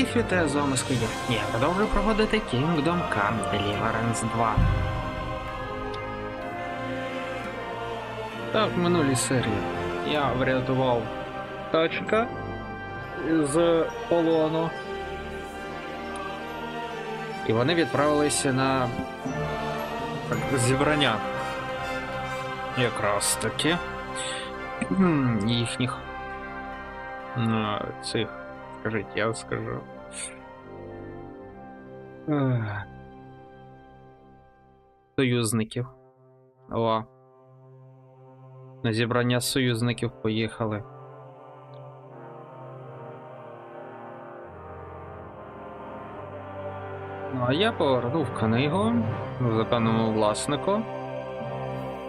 Всіх вітаю, з вами Скоєв. Я продовжую проводити Come Deliverance 2. Так, в минулій серії я врятував тачка з полону. І вони відправилися на зібрання. Якраз таки їхніх цих, скажіть, я скажу. Союзників. О. На зібрання союзників поїхали. Ну, а я повернув книгу законному власнику.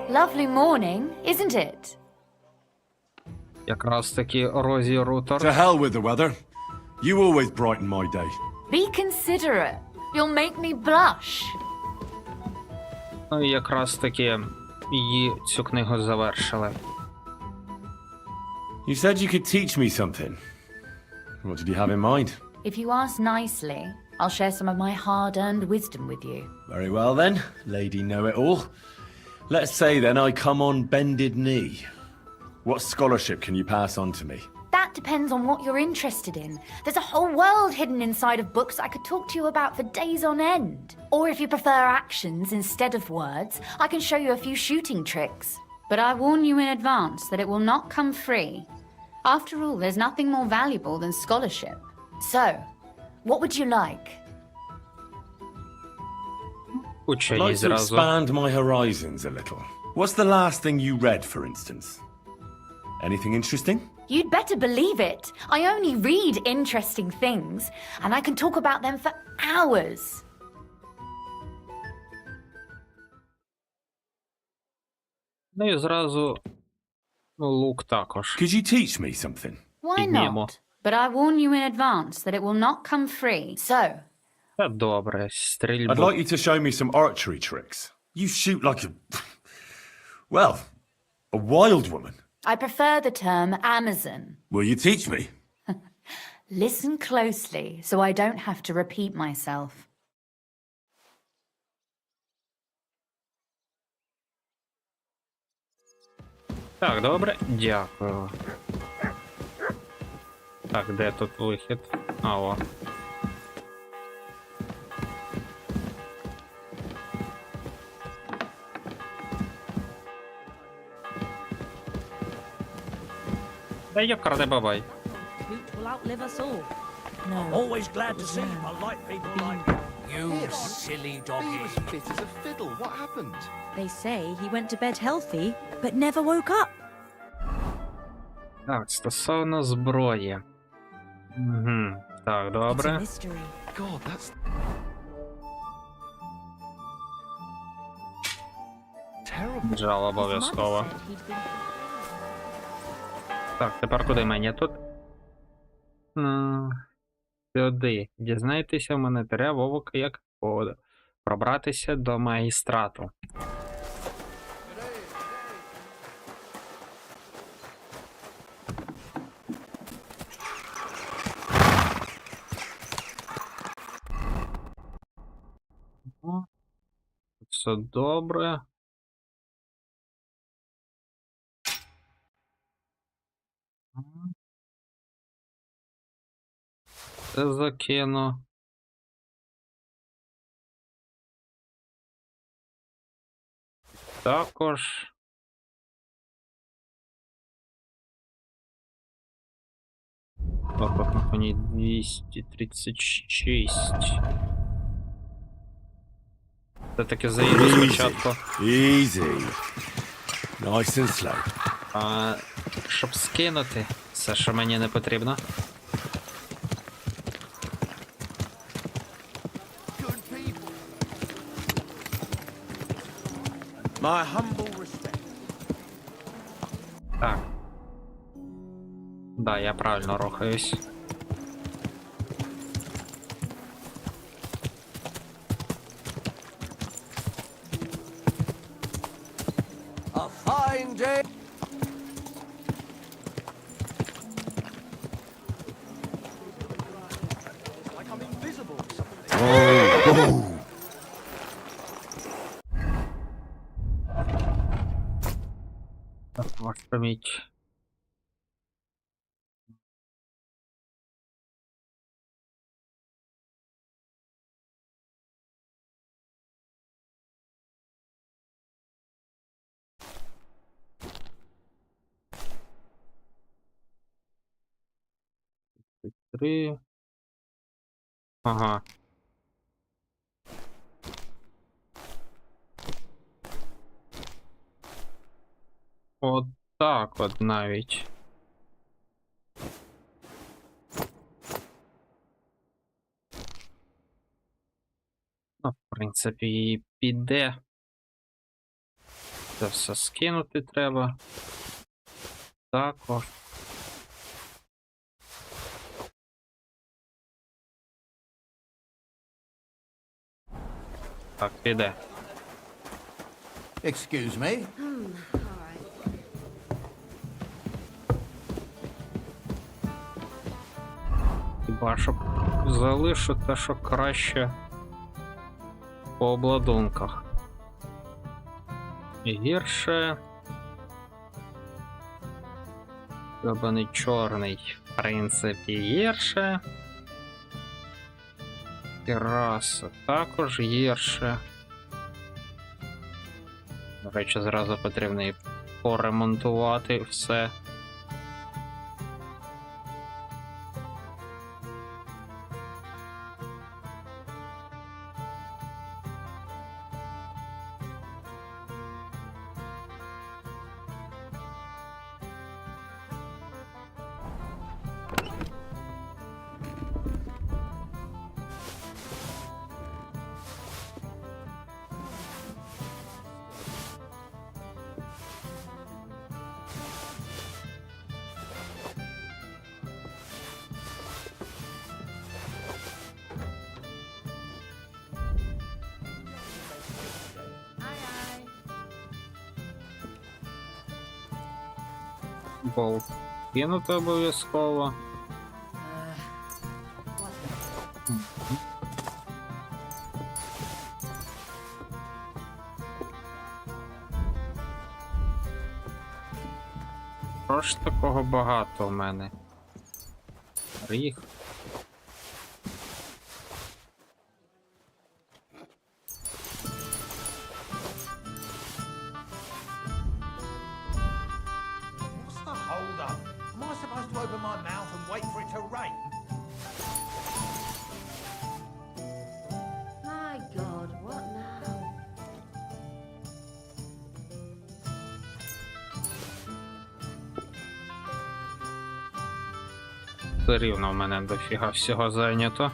Lovely morning, isn't it? Якраз таки Розі Рутер. To hell with the weather. You always brighten my day. Be considerate. You'll make me blush. Ну і якраз таки її цю книгу завершили. You said you could teach me something. What did you have in mind? If you ask nicely, I'll share some of my hard-earned wisdom with you. Very well then, lady know-it-all. Let's say then I come on bended knee. What scholarship can you pass on to me? That depends on what you're interested in. There's a whole world hidden inside of books I could talk to you about for days on end. Or if you prefer actions instead of words, I can show you a few shooting tricks. But I warn you in advance that it will not come free. After all, there's nothing more valuable than scholarship. So, what would you like? Учені I'd like to зразу. expand my horizons a little. What's the last thing you read, for instance? Anything interesting? You'd better believe it. I only read interesting things, and I can talk about them for hours. Ну і зразу лук також. Could you teach me something? Why Піднімемо. not? But I warn you in advance that it will not come free. So, Та добре, I'd стрільбу. like you to show me some archery tricks. You shoot like a... well, a wild woman. I prefer the term Amazon. Will you teach me? Listen closely so I don't have to repeat myself. Так, добре, дякую. Так, де тут вихід? А, о. Да йокарде бабай. Hoot will outlive us all. Always glad to see polite people like you, silly He doggy. was fit as a fiddle. What happened? They say he went to bed healthy, but never woke up. Так, стосовно зброї. Угу. Так, It's a добре. mystery. God, that's terrible. Джал His обов'язково. mother said he'd been... Так, тепер куди мені тут? Сюди. Дізнайтеся в монетаря Вовка, як пробратися до магістрату. О, все добре. Це закину. Також. Опах на коні 236. Це таки заїду спочатку. Easy. Nice and slow. Щоб скинути все, що мені не потрібно. Good people. My humble respect. Так. Да, я правильно рухаюсь. A fine day. Так, ваша мідь. Три. Ага. От так от навіть. Ну, в принципі, і піде. Це все скинути треба. Також. Так, піде. Excuse me? Хіба що залишу те, що краще по обладунках. Гірше. Гребаний чорний, в принципі, гірше. Тераса також гірше. До речі, зразу потрібно і поремонтувати все. Болт кинути обов'язково. Що ж такого багато в мене? Ріг. What's the hold up? Am I supposed to open my mouth and wait for it to rain? My God, what now? Все рівно в мене дофіга всього зайнято.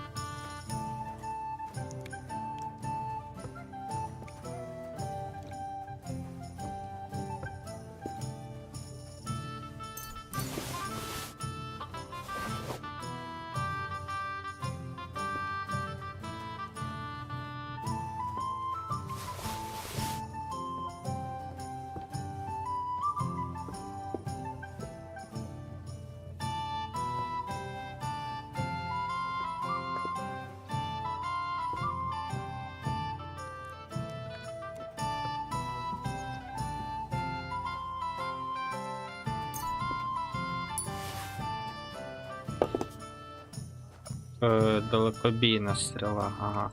Далекобійна стріла, ага.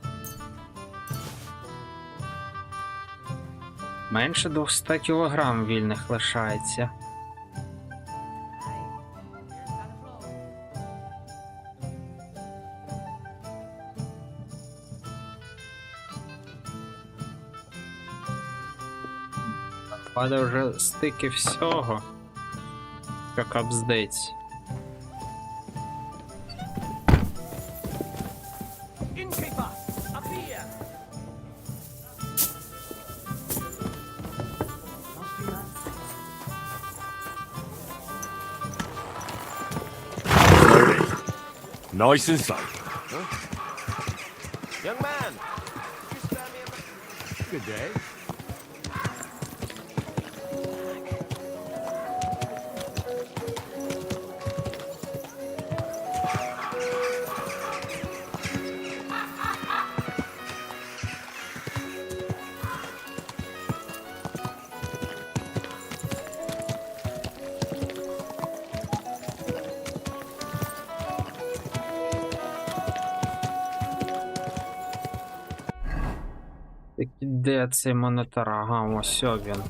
Менше 200 кілограм вільних лишається. Падає вже стики всього. Як капздець. Innkeeper, up here! Nice and slow. Young man! Just stand me a Good day. Так де цей монетар? Ага, ось він.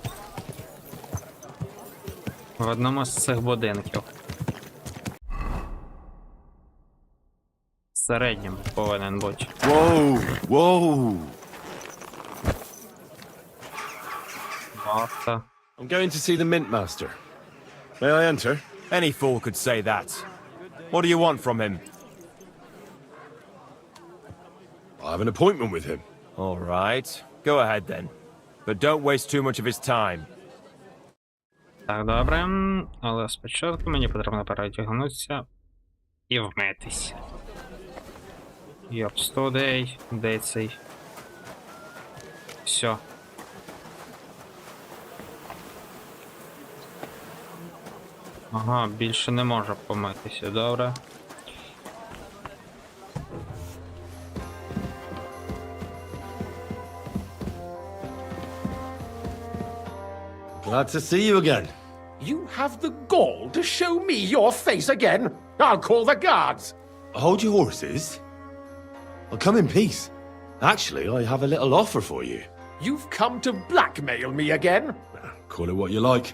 В одному з цих будинків. Середнім повинен бути. Whoa, whoa. Варта. I'm going to see the Mint Master. May I enter? Any fool could say that. What do you want from him? I have an appointment with him. All right. Go ahead then. But don't waste too much of his time. Так, добре. Але спочатку мені потрібно переодягнутися і вмитись. Йоп, 100 дей. Де цей? Все. Ага, більше не можу помитися, добре. Glad to see you again. You have the gall to show me your face again? I'll call the guards. Hold your horses. I'll come in peace. Actually, I have a little offer for you. You've come to blackmail me again? Call it what you like.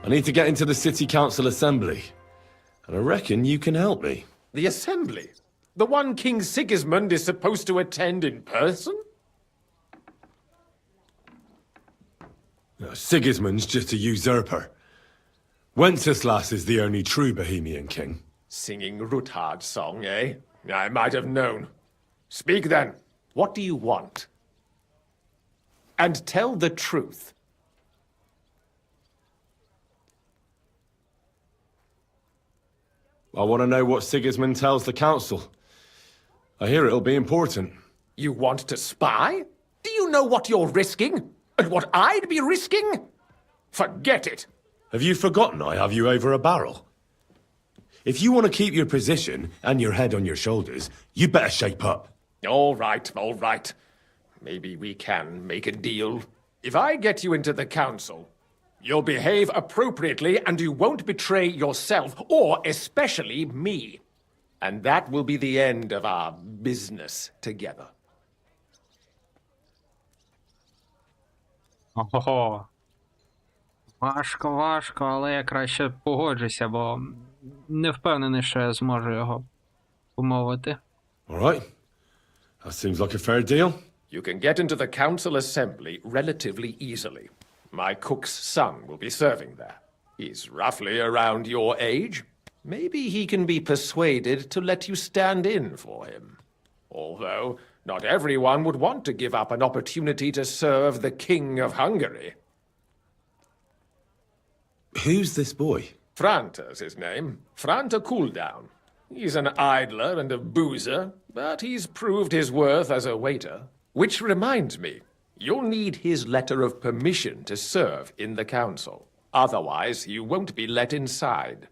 I need to get into the City Council Assembly. And I reckon you can help me. The assembly? The one King Sigismund is supposed to attend in person? No, Sigismund's just a usurper. Wenceslas is the only true Bohemian king. Singing Ruthard's song, eh? I might have known. Speak then. What do you want? And tell the truth. I want to know what Sigismund tells the council. I hear it'll be important. You want to spy? Do you know what you're risking? And what I'd be risking? Forget it. Have you forgotten I have you over a barrel? If you want to keep your position and your head on your shoulders, you better shape up. All right, all right. Maybe we can make a deal. If I get you into the council, you'll behave appropriately and you won't betray yourself, or especially me. And that will be the end of our business together. Ого. Важко, важко, але я краще погоджуся, бо не впевнений, що я зможу його умовити. All right. That seems like a fair deal. You can get into the council assembly relatively easily. My cook's son will be serving there. He's roughly around your age. Maybe he can be persuaded to let you stand in for him. Although, not everyone would want to give up an opportunity to serve the King of Hungary. Who's this boy? Franta's his name. Franta Cooldown. He's an idler and a boozer, but he's proved his worth as a waiter. Which reminds me, you'll need his letter of permission to serve in the council. Otherwise, you won't be let inside.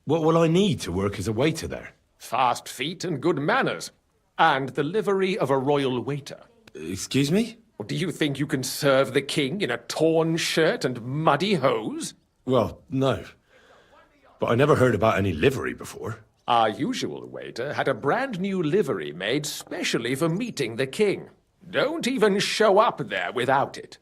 What will I need to work as a waiter there? Fast feet and good manners. And the livery of a royal waiter. Excuse me? Or do you think you can serve the king in a torn shirt and muddy hose? Well, no. But I never heard about any livery before. Our usual waiter had a brand new livery made specially for meeting the king. Don't even show up there without it.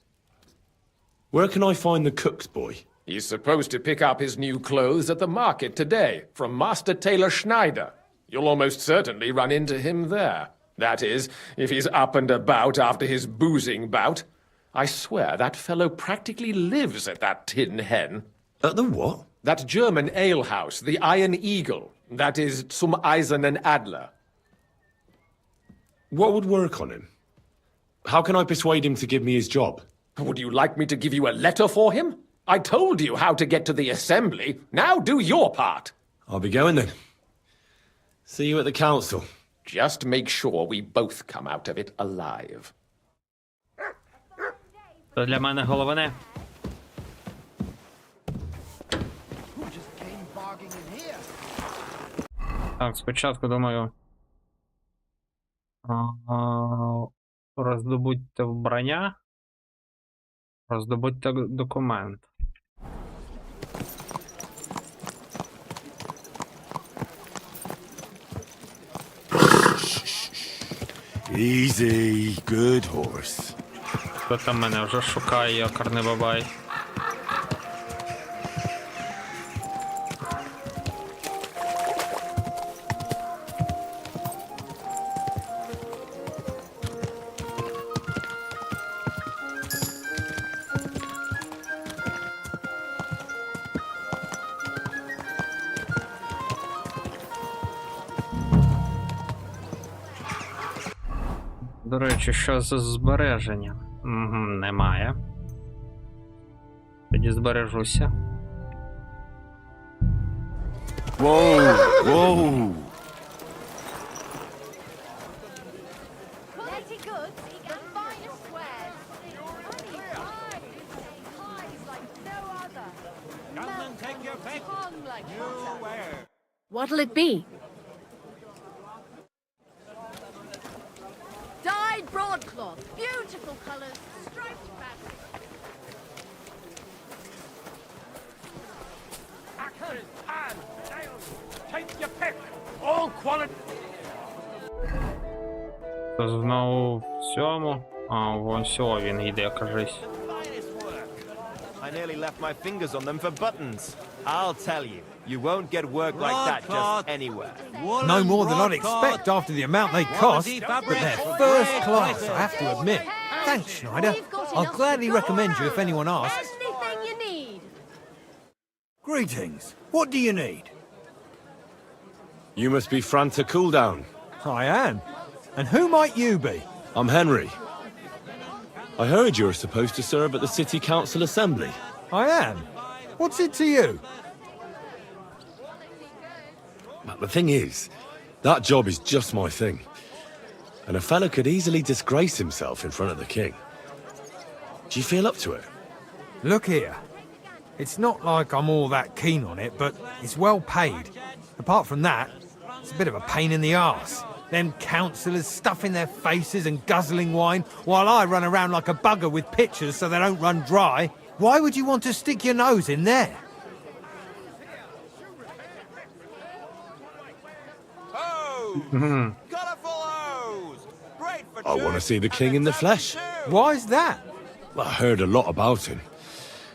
Where can I find the cook's boy? He's supposed to pick up his new clothes at the market today from Master Tailor Schneider. You'll almost certainly run into him there. That is, if he's up and about after his boozing bout. I swear that fellow practically lives at that Tin Hen. At the what? That German alehouse, the Iron Eagle. That is Zum Eisernen Adler. What would work on him? How can I persuade him to give me his job? Would you like me to give you a letter for him? I told you how to get to the assembly. Now do your part. I'll be going then. See you at the council. Just make sure we both come out of it alive. То для мене головне. Так, спочатку, думаю, роздобудьте вбрання, роздобудьте документ. Easy, good horse. Хто там мене вже шукає, якорний бабай. До речі, що з збереженням? Немає. Тоді збережуся. Whoa, whoa. Quality goods, the finest wares. like no other. Come and take your pick. Hung like butter. What'll it be? Dyed broadcloth, beautiful colours, striped fabric. Hackers, hands, nails. Take your pick. All quality. То знову в цьому. А, вон сьо він йде, кажись. I nearly left my fingers on them for buttons. I'll tell you, you won't get work like that just anywhere. No more than I'd expect after the amount they cost, but they're first class, I have to admit. Thanks, Schneider. I'll gladly recommend you if anyone asks. Anything you need. Greetings. What do you need? You must be Franta Cooldown. I am. And who might you be? I'm Henry. I heard you're supposed to serve at the City Council Assembly. I am. What's it to you? But the thing is, that job is just my thing. And a fella could easily disgrace himself in front of the king. Do you feel up to it? Look here. It's not like I'm all that keen on it, but it's well paid. Apart from that, it's a bit of a pain in the arse. Them councillors stuffing their faces and guzzling wine, while I run around like a bugger with pitchers so they don't run dry. Why would you want to stick your nose in there? Hose! Colourful hose! Great for I want to see the king in the flesh. Why's that? I heard a lot about him.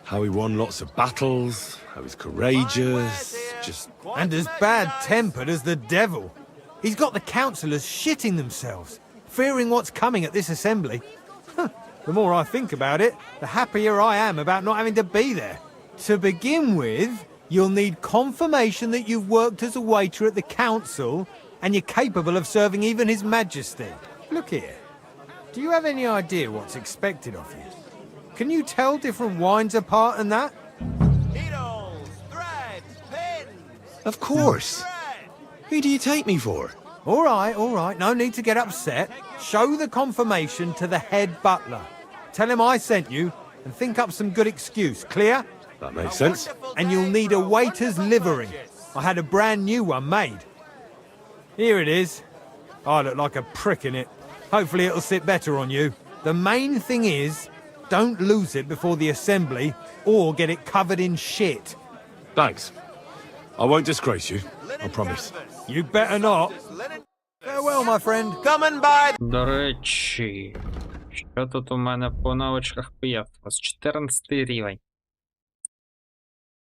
How he won lots of battles, how he's courageous, just... And as bad-tempered as the devil. He's got the councillors shitting themselves, fearing what's coming at this assembly. The more I think about it, the happier I am about not having to be there. To begin with, you'll need confirmation that you've worked as a waiter at the council and you're capable of serving even His Majesty. Look here. Do you have any idea what's expected of you? Can you tell different wines apart and that? Needles, threads, pins! Of course. Who do you take me for? All right, no need to get upset. Show the confirmation to the head butler. Tell him I sent you and think up some good excuse, clear? That makes sense. And you'll need a waiter's livery. I had a brand new one made. Here it is. I look like a prick in it. Hopefully it'll sit better on you. The main thing is, don't lose it before the assembly or get it covered in shit. Thanks. I won't disgrace you, I promise. You better not. Farewell, my friend. Come and buy! До речі, що тут у мене по навичках пиявства? З 14 рівень.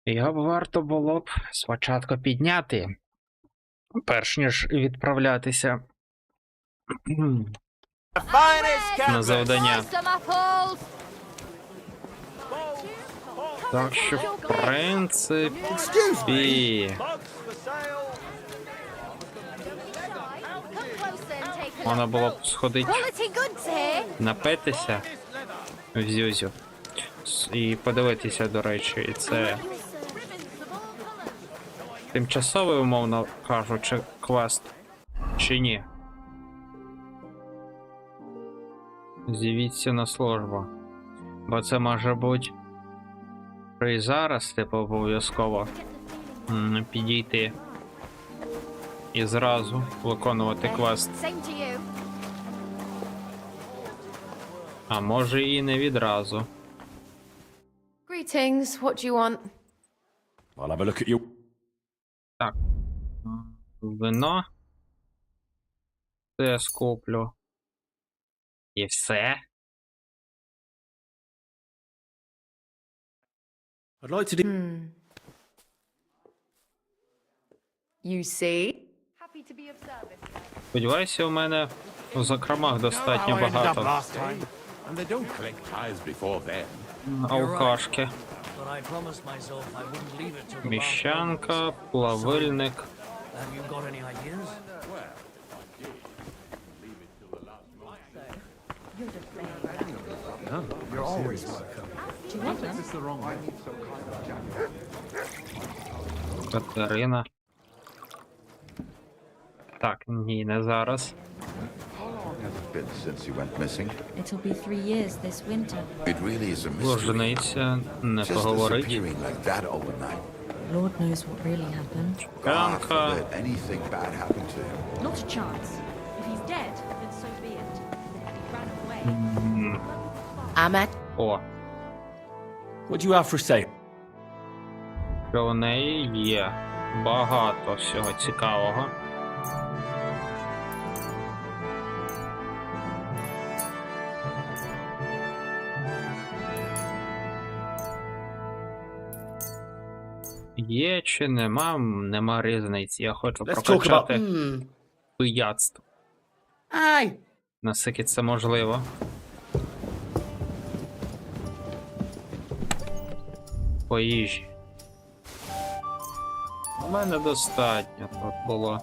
Його б варто було б спочатку підняти, перш ніж відправлятися на завдання. Так що, в принципі, можна було б сходити, напитися в Зюзю і подивитися, до речі, і це тимчасовий, умовно кажучи, квест, чи ні. З'явіться на службу. Бо це може бути і зараз, типу, обов'язково підійти і зразу виконувати квест. А може і не відразу. Greetings, what do you want? I'll have a look at you. Так. Вино. Це я скуплю. І все? I'd like to do. You see? Сподіваюся, у мене у закромах достатньо багато And they don't collect tithes before then. алкашки. But I promised myself I wouldn't leave it till the last Міщанка, плавильник. moment. Have you got any ideas? Катерина. Так, ні, не зараз. Been since you went missing. It'll be 3 years this winter. It really is a mystery. Ложниця, не Just поговорить. disappearing like that overnight. Lord knows what really happened. God Ганка. forbid anything bad happened to him. Not a chance. If he's dead, then so be it. He ran away. Ahmed? О, What do you have for sale? що у неї є багато всього цікавого. Є чи нема, нема різниці. Я хочу Let's talk прокачати about- пияцтво. Aye. Наскільки це можливо. По їжі. У мене достатньо тут було.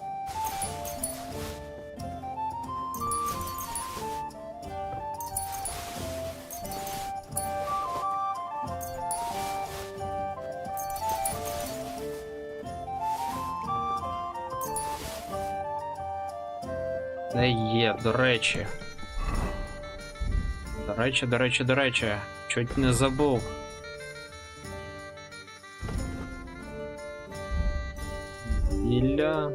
Де є, до речі. До речі, чуть не забув. Зілля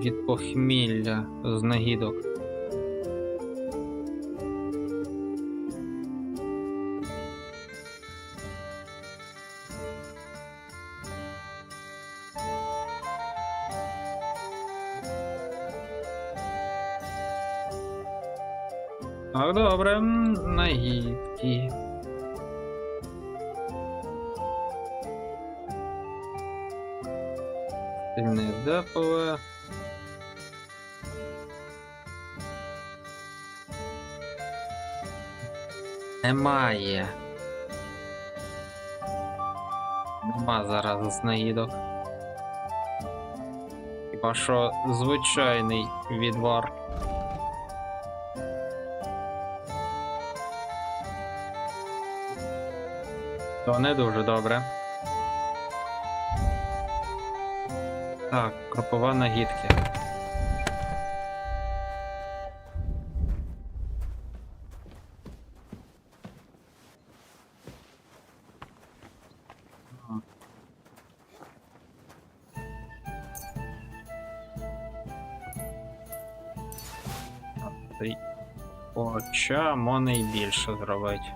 від похмілля з нагідок. Так, добре, нагідки. Сильне депове. Немає. Нема зараз знахідок. Хіба що звичайний відвар. То не дуже добре. Так, кропова нагідки. Хоча можна і більше зробити.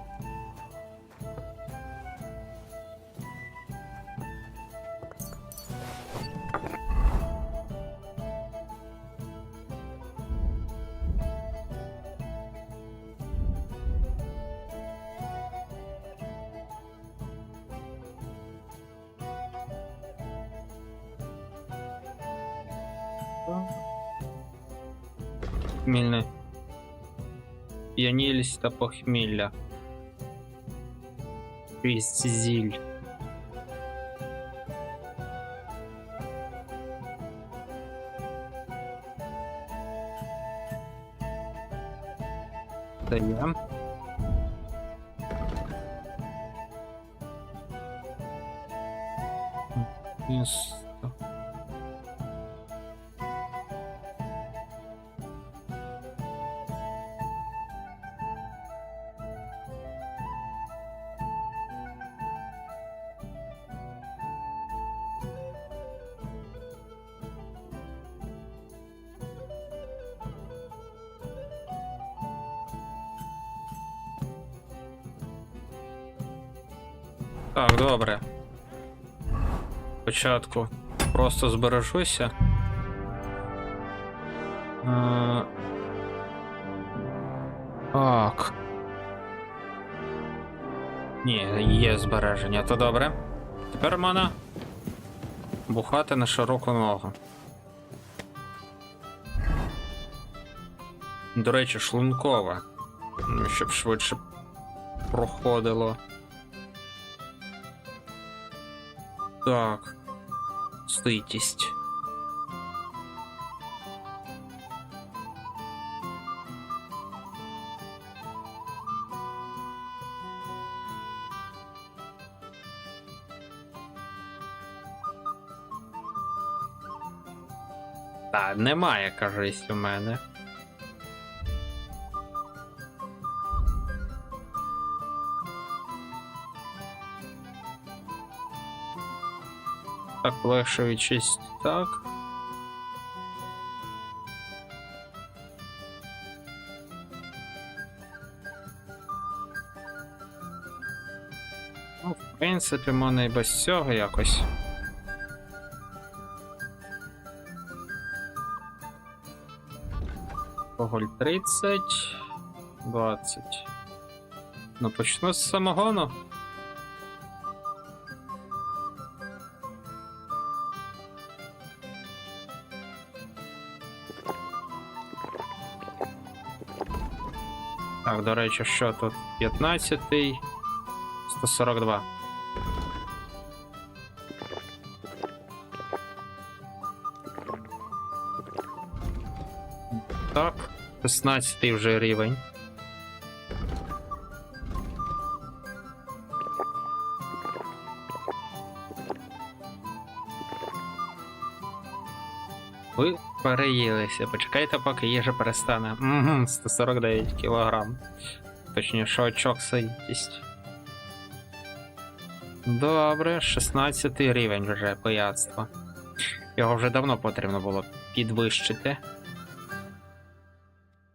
Похмільне. П'янілість та похмілля. 6 зіль. Даємо. Місто. Так, добре. Спочатку просто збережуся. Так. Ні, є збереження, то добре. Тепер можна бухати на широку ногу. До речі, шлункове. Щоб швидше проходило. Так. Ситість. Та, немає, кажись, у мене. Так, легше відчисть. Так. Ну, в принципі, можна і без цього якось. Алкоголь 30, 20. Ну, почну з самогону. Так, до речі, що тут? 15-й, 142. Так, 16-й вже рівень. Ви переїлися. Почекайте, поки їжа перестане. 149 кілограм. Точніше, очок ситість. Добре, 16 рівень вже пияцтва. Його вже давно потрібно було підвищити.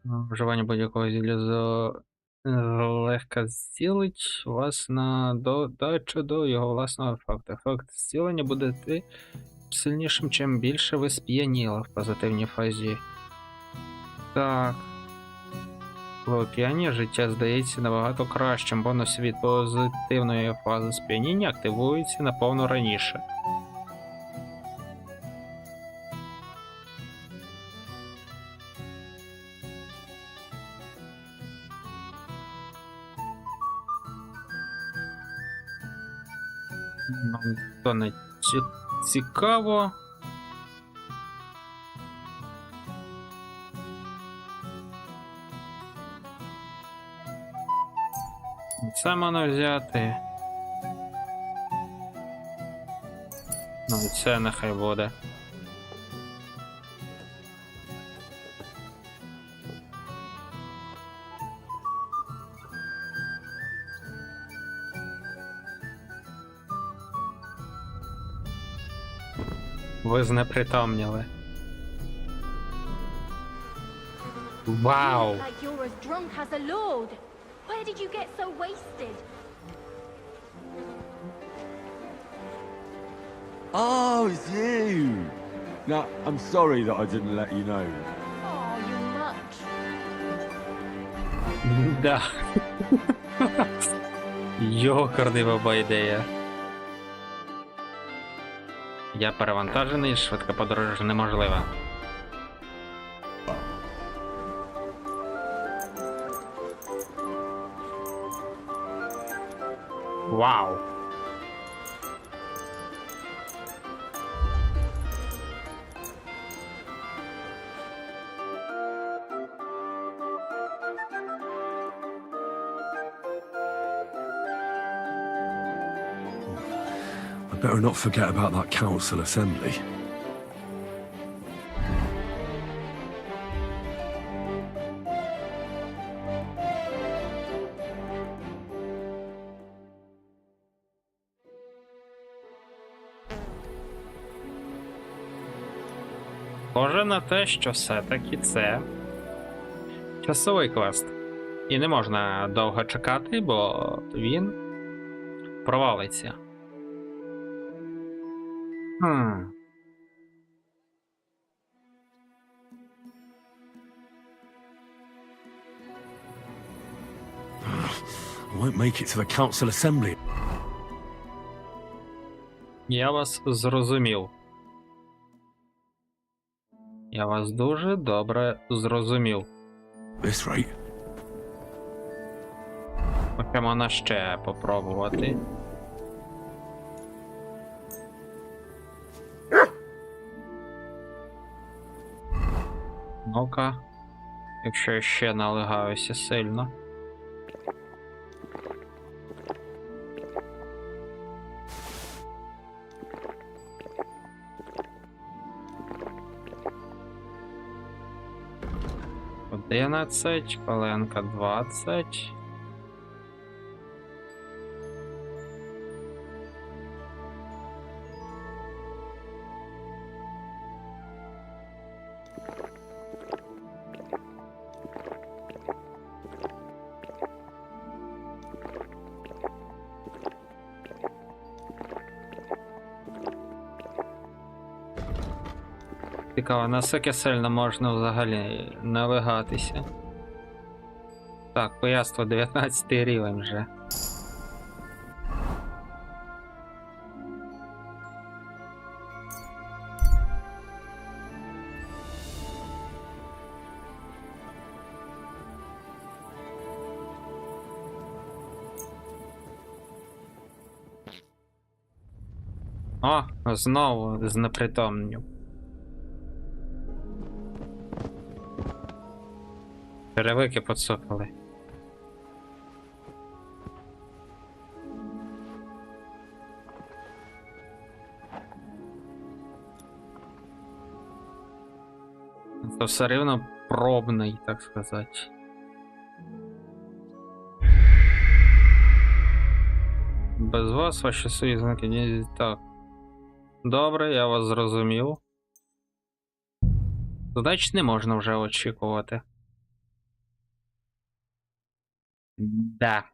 Вживання будь-якого зілля легко зцілить вас на додачу до його власного ефекту. Ефект зцілення буде сильнішим, чим більше ви сп'яніли в позитивній фазі. Так. В п'яні життя здається набагато кращим. Бонус від позитивної фази сп'яніння активується наповну раніше. Нам то не цікаво. Це можна взяти. Ну, і це нехай буде. Ви знепритомніли. Вау! Like you're as drunk as a lord. Where did you get so wasted? Oh, it's you! Now, I'm sorry that I didn't let you know. Oh, you much. Да. Йокарний баба ідея. Я перевантажений, швидка подорож неможлива. Вау! I better not forget about that council assembly. Схоже на те, що все-таки це часовий квест. І не можна довго чекати, бо він провалиться. I won't make it to the council assembly. Я вас зрозумів. Я вас дуже добре зрозумів. This rate. Можемо ще попробувати. Ну-ка. Якщо я ще налягаюся сильно. «11», Паленка 20. Цікаво, наскільки сильно можна взагалі навигатися. Так, пояство 19 рівень вже. О, знову знепритомнів. Черевики поцупили. Це все рівно пробний, так сказати. Без вас ваші союзники не... Так. Добре, я вас зрозумів. Задач не можна вже очікувати. Да.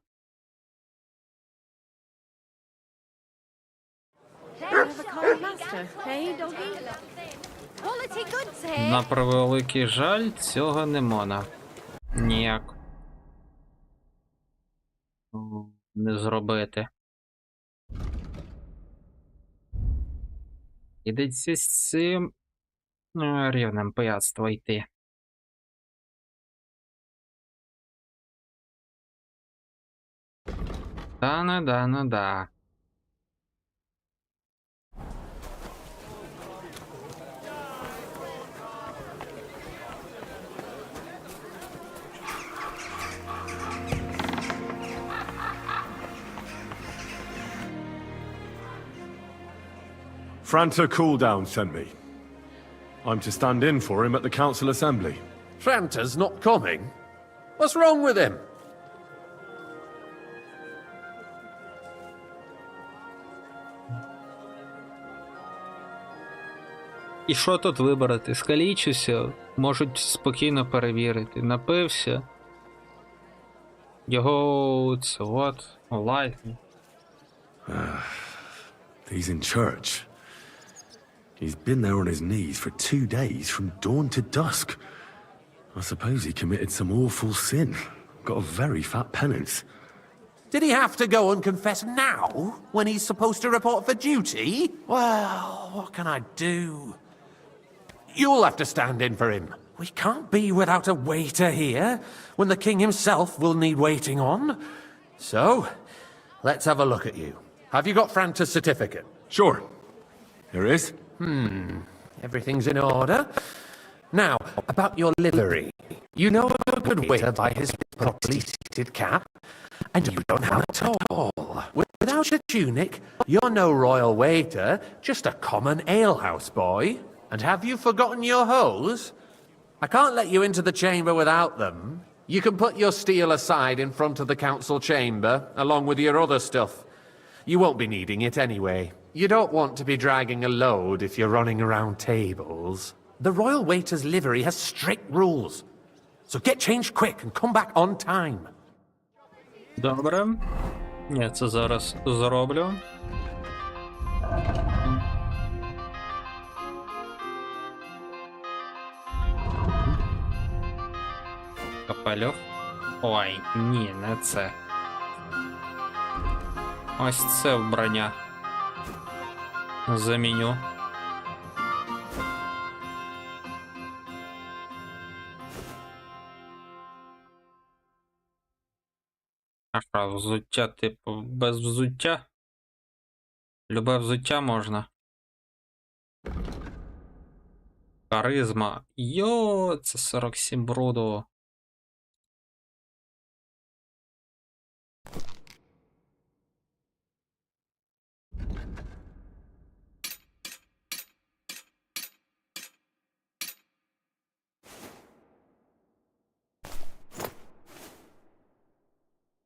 На превеликий жаль, цього не можна. Ніяк. Не зробити. Ідеться з цим рівнем пияцтва йти. Да. Franta Cooldown sent me. I'm to stand in for him at the council assembly. Franta's not coming? What's wrong with him? І що тут вибрати? Скалічився, можуть спокійно перевірити. Напився. Його це от, лайкні. He's in church. He's been there on his knees for 2 days, from dawn to dusk. I suppose he committed some awful sin. Got a very fat penance. Did he have to go and confess now, when he's supposed to report for duty? Well, what can I do? You'll have to stand in for him. We can't be without a waiter here, when the king himself will need waiting on. So, let's have a look at you. Have you got Franta's certificate? Sure. Here it is. Everything's in order. Now, about your livery. You know a good waiter by his properly seated cap, and you don't have it at all. Without a tunic, you're no royal waiter, just a common alehouse boy. And have you forgotten your hose? I can't let you into the chamber without them. You can put your steel aside in front of the council chamber, along with your other stuff. You won't be needing it anyway. You don't want to be dragging a load if you're running around tables. The royal waiter's livery has strict rules. So get changed quick and come back on time. Добре. Я це зараз зроблю. Капелюх. Ой, ні, не це. Ось це вбрання. Заміню. А що, взуття, типу, без взуття? Любе взуття можна. Харизма. Йо, це 47 бруду.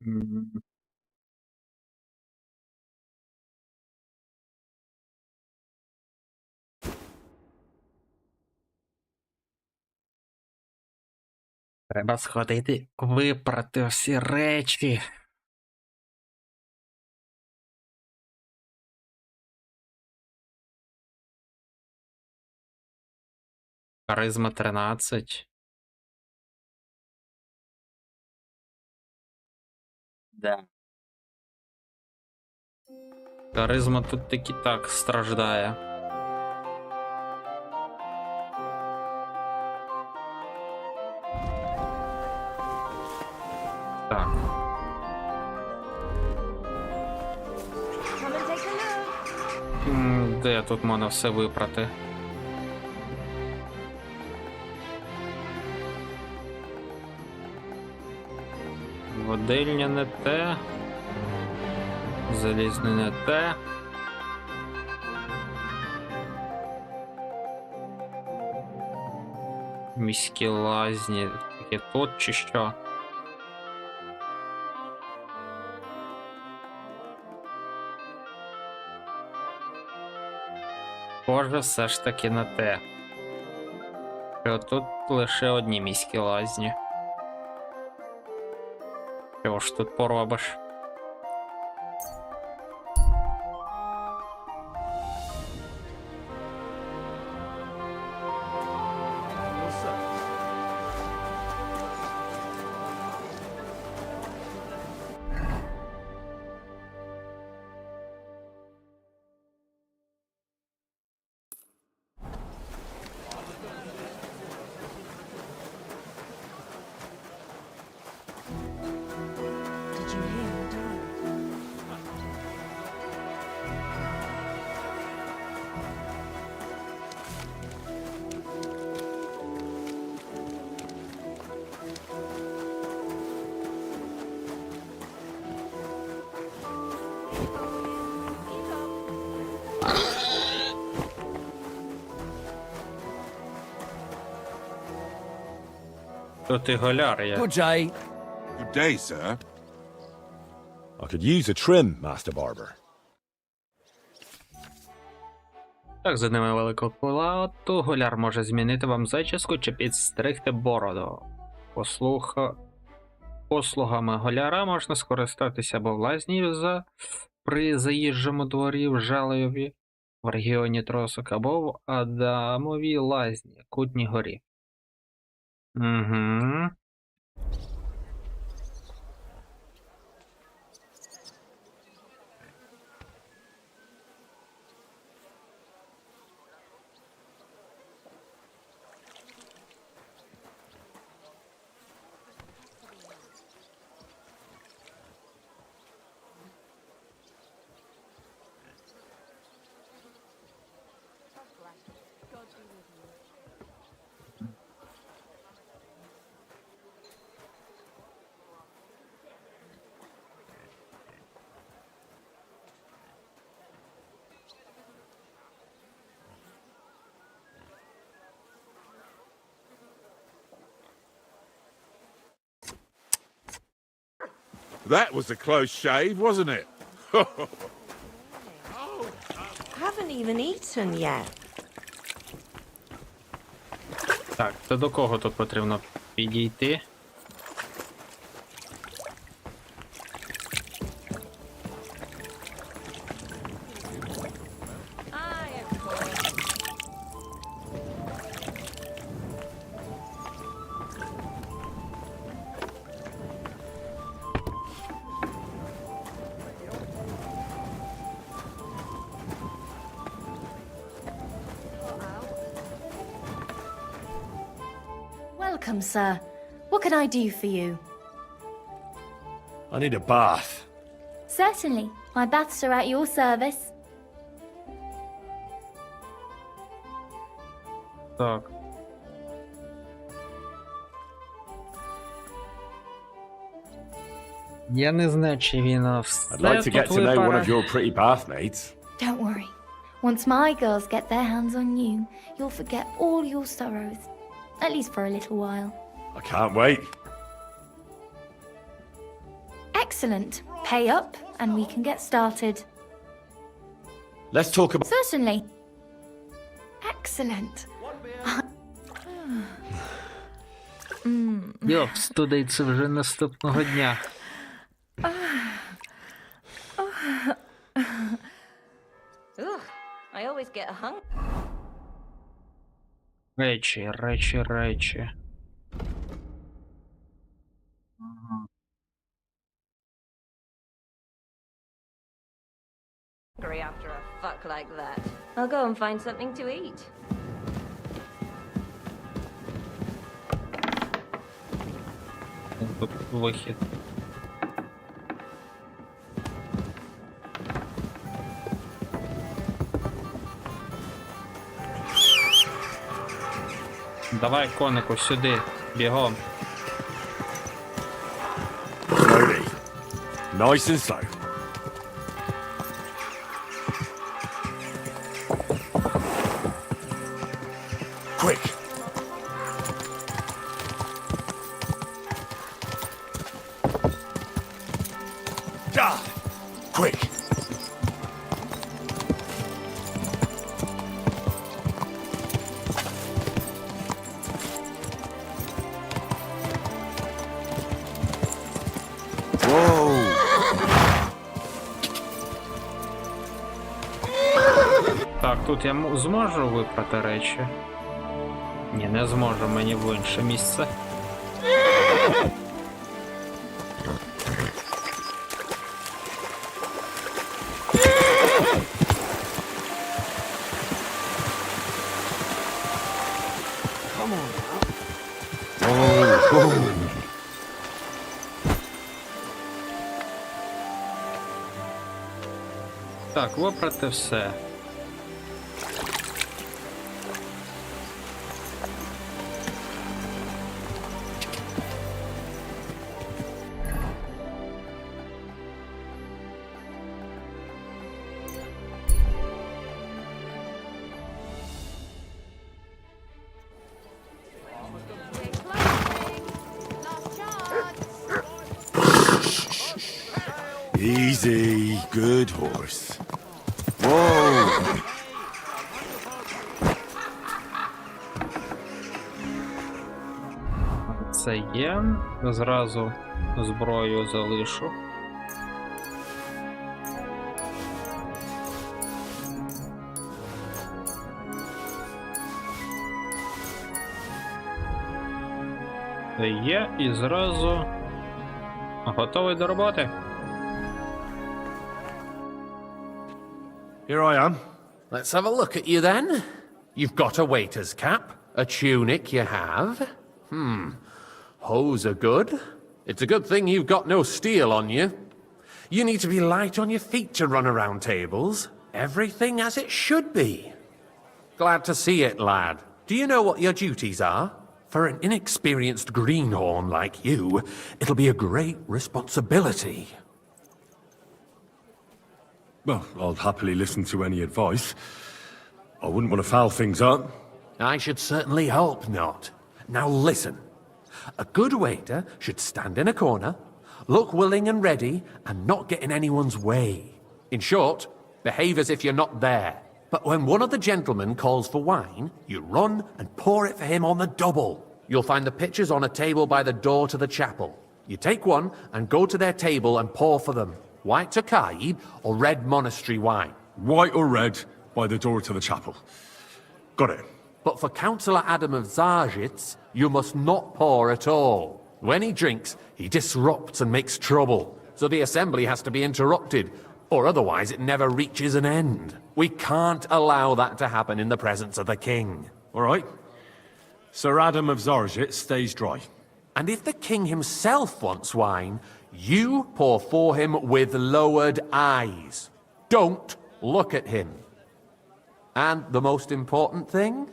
М. Треба сходити, випрати всі речі. Харизма 13. Да. Харизма тут таки так страждає. Так. Come and take a look. Де тут можна все випрати? Водильня не те. Залізне не те. Міські лазні. Таке тут чи що? Схоже, все ж таки на те. Що тут лише одні міські лазні. Що ж тут поробиш? Did you hear your dad? Тут і голяр є. Good day. Good day, sir. I could use a trim, Master Barber. Так, за ними великого плату. Голяр може змінити вам зачіску чи підстригти бороду. Послугами голяра можна скористатися або в лазні при заїжджому дворі в Жалойові, в регіоні Тросок, або в Адамовій лазні, Кутній горі. Угу. That was a close shave, wasn't it? Haven't even eaten yet. Так, то до кого тут потрібно підійти? welcome, sir. What can I do for you? I need a bath. Certainly. My baths are at your service. Так. Я не знаю, чи він все I'd like to get тут to know one випаре. of your pretty bathmates. Don't worry. Once my girls get their hands on you, you'll forget all your sorrows. At least for a little while. I can't wait. Excellent. Pay up, and we can get started. Let's talk about... Certainly. Excellent. Йоп, студиться вже наступного дня. I always get a hung. Речі. Ага. Hungry after a fuck like that. I'll go and find something to eat. Тут вихід. Давай, конику, сюди, бігом. Slowly. Nice and slow. Quick. Quick. Whoa. Так, тут я зможу випрати речі? Ні, не зможу, мені в інше місце. Так, випрати все. Easy. Good horse. Whoa. Це є. Зразу зброю залишу. Це є і зразу готовий до роботи. Here I am. Let's have a look at you then. You've got a waiter's cap, a tunic you have. Hose are good. It's a good thing you've got no steel on you. You need to be light on your feet to run around tables. Everything as it should be. Glad to see it, lad. Do you know what your duties are? For an inexperienced greenhorn like you, it'll be a great responsibility. Well, I'll happily listen to any advice. I wouldn't want to foul things up. I should certainly hope not. Now listen. A good waiter should stand in a corner, look willing and ready, and not get in anyone's way. In short, behave as if you're not there. But when one of the gentlemen calls for wine, you run and pour it for him on the double. You'll find the pitchers on a table by the door to the chapel. You take one and go to their table and pour for them. White Tokaib or red monastery wine. White or red by the door to the chapel. Got it. But for Councillor Adam of Zarzhitz, you must not pour at all. When he drinks, he disrupts and makes trouble, so the assembly has to be interrupted, or otherwise it never reaches an end. We can't allow that to happen in the presence of the king. All right. Sir Adam of Zorjit stays dry. And if the king himself wants wine, you pour for him with lowered eyes. Don't look at him. And the most important thing?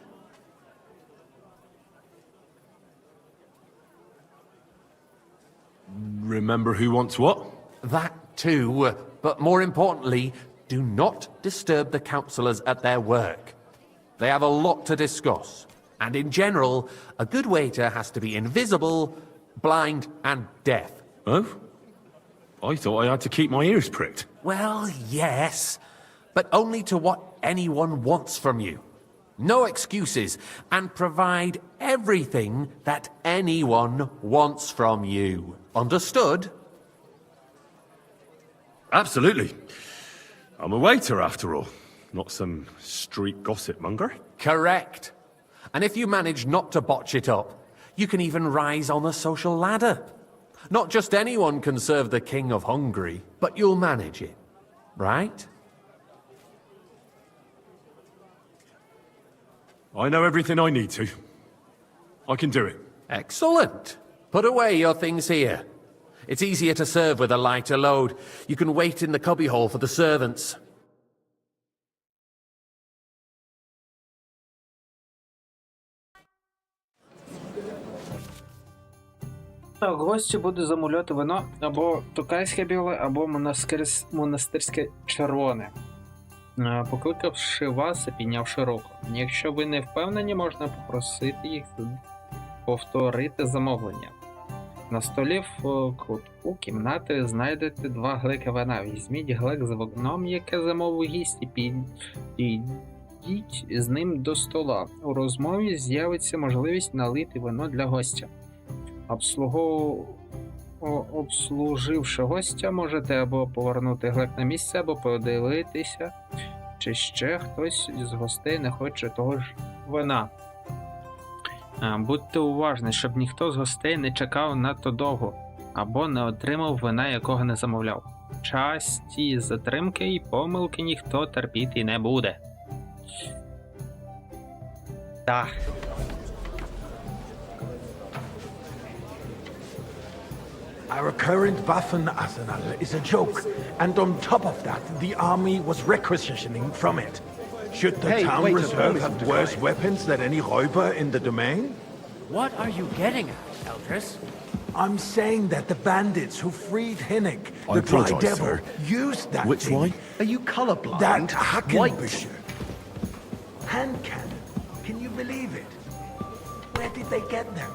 Remember who wants what? That too, but more importantly, do not disturb the councillors at their work. They have a lot to discuss. And in general, a good waiter has to be invisible, blind, and deaf. Oh? I thought I had to keep my ears pricked. Well, yes, but only to what anyone wants from you. No excuses, and provide everything that anyone wants from you. Understood? Absolutely. I'm a waiter, after all. Not some street gossip monger. Correct. And if you manage not to botch it up, you can even rise on the social ladder. Not just anyone can serve the King of Hungary, but you'll manage it, right? I know everything I need to. I can do it. Excellent. Put away your things here. It's easier to serve with a lighter load. You can wait in the cubbyhole for the servants. Гості будуть замовляти вино або токайське біле, або монастирське червоне. Покликавши вас і піднявши руку. Якщо ви не впевнені, можна попросити їх повторити замовлення. На столі в кутку кімнати знайдете 2 глики вина. Візьміть глик з вином, яке замовив гість, і підійдіть з ним до стола. У розмові з'явиться можливість налити вино для гостя. Обслуживши гостя, можете або повернути глек на місце, або подивитися, чи ще хтось з гостей не хоче того ж вина. Будьте уважні, щоб ніхто з гостей не чекав надто довго, або не отримав вина, якого не замовляв. Часті затримки і помилки ніхто терпіти не буде. Так. Our current Waffen arsenal is a joke, and on top of that, the army was requisitioning from it. Should the town reserve have worse weapons than any Räuber in the domain? What are you getting at, Eldris? I'm saying that the bandits who freed Hinnick, the Dry Devil, used that Which thing. one? Are you colorblind? That Hackenbücher. Hand cannon. Can you believe it? Where did they get them?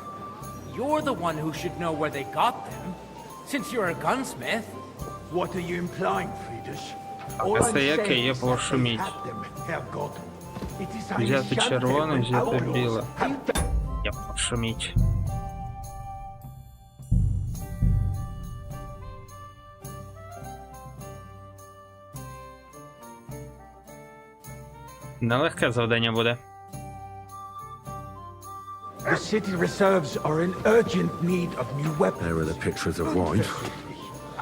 You're the one who should know where they got them, since you're a gunsmith. What are you implying, Friedrich? Це яке є пошуміть. Взяти червоне, взяти біле. Я пошуміть. Нелегке завдання буде. The city reserves are in urgent need of new weapons. There are the pictures of wine.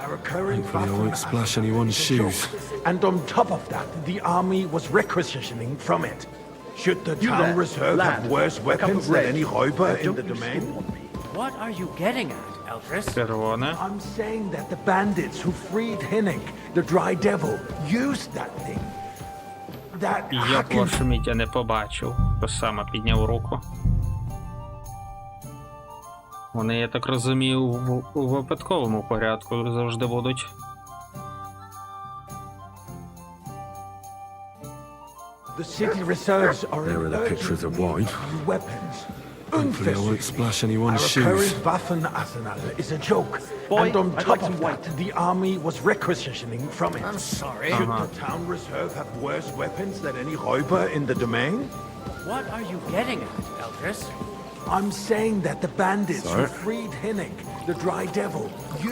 Our current Hopefully I won't splash anyone's shoes. And on top of that, the army was requisitioning from it. Should the town reserve have worse weapons than any Räuber in the domain? What are you getting at, Eldris? Червоне. I'm saying that the bandits who freed Hinnick, the Dry Devil, used that thing. That Я пошуміть, я не побачив. То саме підняв руку. Вони, я так розумію, у випадковому порядку завжди будуть. The city reserves are There in are the pictures of wine. new weapons. Hopefully I won't splash anyone's Our shoes. current Waffen arsenal is a joke. And on top of that, the army was requisitioning from it. I'm sorry. Should the town reserve have worse weapons than any Räuber in the domain? What are you getting at, Eldris? I'm saying that the bandits who freed Hinnick, the Dry Devil,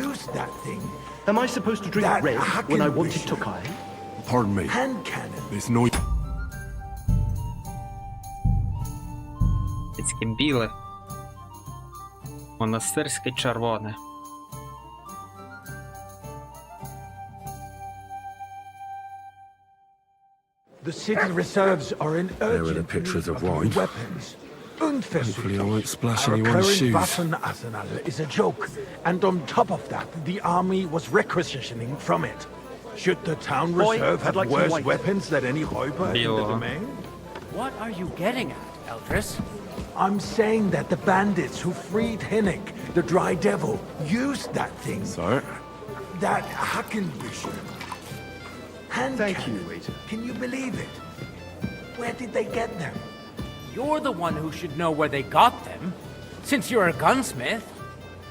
used that thing. Am I supposed to drink That red when I wanted Hackenbücher. Tokai? Pardon me. Hand cannon. This noise. Піцьке біле. Монастирське червоне. The city reserves are in There are the urgent pictures need of new wine. weapons. Hopefully I won't splash Our anyone's current shoes. Waffenarsenal is a joke, and on top of that, the army was requisitioning from it. Should the town reserve have worse weapons than any Räuber in the domain? What are you getting at, Eldris? I'm saying that the bandits who freed Hinnick, the Dry Devil, used that thing. Sir? That Hackenbücher. Thank you, waiter. Can you believe it? Where did they get them? You're the one who should know where they got them, since you're a gunsmith.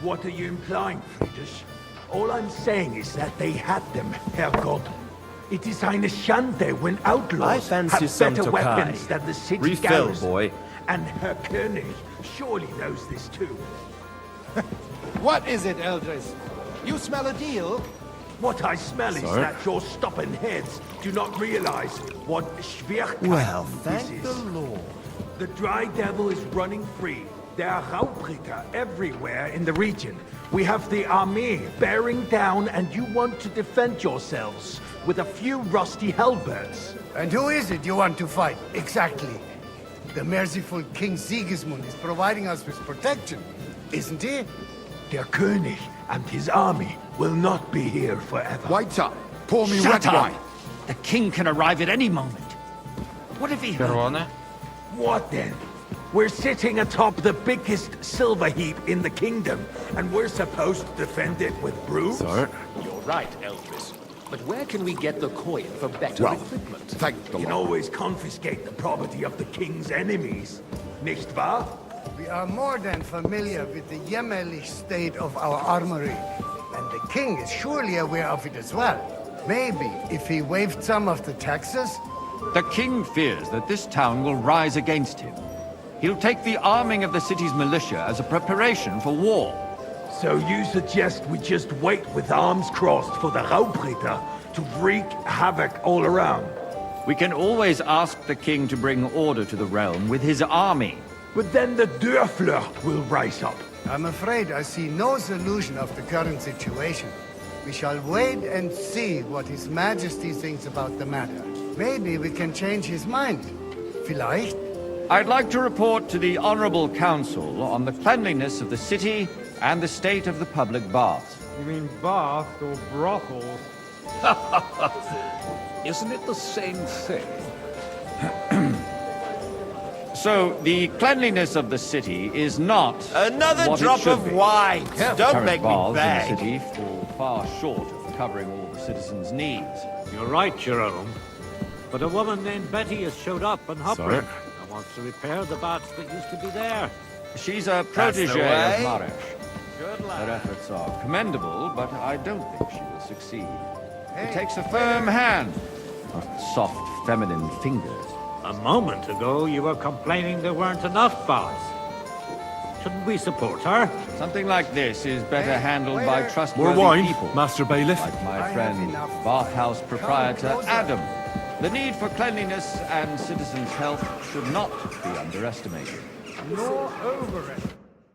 What are you implying, Friedrich? All I'm saying is that they had them, Herrgott. It is eine Schande when outlaws I fancy have some better Tokai. weapons than the city Refill, garrison. boy. And Herr König surely knows this too. What is it, Eldris? You smell a deal? What I smell is Sir? that your stubborn heads do not realize what Schwierigkeit Well, this thank is. the Lord. The Dry Devil is running free. There are Raubritter everywhere in the region. We have the army bearing down, and you want to defend yourselves with a few rusty halberds. And who is it you want to fight, exactly? The merciful King Sigismund is providing us with protection, isn't he? Der König and his army will not be here forever. Wait up. Pour me Shut red up! wine. The king can arrive at any moment. What if he heard? Червоне. What then? We're sitting atop the biggest silver heap in the kingdom, and we're supposed to defend it with brooms? Sir? You're right, Eldris. But where can we get the coin for better equipment? Thank the You can Lord. always confiscate the property of the king's enemies, nicht wahr? We are more than familiar with the jämmerlich state of our armory, and the king is surely aware of it as well. Maybe if he waived some of the taxes? The king fears that this town will rise against him. He'll take the arming of the city's militia as a preparation for war. So you suggest we just wait with arms crossed for the Raubritter to wreak havoc all around? We can always ask the king to bring order to the realm with his army. But then the Dörfler will rise up. I'm afraid I see no solution of the current situation. We shall wait and see what His Majesty thinks about the matter. Maybe we can change his mind. Vielleicht? I'd like to report to the Honorable Council on the cleanliness of the city and the state of the public baths. You mean bath or brothels? Isn't it the same thing? So, the cleanliness of the city is not Another what drop it should of be. wine. Don't Current make me baths in beg. the city fall far short of covering all the citizens' needs. You're right, Jerome. But a woman named Betty has showed up in Hopper and wants to repair the baths that used to be there. She's a protege way. of Marish. Good Her lad. efforts are commendable, but I don't think she will succeed. It takes a firm hand, not soft, feminine fingers. A moment ago, you were complaining there weren't enough baths. Shouldn't we support her? Something like this is better handled by waiter. trustworthy More wine, people, Master Bailiff. like my I friend, have enough. bathhouse proprietor Come closer. Adam. The need for cleanliness and citizens' health should not be underestimated. Nor over it.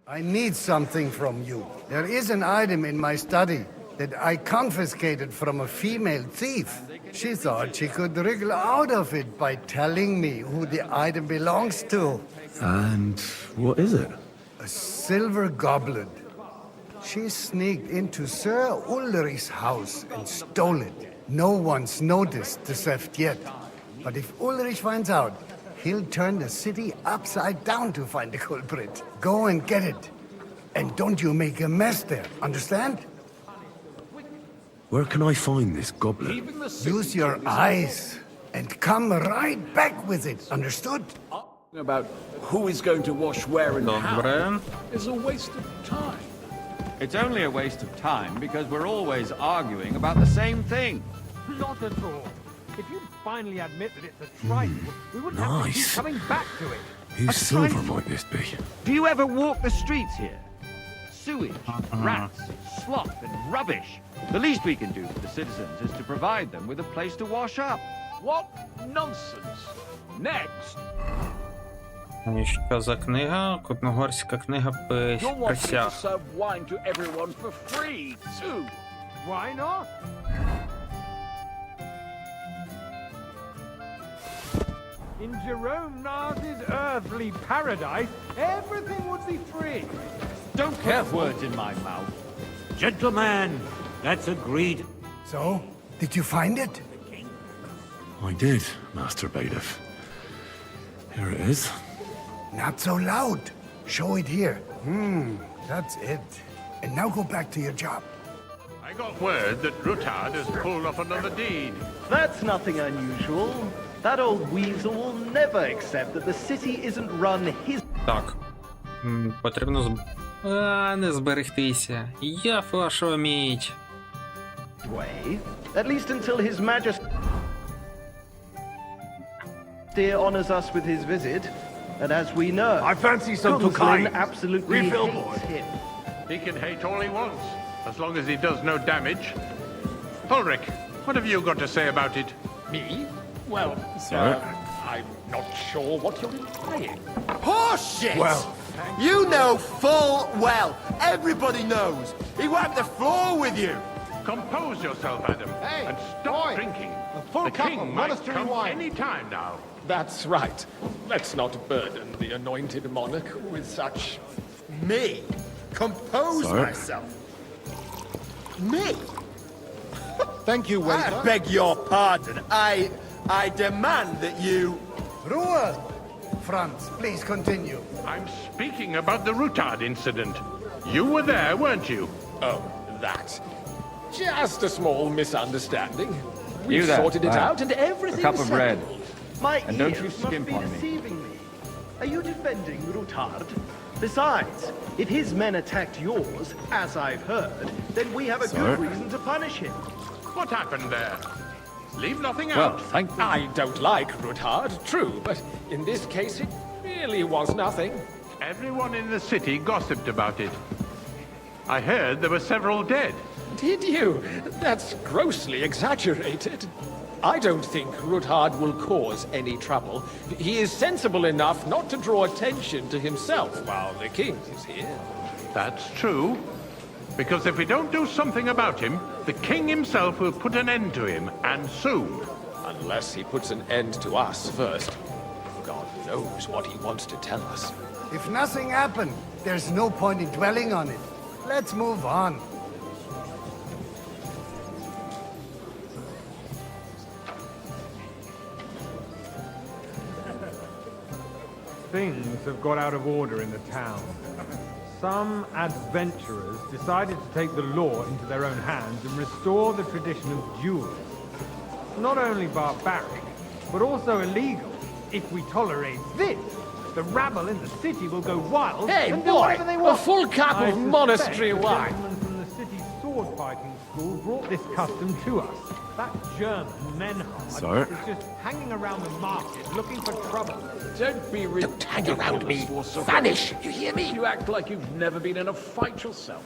I need something from you. There is an item in my study that I confiscated from a female thief. She thought she could wriggle out of it by telling me who the item belongs to. And what is it? A silver goblet. She sneaked into Sir Ulrich's house and stole it. No one's noticed the theft yet. But if Ulrich finds out, he'll turn the city upside down to find the culprit. Go and get it. And don't you make a mess there, understand? Where can I find this goblet? Use your eyes and come right back with it, understood? About who is going to wash where and how Добре. is a waste of time. It's only a waste of time because we're always arguing about the same thing. Not at all. If you finally admit that it's a trifle, we wouldn't have to keep nice. coming back to it. Whose A silver trifle. might this be? Do you ever walk the streets here? Sewage, rats, slop, and rubbish. The least we can do for the citizens is to provide them with a place to wash up. What nonsense! Next, Що за книга? Кутногорська книга you're wanting to присяг. serve wine to everyone for free, too. Why not? In Jerome Nas's earthly paradise, everything would be free. Don't put words in my mouth. Gentlemen, that's agreed. So, did you find it? I did, Master Bailiff. Here it is. Not so loud. Show it here. That's it. And now go back to your job. I got word that Rutard has pulled off another deed. That's nothing unusual. That old weasel will never accept that the city isn't run his... Так. Потрібно не зберегтися. Я флешова мідь. way. At least until His Majesty honors us with his visit. And as we know, I fancy some Gunslin Tokai. absolutely Refill, hates boy. him. He can hate all he wants, as long as he does no damage. Ulrich, what have you got to say about it? Me? Well, Sir? I'm not sure what you're implying. Horseshit! Well, you know full well. Everybody knows. He wiped the floor with you. Compose yourself, Adam, and stop drinking. full The cup king of might monastery come wine. any time now. That's right. Let's not burden the anointed monarch with such... Me? Compose Sir? myself. Me? Thank you, I beg your pardon. I demand that you... Ruhe! Franz, please continue. I'm speaking about the Rutard incident. You were there, weren't you? Oh, that. Just a small misunderstanding. We You there. sorted it out and everything A cup of bread. My And don't ears you must skimp be on me. deceiving me. Are you defending Rutard? Besides, if his men attacked yours, as I've heard, then we have a Sir? good reason to punish him. What happened there? Leave nothing Well, out. thank you. I don't like Rutard, true, but in this case it really was nothing. Everyone in the city gossiped about it. I heard there were several dead. Did you? That's grossly exaggerated. I don't think Rutard will cause any trouble. He is sensible enough not to draw attention to himself while the king is here. That's true. Because if we don't do something about him, the king himself will put an end to him, and soon. Unless he puts an end to us first. God knows what he wants to tell us. If nothing happened, there's no point in dwelling on it. Let's move on. Things have got out of order in the town. Some adventurers decided to take the law into their own hands and restore the tradition of duels. Not only barbaric, but also illegal. If we tolerate this, the rabble in the city will go wild Hey, and do boy, whatever they want. a full cup I of suspect monastery the wine. gentleman from the city's sword fighting school brought this custom to us. That German Menhard Sir? is just hanging around the market looking for trouble. Don't be ridiculous. Don't hang around me. Vanish, you hear me? You act like you've never been in a fight yourself.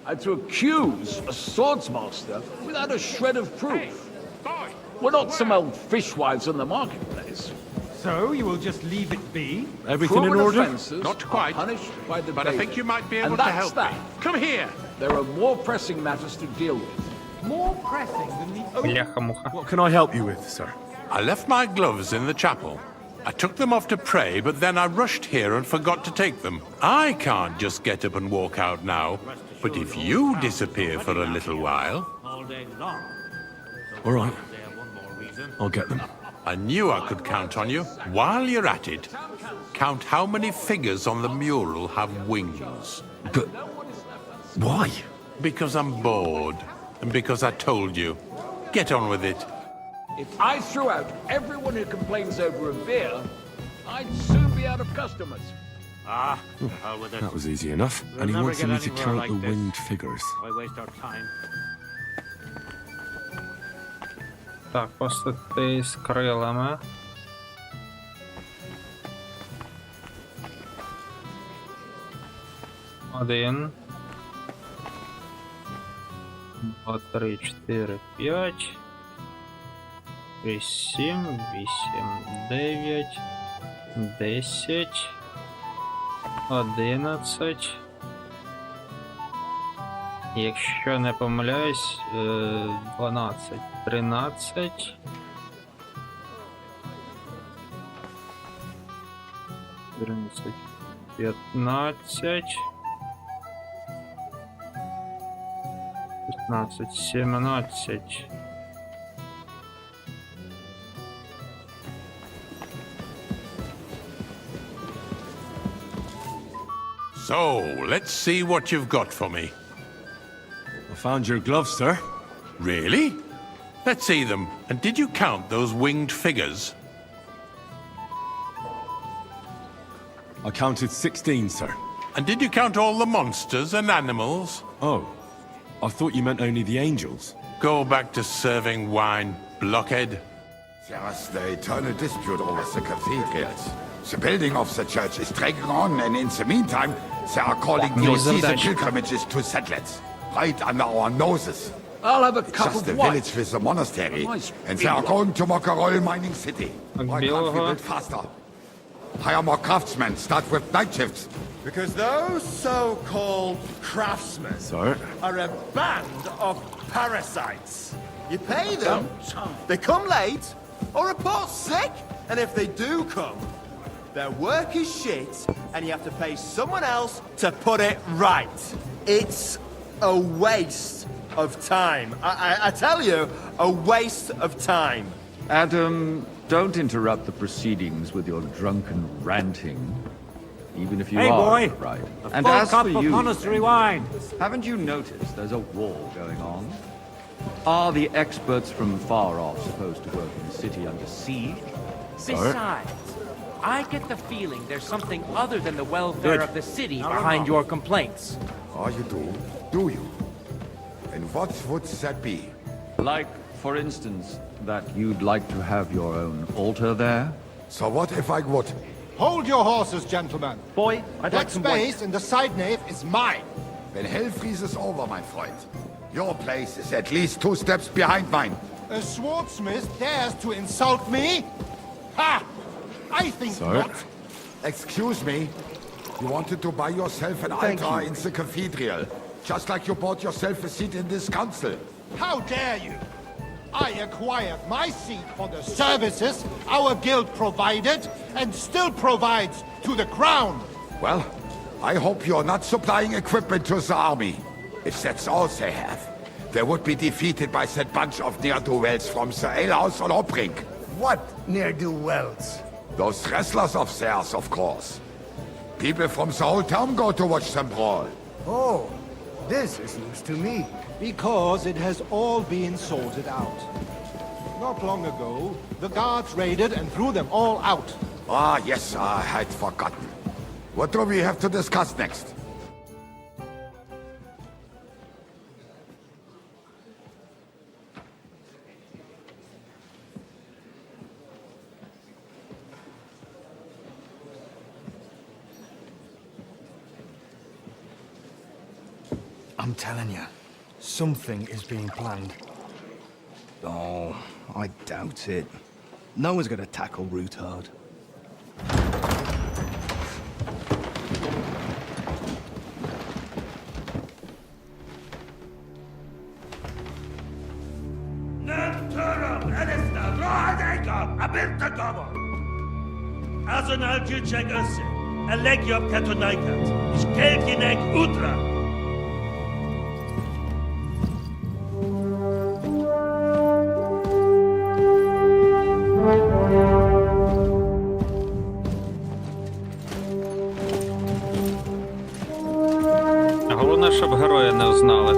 And to accuse a swordsmaster without a shred of proof. We're not some old fishwives on the marketplace. So you will just leave it be? Everything in order? Not quite, but I think you might be able to help me. Come here. There are more pressing matters to deal with. More pressing than the Бляха-муха. What can I help you with, sir? I left my gloves in the chapel. I took them off to pray, but then I rushed here and forgot to take them. I can't just get up and walk out now. But if you disappear for a little while... All day long. All right. There, one more reason. I'll get them. I knew I could count on you. While you're at it, count how many figures on the mural have wings. But why? Because I'm bored. And because I told you. Get on with it. If I threw out everyone who complains over a beer, I'd soon be out of customers. Ah, hell with it. That was easy enough. We'll And he never wants get me to anywhere count like the this. winged figures. Why waste our time? Так, постати з крилами. Один. 2, 3, 4, 5. 6, 7, 8, 9, 10, 11. Якщо не помиляюсь, 12, 13, 14, 15, 16, 17. So, let's see what you've got for me. I found your gloves, sir. Really? Let's see them. And did you count those winged figures? I counted 16, sir. And did you count all the monsters and animals? Oh, I thought you meant only the angels. Go back to serving wine, blockhead. There's the eternal dispute over the cathedrals. The building of the church is dragging on, and in the meantime, they are calling diocesan pilgrimages to settlers, right under our noses. I'll have a It's cup just of the wine. village with the monastery, Nice and they are going to make a royal mining city. Why can't we build faster? Hire more craftsmen, start with night shifts. Because those so-called craftsmen Sir? are a band of parasites. You pay them, they come late, or report sick, and if they do come, their work is shit, and you have to pay someone else to put it right. It's a waste of time. I tell you, a waste of time. Adam, don't interrupt the proceedings with your drunken ranting. Even if you Hey, are boy. right. A And full as cup for of you, monastery wine. haven't you noticed there's a war going on? Are the experts from far off supposed to work in the city under siege? Besides, I get the feeling there's something other than the welfare of the city behind your complaints. Oh, you do? Do you? And what would that be? Like, for instance, that you'd like to have your own altar there? So what if I would? Hold your horses, gentlemen. Boy, I'd That like some wine. space in the side nave is mine. When hell freezes over, my friend, your place is at least 2 steps behind mine. A swordsmith dares to insult me? Ha! I think not. Excuse me? You wanted to buy yourself an Thank altar you. in the cathedral, just like you bought yourself a seat in this council. How dare you? I acquired my seat for the services our guild provided and still provides to the crown. Well, I hope you're not supplying equipment to the army. If that's all they have, they would be defeated by that bunch of ne'er-do-wells from the alehouse on Obrink. What ne'er-do-wells? Those wrestlers of theirs, of course. People from the whole town go to watch them brawl. Oh, this is news to me. Because it has all been sorted out. Not long ago, the guards raided and threw them all out. Ah, yes, I had forgotten. What do we have to discuss next? I'm telling you, something is being planned. Oh, I doubt it. No one's gonna tackle Rootard. Azonal Gyurcsák össze. A legjobb katonákat. És kelkinek útra. Головне, щоб герої не взнали.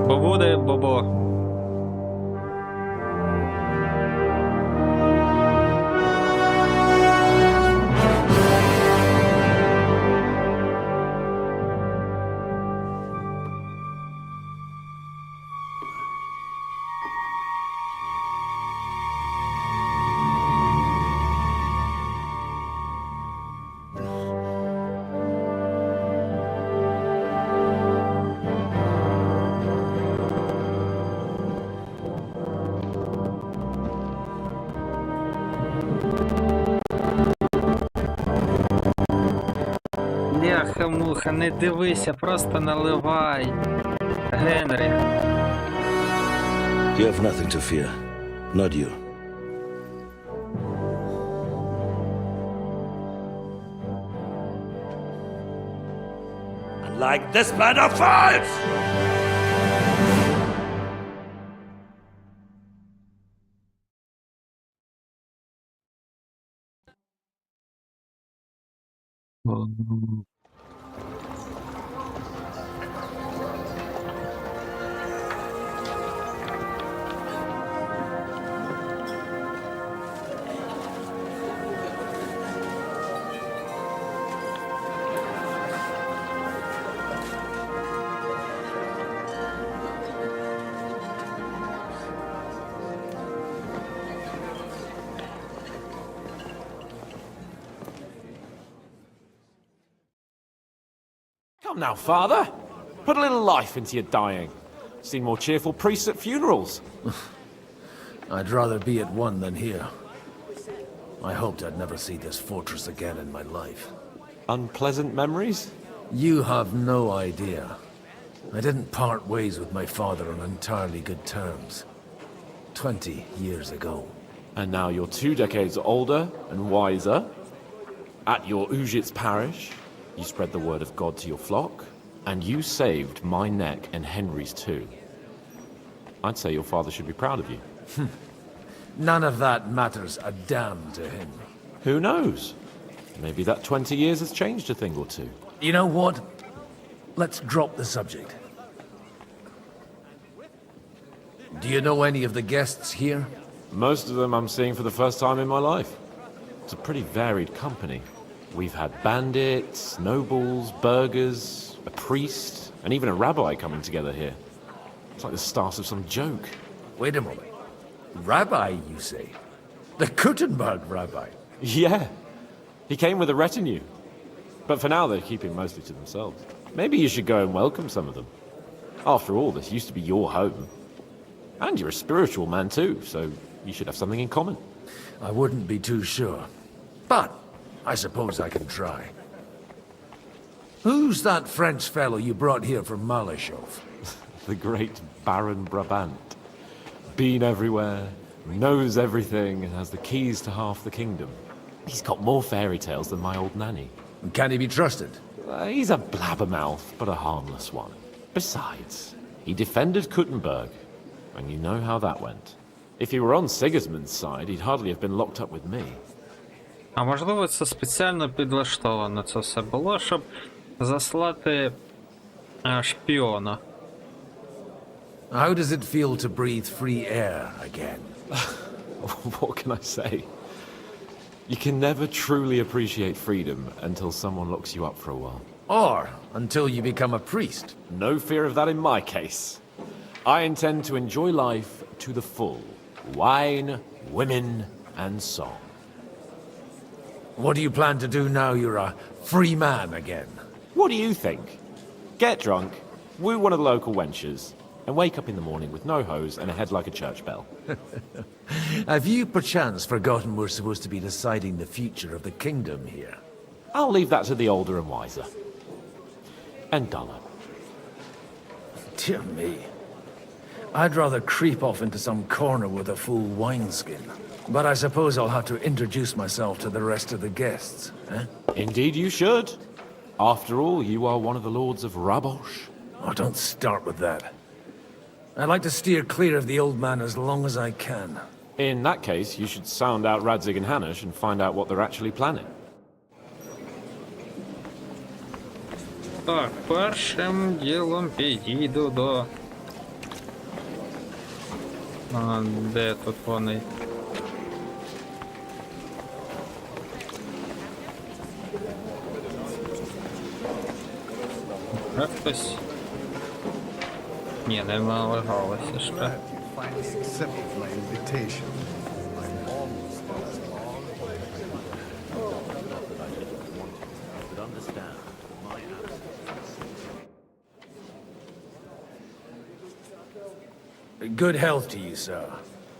Бо буде бобо. Бляха-муха, не дивися, просто наливай. Генрі. You have nothing to fear. Not you. like this man of fights! Come now, Father. Put a little life into your dying. Seen more cheerful priests at funerals. I'd rather be at one than here. I hoped I'd never see this fortress again in my life. Unpleasant memories? You have no idea. I didn't part ways with my father on entirely good terms. 20 years ago. And now you're 2 decades older and wiser. At your Ujit's parish, you spread the word of God to your flock, and you saved my neck and Henry's too. I'd say your father should be proud of you. None of that matters a damn to him. Who knows? Maybe that 20 years has changed a thing or two. You know what? Let's drop the subject. Do you know any of the guests here? Most of them I'm seeing for the first time in my life. It's a pretty varied company. We've had bandits, nobles, burghers, a priest, and even a rabbi coming together here. It's like the start of some joke. Wait a moment. Rabbi, you say? The Kuttenberg rabbi? Yeah. He came with a retinue. But for now, they're keeping mostly to themselves. Maybe you should go and welcome some of them. After all, this used to be your home. And you're a spiritual man too, so you should have something in common. I wouldn't be too sure. But I suppose I can try. Who's that French fellow you brought here from Malashov? The great Baron Brabant. Been everywhere, knows everything, and has the keys to half the kingdom. He's got more fairy tales than my old nanny. Can he be trusted? He's a blabbermouth, but a harmless one. Besides, he defended Kuttenberg, and you know how that went. If he were on Sigismund's side, he'd hardly have been locked up with me. А можливо, це спеціально підлаштовано це все було, щоб заслати шпіона. How does it feel to breathe free air again? What can I say? You can never truly appreciate freedom until someone locks you up for a while. Or until you become a priest. No fear of that in my case. I intend to enjoy life to the full. Wine, women, and song. What do you plan to do now you're a free man again? What do you think? Get drunk, woo one of the local wenches, and wake up in the morning with no hose and a head like a church bell. Have you perchance forgotten we're supposed to be deciding the future of the kingdom here? I'll leave that to the older and wiser. And duller. Dear me. I'd rather creep off into some corner with a full wineskin. But I suppose I'll have to introduce myself to the rest of the guests, eh? Indeed you should. After all, you are one of the lords of Rabosh. Oh, don't start with that. I'd like to steer clear of the old man as long as I can. In that case, you should sound out Radzig and Hanush and find out what they're actually planning. Так, першим ділом підійду до... де тут вони? Хтось? Ні, не налегалося ще. Good health to you, sir.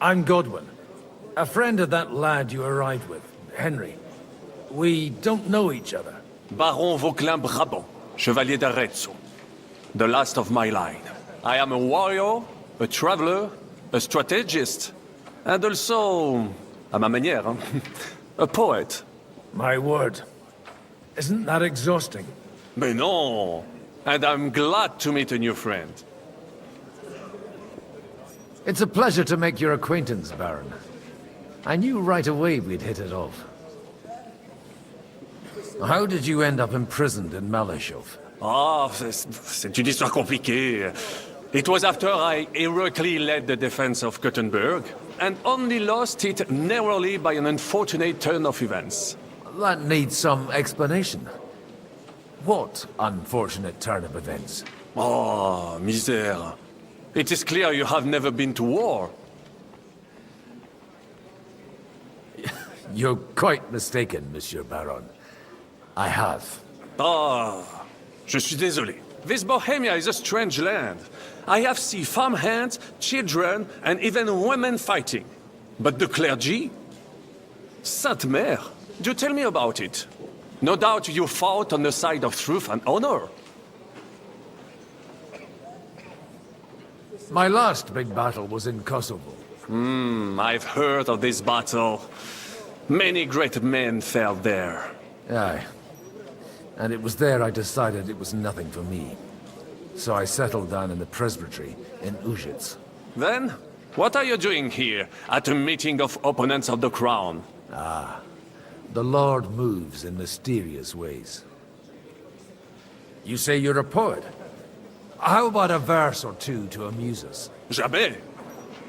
I'm Godwin, a friend of that lad you arrived with, Henry. We don't know each other. Baron Vauquelin Brabant, Chevalier d'Arezzo. The last of my line. I am a warrior, a traveler, a strategist, and also, à ma manière, a poet. My word. Isn't that exhausting? Mais non! And I'm glad to meet a new friend. It's a pleasure to make your acquaintance, Baron. I knew right away we'd hit it off. How did you end up imprisoned in Malashov? Ah, c'est une histoire compliquée. It was after I heroically led the defense of Gothenburg, and only lost it narrowly by an unfortunate turn of events. That needs some explanation. What unfortunate turn of events? Oh, misère. It is clear you have never been to war. You're quite mistaken, Monsieur Baron. I have. Ah, je suis désolé. This Bohemia is a strange land. I have seen farmhands, children, and even women fighting. But the clergy? Sainte Mère, do tell me about it. No doubt you fought on the side of truth and honor. My last big battle was in Kosovo. I've heard of this battle. Many great men fell there. Aye. And it was there I decided it was nothing for me. So I settled down in the presbytery in Ujits. Then, what are you doing here at a meeting of opponents of the crown? Ah, the Lord moves in mysterious ways. You say you're a poet? How about a verse or two to amuse us? Jamais.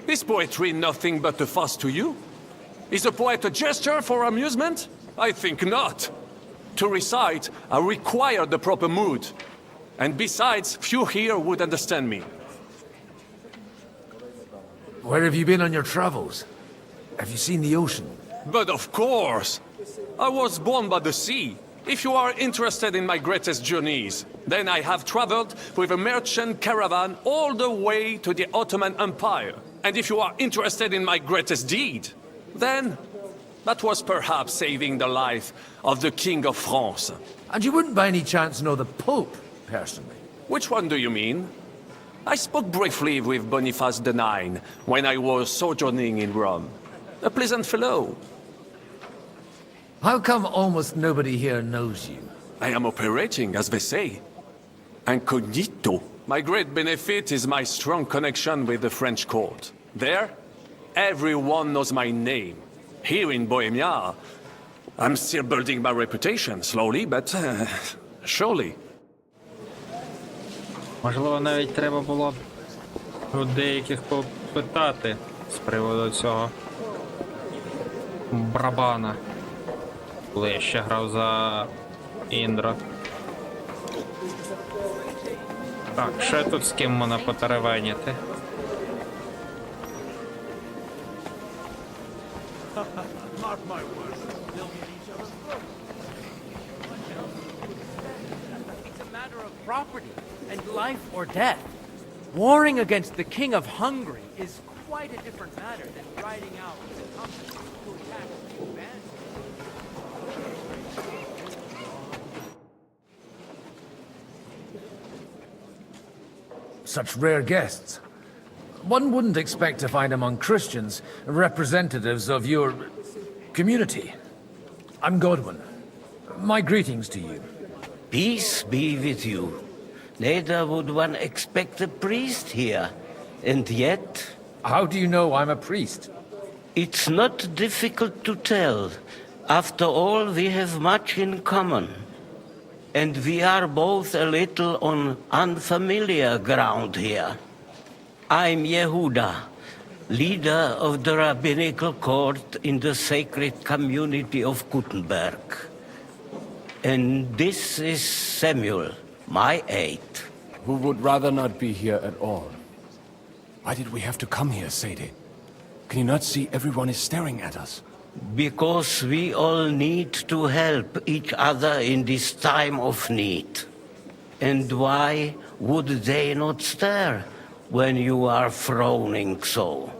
Is poetry nothing but a fuss to you? Is a poet a gesture for amusement? I think not. To recite, I require the proper mood. And besides, few here would understand me. Where have you been on your travels? Have you seen the ocean? But of course! I was born by the sea. If you are interested in my greatest journeys, then I have traveled with a merchant caravan all the way to the Ottoman Empire. And if you are interested in my greatest deed, then that was perhaps saving the life of the King of France. And you wouldn't by any chance know the Pope, personally? Which one do you mean? I spoke briefly with Boniface IX when I was sojourning in Rome. A pleasant fellow. How come almost nobody here knows you? I am operating, as they say. Incognito. My great benefit is my strong connection with the French court. There, everyone knows my name. Here in Bohemia, I'm still building my reputation, slowly, but surely. Можливо, навіть треба було б у деяких попитати з приводу цього барабана, коли я ще грав за Індро. Так, ще тут з ким можна потеревеніти? It's a matter of property and life or death. Warring against the King of Hungary is quite a different matter than riding out with a company to attack a band. Such rare guests. One wouldn't expect to find among Christians representatives of your community. I'm Godwin. My greetings to you. Peace be with you. Neither would one expect a priest here. And yet... How do you know I'm a priest? It's not difficult to tell. After all, we have much in common. And we are both a little on unfamiliar ground here. I'm Yehuda, leader of the rabbinical court in the sacred community of Gutenberg. And this is Samuel, my aide. Who would rather not be here at all. Why did we have to come here, Sadie? Can you not see everyone is staring at us? Because we all need to help each other in this time of need. And why would they not stare when you are frowning so?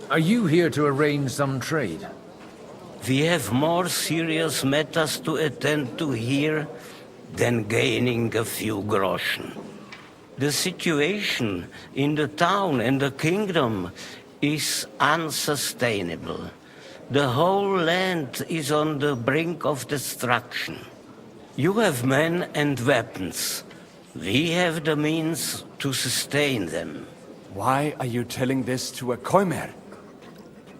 Are you here to arrange some trade? We have more serious matters to attend to here than gaining a few groschen. The situation in the town and the kingdom is unsustainable. The whole land is on the brink of destruction. You have men and weapons. We have the means to sustain them. Why are you telling this to a Koimer?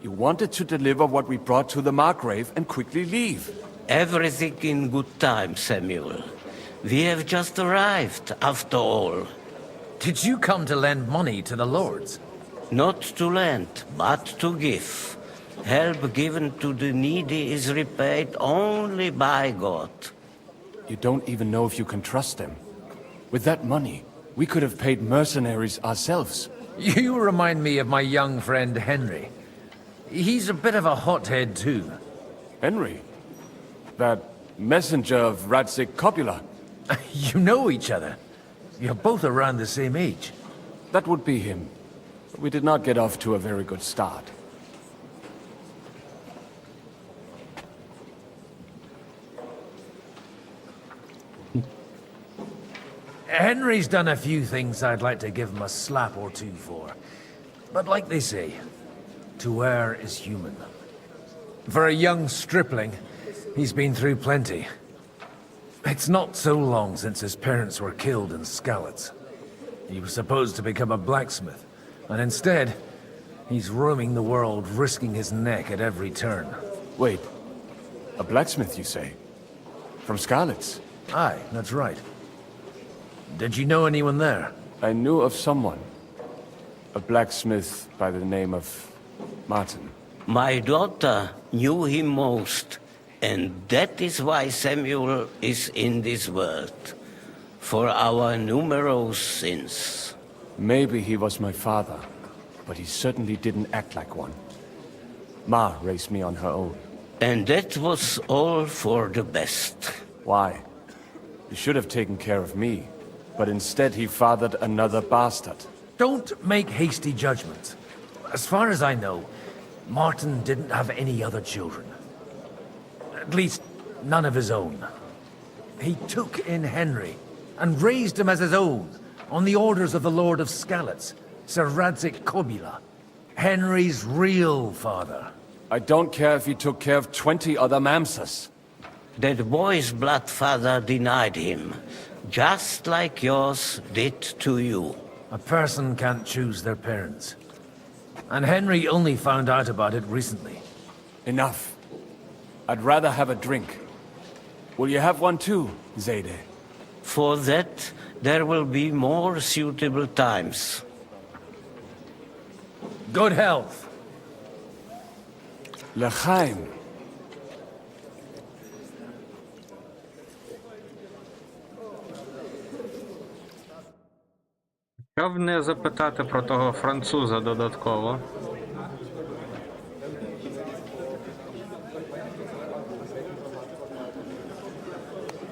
You wanted to deliver what we brought to the Margrave and quickly leave. Everything in good time, Samuel. We have just arrived, after all. Did you come to lend money to the lords? Not to lend, but to give. Help given to the needy is repaid only by God. You don't even know if you can trust them. With that money, we could have paid mercenaries ourselves. You remind me of my young friend Henry. He's a bit of a hothead too. Henry? That messenger of Radzik Copula? You know each other. You're both around the same age. That would be him. But we did not get off to a very good start. Henry's done a few things I'd like to give him a slap or two for. But like they say, to err is human. For a young stripling, he's been through plenty. It's not so long since his parents were killed in Skalitz. He was supposed to become a blacksmith, and instead, he's roaming the world, risking his neck at every turn. Wait, a blacksmith, you say? From Skalitz? Aye, that's right. Did you know anyone there? I knew of someone. A blacksmith by the name of Martin. My daughter knew him most, and that is why Samuel is in this world. For our numerous sins. Maybe he was my father, but he certainly didn't act like one. Ma raised me on her own. And that was all for the best. Why? He should have taken care of me, but instead he fathered another bastard. Don't make hasty judgments. As far as I know, Martin didn't have any other children. At least, none of his own. He took in Henry, and raised him as his own, on the orders of the Lord of Skalitz, Sir Radzik Copula, Henry's real father. I don't care if he took care of 20 other mamsas. That boy's blood father denied him, just like yours did to you. A person can't choose their parents. And Henry only found out about it recently. Enough. I'd rather have a drink. Will you have one too, Zayde? For that, there will be more suitable times. Good health. L'chaim. Що б не запитати про того француза додатково?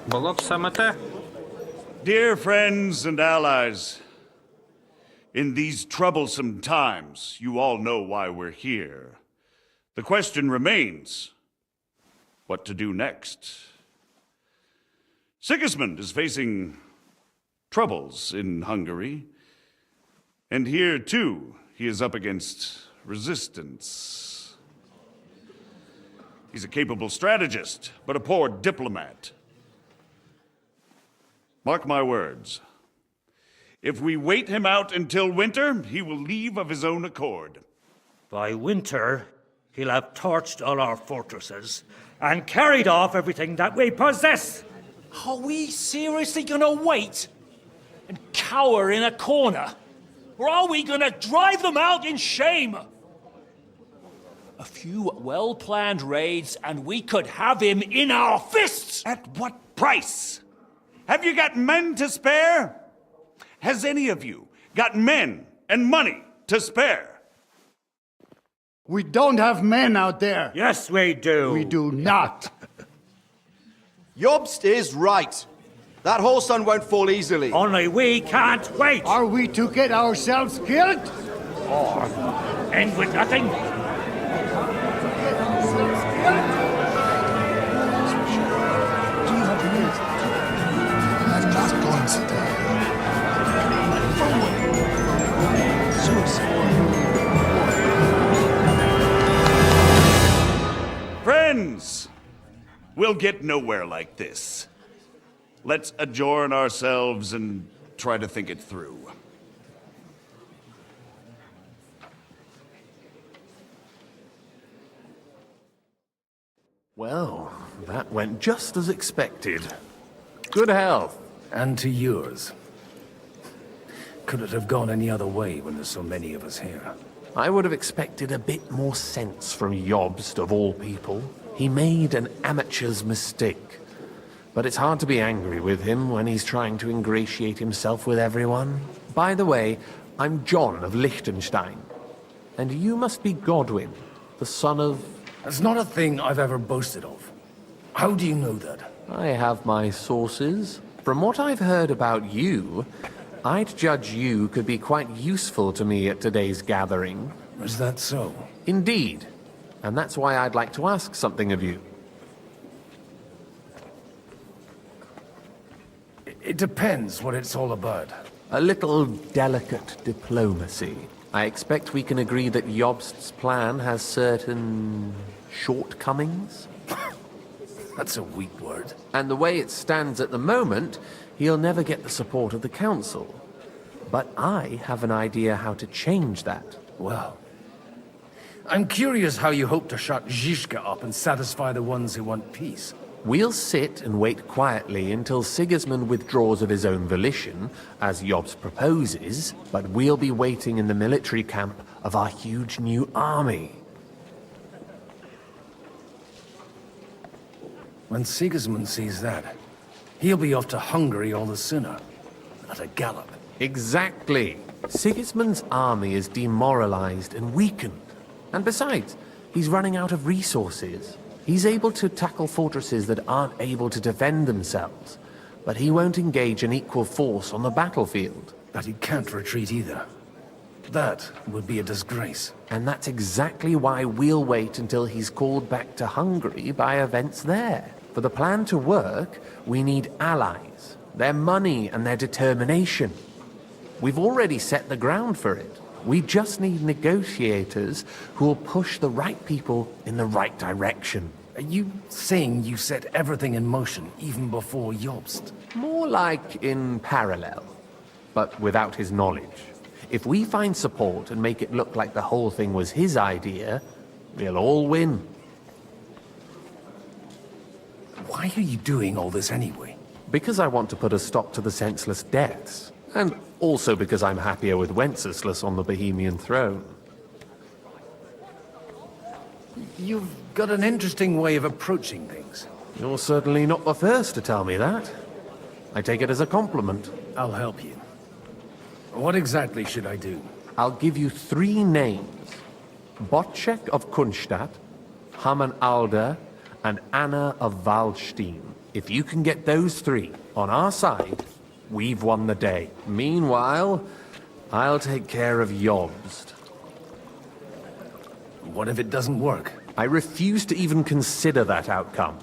Було б саме те. Dear friends and allies, in these troublesome times, you all know why we're here. The question remains, what to do next? Sigismund is facing troubles in Hungary, and here, too, he is up against resistance. He's a capable strategist, but a poor diplomat. Mark my words. If we wait him out until winter, he will leave of his own accord. By winter, he'll have torched all our fortresses and carried off everything that we possess. Are we seriously gonna wait and cower in a corner? Or are we gonna drive them out in shame? A few well-planned raids and we could have him in our fists! At what price? Have you got men to spare? Has any of you got men and money to spare? We don't have men out there. Yes, we do. We do not. Jobst is right. That whole sun won't fall easily. Only we can't wait. Are we to get ourselves killed? Or end with nothing? Friends, we'll get nowhere like this. Let's adjourn ourselves and try to think it through. Well, that went just as expected. Good health. And to yours. Could it have gone any other way when there's so many of us here? I would have expected a bit more sense from Jobst, of all people. He made an amateur's mistake. But it's hard to be angry with him when he's trying to ingratiate himself with everyone. By the way, I'm John of Liechtenstein. And you must be Godwin, the son of... That's not a thing I've ever boasted of. How do you know that? I have my sources. From what I've heard about you, I'd judge you could be quite useful to me at today's gathering. Is that so? Indeed. And that's why I'd like to ask something of you. It depends what it's all about. A little delicate diplomacy. I expect we can agree that Jobst's plan has certain shortcomings? That's a weak word. And the way it stands at the moment, he'll never get the support of the council. But I have an idea how to change that. Well, I'm curious how you hope to shut Zizka up and satisfy the ones who want peace. We'll sit and wait quietly until Sigismund withdraws of his own volition, as Jobst proposes, but we'll be waiting in the military camp of our huge new army. When Sigismund sees that, he'll be off to Hungary all the sooner. At a gallop. Exactly. Sigismund's army is demoralized and weakened. And besides, he's running out of resources. He's able to tackle fortresses that aren't able to defend themselves, but he won't engage an equal force on the battlefield. But he can't retreat either. That would be a disgrace. And that's exactly why we'll wait until he's called back to Hungary by events there. For the plan to work, we need allies, their money and their determination. We've already set the ground for it. We just need negotiators who will push the right people in the right direction. Are you saying you set everything in motion even before Jobst? More like in parallel, but without his knowledge. If we find support and make it look like the whole thing was his idea, we'll all win. Why are you doing all this anyway? Because I want to put a stop to the senseless deaths. And also because I'm happier with Wenceslas on the Bohemian throne. You've got an interesting way of approaching things. You're certainly not the first to tell me that. I take it as a compliment. I'll help you. What exactly should I do? I'll give you 3 names. Bocek of Kunstadt, Hamann Alder, and Anna of Waldstein. If you can get those 3 on our side, we've won the day. Meanwhile, I'll take care of Jobst. What if it doesn't work? I refuse to even consider that outcome.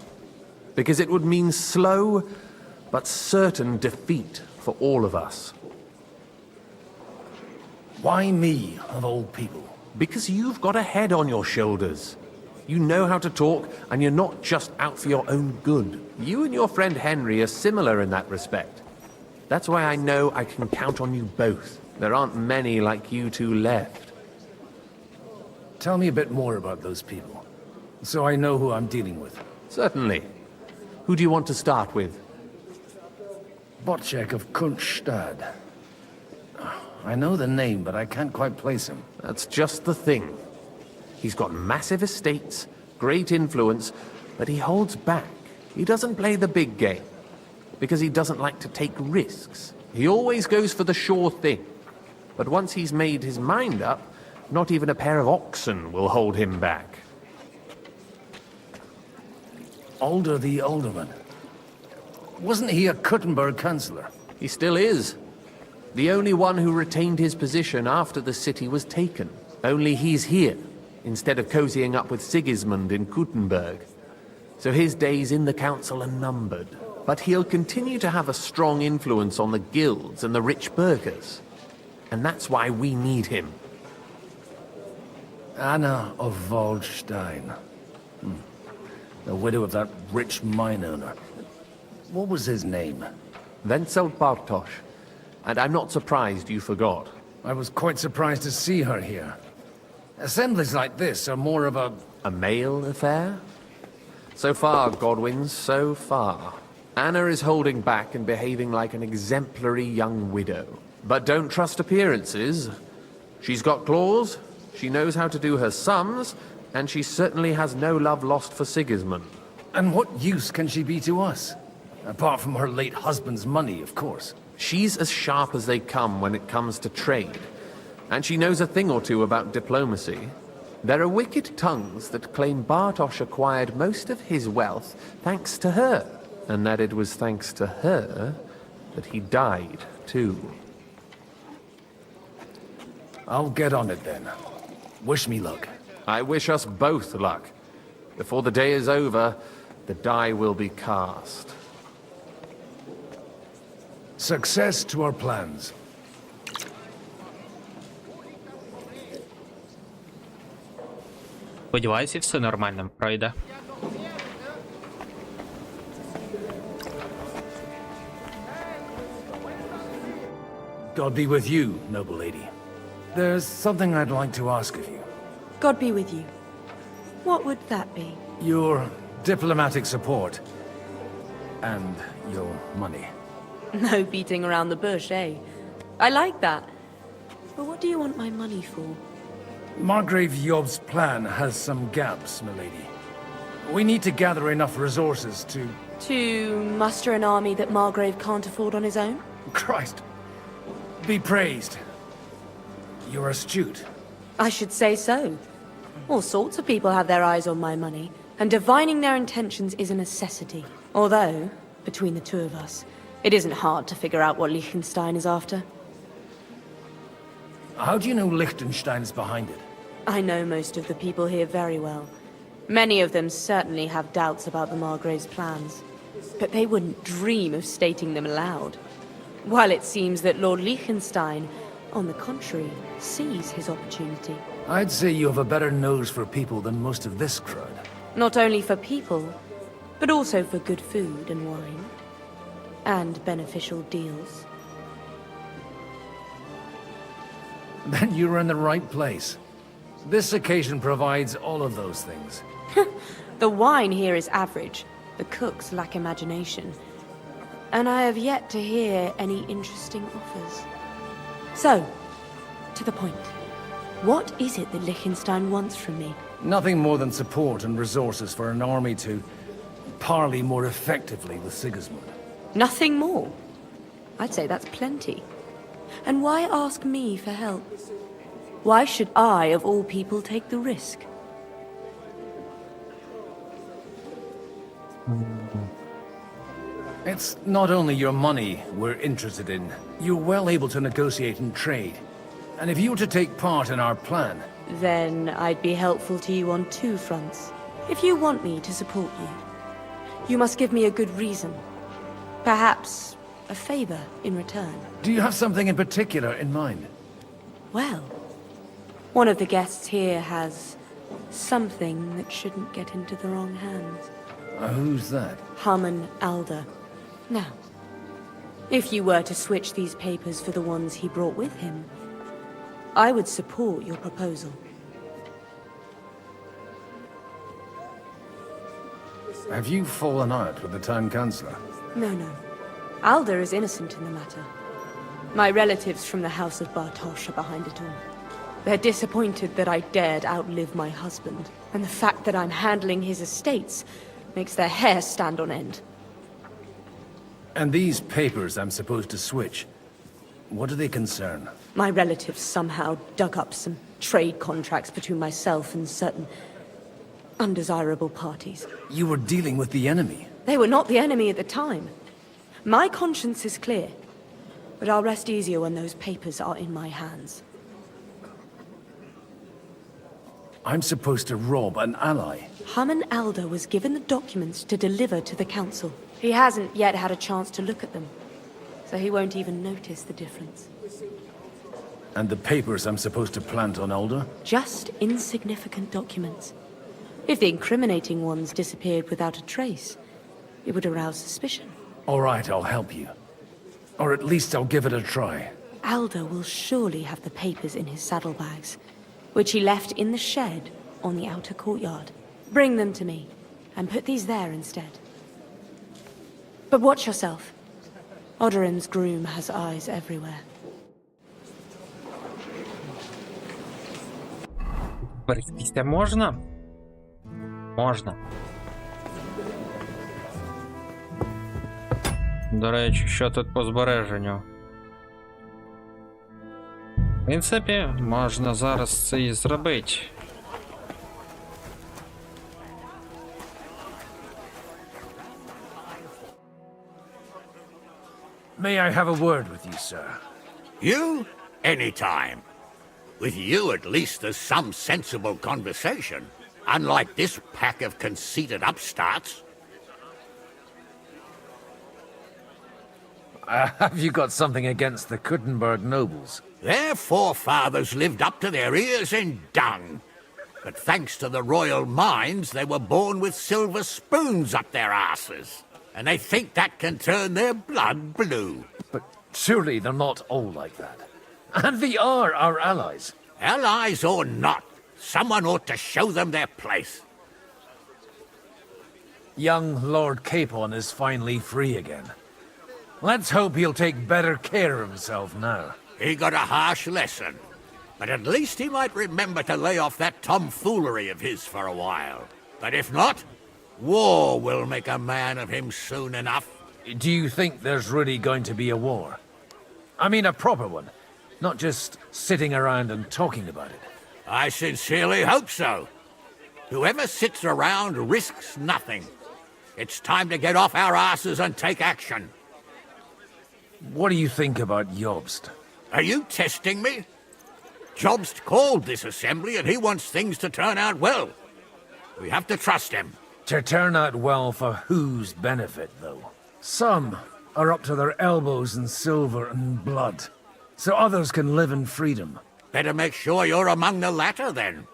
Because it would mean slow, but certain defeat for all of us. Why me, of all people? Because you've got a head on your shoulders. You know how to talk, and you're not just out for your own good. You and your friend Henry are similar in that respect. That's why I know I can count on you both. There aren't many like you two left. Tell me a bit more about those people, so I know who I'm dealing with. Certainly. Who do you want to start with? Bocek of Kunststadt. I know the name, but I can't quite place him. That's just the thing. He's got massive estates, great influence, but he holds back. He doesn't play the big game, because he doesn't like to take risks. He always goes for the sure thing. But once he's made his mind up, not even a pair of oxen will hold him back. Alder the Alderman. Wasn't he a Kuttenberg councillor? He still is. The only one who retained his position after the city was taken. Only he's here, instead of cozying up with Sigismund in Kuttenberg. So his days in the council are numbered. But he'll continue to have a strong influence on the guilds and the rich burghers. And that's why we need him. Anna of Waldstein. The widow of that rich mine owner. What was his name? Wenzel Bartosz. And I'm not surprised you forgot. I was quite surprised to see her here. Assemblies like this are more of a... A male affair? So far, Godwin, so far. Anna is holding back and behaving like an exemplary young widow. But don't trust appearances. She's got claws, she knows how to do her sums, and she certainly has no love lost for Sigismund. And what use can she be to us? Apart from her late husband's money, of course. She's as sharp as they come when it comes to trade. And she knows a thing or two about diplomacy. There are wicked tongues that claim Bartosz acquired most of his wealth thanks to her. And that it was thanks to her that he died, too. I'll get on it then. Wish me luck. I wish us both luck. Before the day is over, the die will be cast. Success to our plans. Сподіваюся, все нормально пройде. God be with you, noble lady. There's something I'd like to ask of you. God be with you. What would that be? Your diplomatic support. And your money. No beating around the bush, eh? I like that. But what do you want my money for? Margrave Yob's plan has some gaps, milady. We need to gather enough resources to... To muster an army that Margrave can't afford on his own? Christ. Be praised. You're astute. I should say so. All sorts of people have their eyes on my money, and divining their intentions is a necessity. Although, between the two of us, it isn't hard to figure out what Liechtenstein is after. How do you know Liechtenstein's behind it? I know most of the people here very well. Many of them certainly have doubts about the Margrave's plans, but they wouldn't dream of stating them aloud. While it seems that Lord Liechtenstein, on the contrary, sees his opportunity. I'd say you have a better nose for people than most of this crowd. Not only for people, but also for good food and wine. And beneficial deals. Then you're in the right place. This occasion provides all of those things. The wine here is average. The cooks lack imagination. And I have yet to hear any interesting offers. So, to the point. What is it that Liechtenstein wants from me? Nothing more than support and resources for an army to parley more effectively with Sigismund. Nothing more? I'd say that's plenty. And why ask me for help? Why should I, of all people, take the risk? It's not only your money we're interested in. You're well able to negotiate and trade. And if you were to take part in our plan... Then I'd be helpful to you on two fronts. If you want me to support you, you must give me a good reason. Perhaps a favor in return. Do you have something in particular in mind? Well, one of the guests here has something that shouldn't get into the wrong hands. Who's that? Harman Alder. Now, if you were to switch these papers for the ones he brought with him, I would support your proposal. Have you fallen out with the town councillor? No. Alder is innocent in the matter. My relatives from the House of Bartosz are behind it all. They're disappointed that I dared outlive my husband, and the fact that I'm handling his estates makes their hair stand on end. And these papers I'm supposed to switch, what do they concern? My relatives somehow dug up some trade contracts between myself and certain undesirable parties. You were dealing with the enemy. They were not the enemy at the time. My conscience is clear, but I'll rest easier when those papers are in my hands. I'm supposed to rob an ally. Harman Alder was given the documents to deliver to the council. He hasn't yet had a chance to look at them, so he won't even notice the difference. And the papers I'm supposed to plant on Alder? Just insignificant documents. If the incriminating ones disappeared without a trace, it would arouse suspicion. All right, I'll help you. Or at least I'll give it a try. Aldo will surely have the papers in his saddlebags, which he left in the shed on the outer courtyard. Bring them to me, and put these there instead. But watch yourself. Odorim's groom has eyes everywhere. Перевтися можна? Можна. До речі, що тут по збереженню? В принципі, можна зараз це і зробити. May I have a word with you, sir? You? Anytime. With you, at least, there's some sensible conversation. Unlike this pack of conceited upstarts. Have you got something against the Kuttenberg nobles? Their forefathers lived up to their ears in dung. But thanks to the royal mines, they were born with silver spoons up their asses. And they think that can turn their blood blue. But surely they're not all like that. And they are our allies. Allies or not, someone ought to show them their place. Young Lord Capon is finally free again. Let's hope he'll take better care of himself now. He got a harsh lesson. But at least he might remember to lay off that tomfoolery of his for a while. But if not, war will make a man of him soon enough. Do you think there's really going to be a war? I mean a proper one, not just sitting around and talking about it. I sincerely hope so. Whoever sits around risks nothing. It's time to get off our asses and take action. What do you think about Jobst? Are you testing me? Jobst called this assembly and he wants things to turn out well. We have to trust him. To turn out well for whose benefit, though? Some are up to their elbows in silver and blood, so others can live in freedom. Better make sure you're among the latter, then.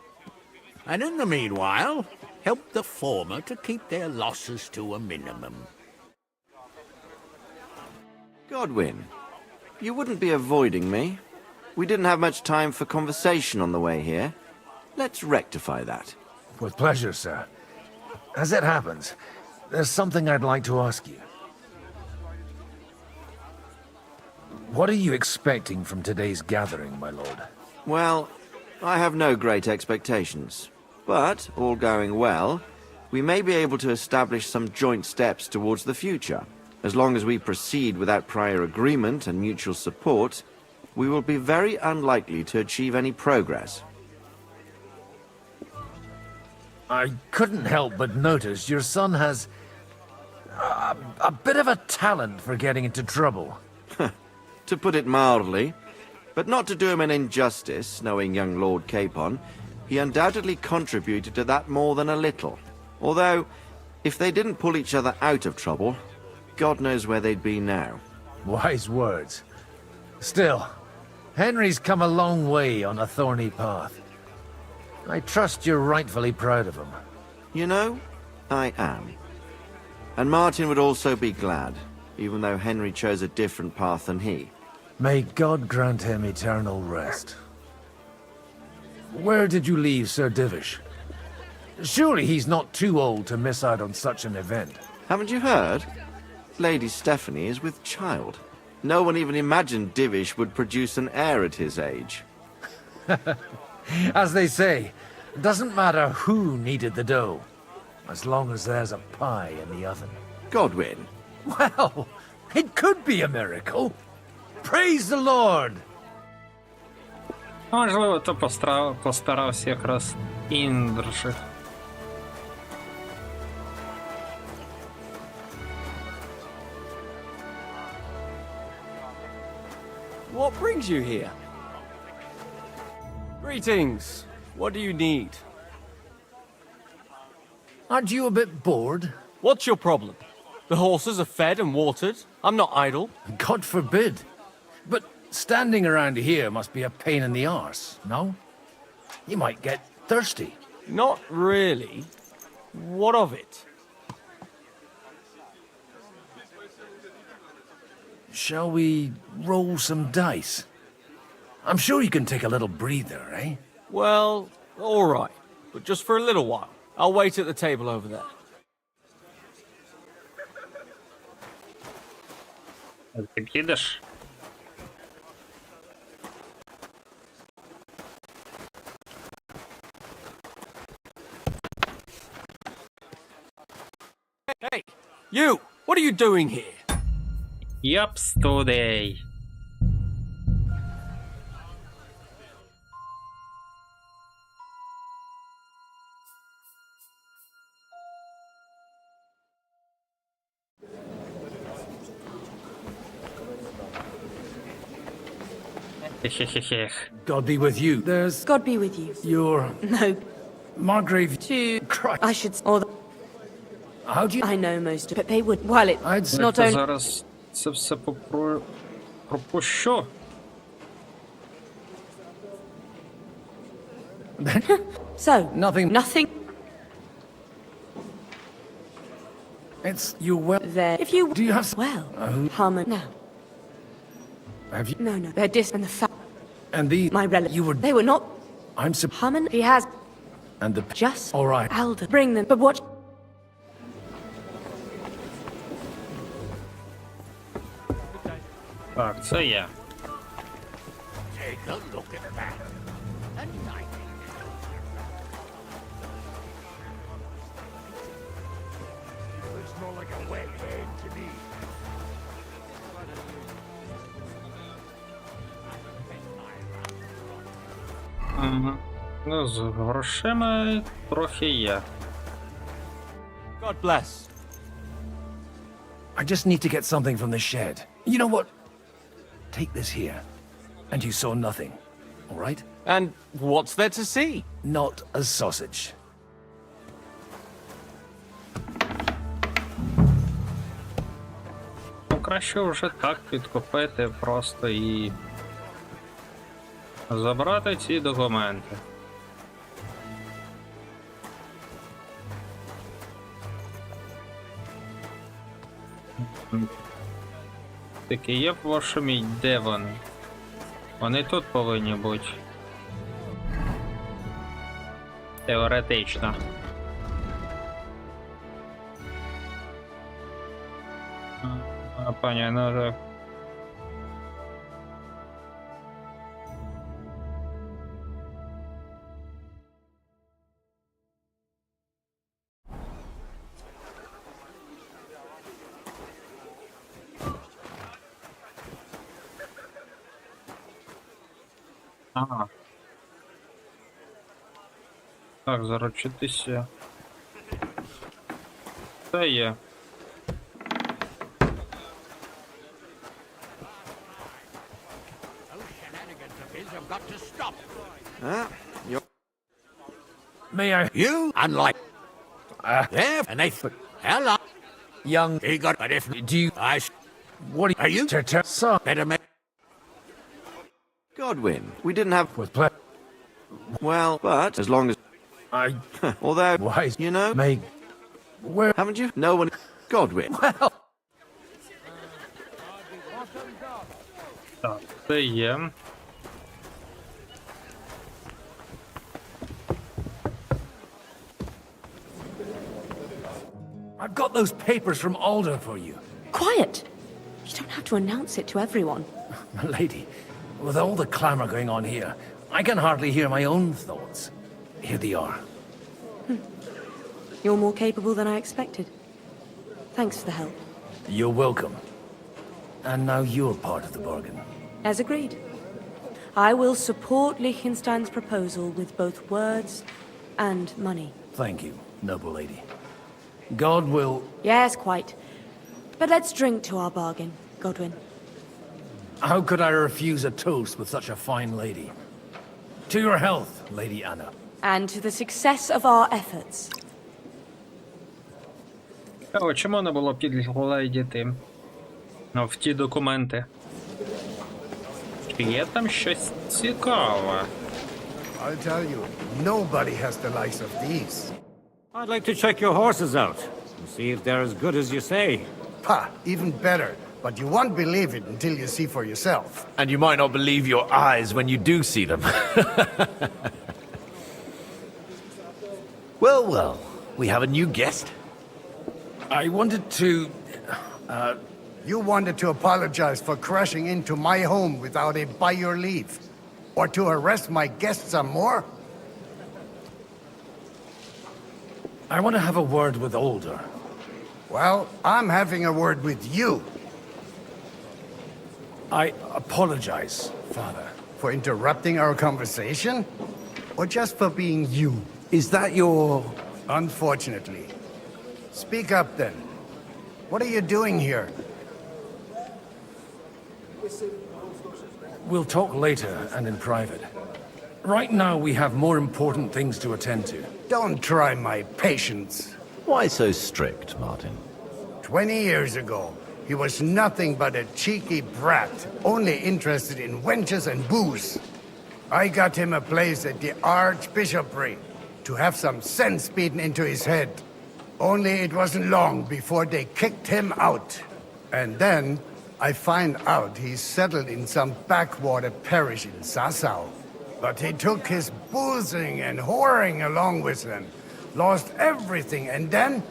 And in the meanwhile, help the former to keep their losses to a minimum. Godwin, you wouldn't be avoiding me. We didn't have much time for conversation on the way here. Let's rectify that. With pleasure, sir. As it happens, there's something I'd like to ask you. What are you expecting from today's gathering, my lord? Well, I have no great expectations. But, all going well, we may be able to establish some joint steps towards the future. As long as we proceed without prior agreement and mutual support, we will be very unlikely to achieve any progress. I couldn't help but notice your son has a bit of a talent for getting into trouble. To put it mildly, but not to do him an injustice, knowing young Lord Capon, he undoubtedly contributed to that more than a little. Although, if they didn't pull each other out of trouble, God knows where they'd be now. Wise words. Still, Henry's come a long way on a thorny path. I trust you're rightfully proud of him. You know, I am. And Martin would also be glad, even though Henry chose a different path than he. May God grant him eternal rest. Where did you leave Sir Divish? Surely he's not too old to miss out on such an event. Haven't you heard? Lady Stephanie is with child. No one even imagined Divish would produce an heir at his age. As they say, it doesn't matter who kneaded the dough, as long as there's a pie in the oven. Godwin. Well, it could be a miracle. Praise the Lord! Можливо, то постарався якраз Індрших. What brings you here? Greetings. What do you need? Aren't you a bit bored? What's your problem? The horses are fed and watered. I'm not idle. God forbid. But standing around here must be a pain in the arse, no? You might get thirsty. Not really. What of it? shall we roll some dice? I'm sure you can take a little breather, eh? Well, all right. But just for a little while. I'll wait at the table over there. Ти підеш? Hey, you! What are you doing here? Йопс тудей. God be with you. There's God be with you. your No. Margrave. To... Christ. I should... Or the... How do you... I know most of it. But they would... While it... I'd say... Not Я only... зараз це все пропущу. So... Nothing. Nothing... It's you well. There... If you... Do you have... Well... Harmon... Now... Have you... No. They're and the fact... And the... My relative... You were... They were not... I'm Harmon... He has... And the... Just... All right. Alder... Bring them... But what... Так, це я. Take a look at that. A night. Looks more like a wet head to me. Угу. Ну, з грошима трохи є. God bless. I just need to get something from the shed. You know what? Take this here. And you saw nothing. All right? And what's there to see? Not a sausage. Ну, краще вже так підкупити просто і забрати ці документи. Такі є в вашому, де вони? Вони тут повинні бути. Теоретично. Понятно, так. Ага. Так, заручитися. Це є. May I? You, unlike... there, and they... Hello. Young... He got... But if... Do you... What Are you? Sir. Better make... Godwin, we didn't have... With pleasure. Well, but as long as... I... Although... Wise. You know... May... Where... Haven't you? No one... Godwin. Well... Так, це є. I've got those papers from Alder for you. Quiet! You don't have to announce it to everyone. Lady, with all the clamor going on here, I can hardly hear my own thoughts. Here they are. You're more capable than I expected. Thanks for the help. You're welcome. And now you're part of the bargain. As agreed. I will support Liechtenstein's proposal with both words and money. Thank you, noble lady. God will... Yes, quite. But let's drink to our bargain, Godwin. How could I refuse a toast with such a fine lady? To your health, Lady Anna. And to the success of our efforts. О, чому не було підгледіти? Ну, в ті документи. Чи є там щось цікаве? I'll tell you, nobody has the likes of these. I'd like to check your horses out and see if they're as good as you say. Ha! Even better. but you won't believe it until you see for yourself. And you might not believe your eyes when you do see them. Well, well, we have a new guest. I wanted to... You wanted to apologize for crashing into my home without a by your leave. Or to arrest my guests some more? I want to have a word with Older. Well, I'm having a word with you. I apologize, Father. For interrupting our conversation? Or just for being you? Is that your... Unfortunately. Speak up then. What are you doing here? We'll talk later and in private. Right now we have more important things to attend to. Don't try my patience. Why so strict, Martin? 20 years ago, he was nothing but a cheeky brat, only interested in wenches and booze. I got him a place at the Archbishopric to have some sense beaten into his head. Only it wasn't long before they kicked him out. And then I find out he's settled in some backwater parish in Sassau. But he took his boozing and whoring along with him, lost everything, and then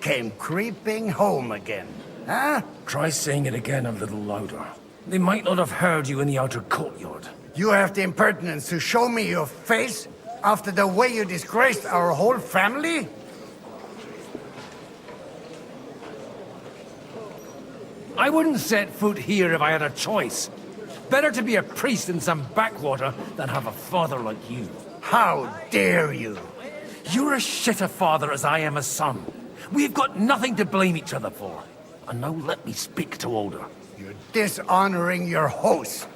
came creeping home again. Huh? Try saying it again a little louder. They might not have heard you in the outer courtyard. You have the impertinence to show me your face after the way you disgraced our whole family? I wouldn't set foot here if I had a choice. Better to be a priest in some backwater than have a father like you. How dare you? You're as shit a father as I am a son. We've got nothing to blame each other for. And now let me speak to Older. You're dishonoring your host.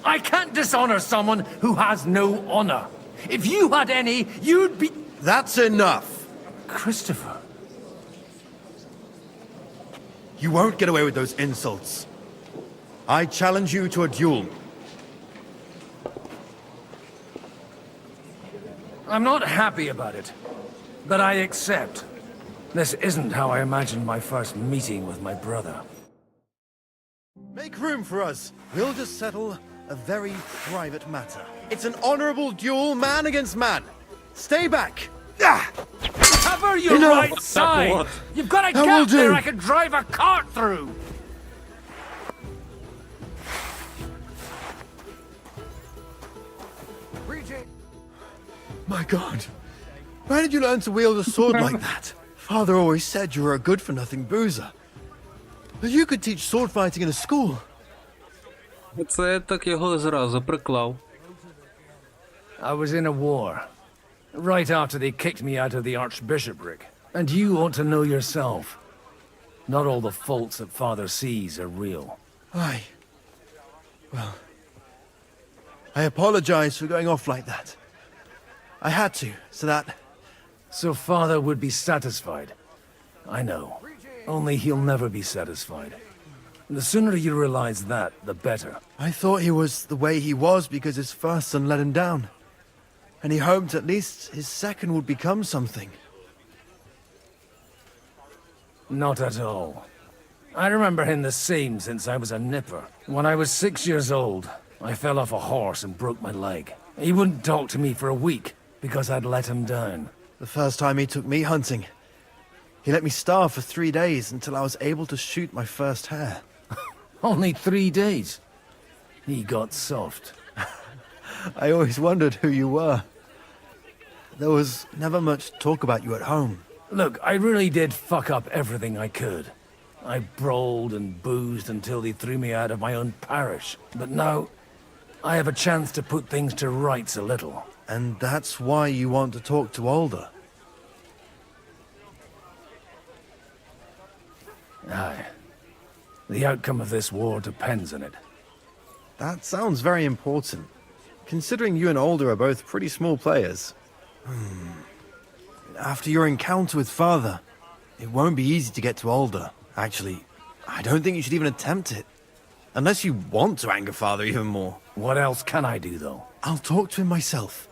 I can't dishonor someone who has no honor. If you had any, you'd be... That's enough. Christopher. You won't get away with those insults. I challenge you to a duel. I'm not happy about it, but I accept. This isn't how I imagined my first meeting with my brother. Make room for us. We'll just settle a very private matter. It's an honorable duel, man against man. Stay back. Cover your right side! You've got a gap there I could drive a cart through! My God. Where did you learn to wield a sword like that? Father always said you were a good-for-nothing boozer. But you could teach sword fighting in a school. Це так його зразу приклав. I was in a war. Right after they kicked me out of the Archbishopric. And you ought to know yourself. Not all the faults that Father sees are real. Aye. Well, I apologize for going off like that. I had to, so that... So Father would be satisfied. I know. Only he'll never be satisfied. The sooner you realize that, the better. I thought he was the way he was because his first son let him down. And he hoped at least his second would become something. Not at all. I remember him the same since I was a nipper. When I was 6 years old, I fell off a horse and broke my leg. He wouldn't talk to me for a week because I'd let him down. The first time he took me hunting, he let me starve for 3 days until I was able to shoot my first hare. Only 3 days? He got soft. I always wondered who you were. There was never much talk about you at home. Look, I really did fuck up everything I could. I brawled and boozed until they threw me out of my own parish. But now, I have a chance to put things to rights a little. And that's why you want to talk to Older. Aye. The outcome of this war depends on it. That sounds very important. Considering you and Older are both pretty small players. After your encounter with Father, it won't be easy to get to Older. Actually, I don't think you should even attempt it. Unless you want to anger Father even more. What else can I do, though? I'll talk to him myself.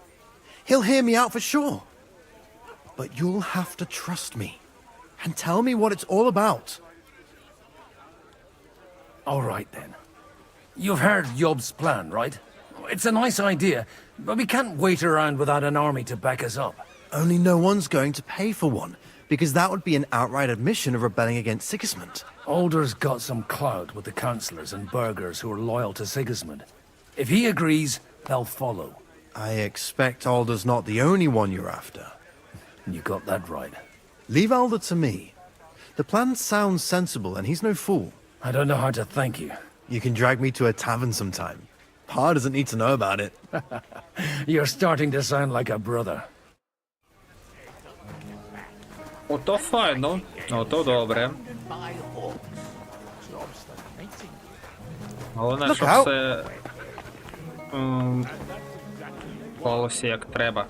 He'll hear me out for sure. But you'll have to trust me. And tell me what it's all about. All right, then. You've heard Yob's plan, right? It's a nice idea, but we can't wait around without an army to back us up. Only no one's going to pay for one, because that would be an outright admission of rebelling against Sigismund. Alder's got some clout with the councillors and burghers who are loyal to Sigismund. If he agrees, they'll follow. I expect Alder's not the only one you're after. You got that right. Leave Alder to me. The plan sounds sensible, and he's no fool. I don't know how to thank you. You can drag me to a tavern sometime. Pa doesn't need to know about it. You're starting to sound like a brother. Ото файно, ото добре. Головне, щоб все полося як треба.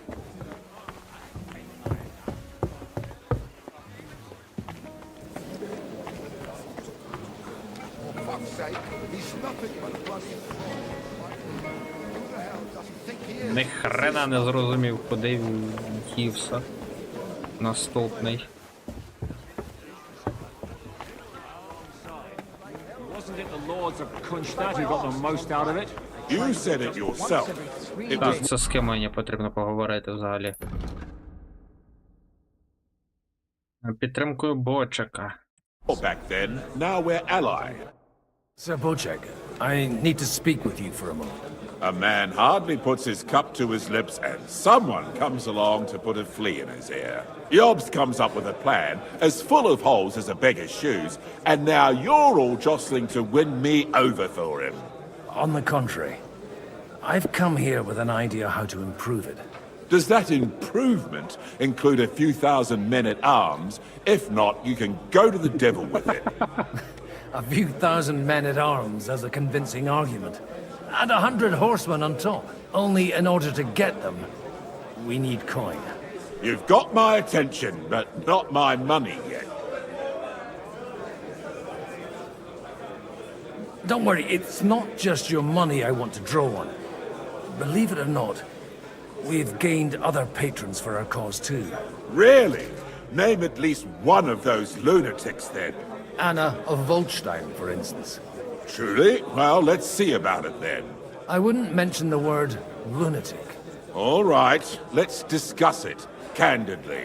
Ні хрена не зрозумів, куди дівся наступний. You said it yourself. Так, це з ким мені потрібно поговорити взагалі. Підтримкою Бочика. Back then, now we're allied. Sir Bocek, I need to speak with you for a moment. A man hardly puts his cup to his lips and someone comes along to put a flea in his ear. Yobs comes up with a plan as full of holes as a beggar's shoes, and now you're all jostling to win me over for him. On the contrary, I've come here with an idea how to improve it. Does that improvement include a few thousand men at arms? If not, you can go to the devil with it. A few thousand men at arms as a convincing argument. And 100 horsemen on top. Only in order to get them, we need coin. You've got my attention, but not my money yet. Don't worry, it's not just your money I want to draw on. Believe it or not, we've gained other patrons for our cause too. Really? Name at least one of those lunatics then. Anna of Volstein, for instance. Truly? Well, let's see about it then. I wouldn't mention the word lunatic. All right, let's discuss it, candidly.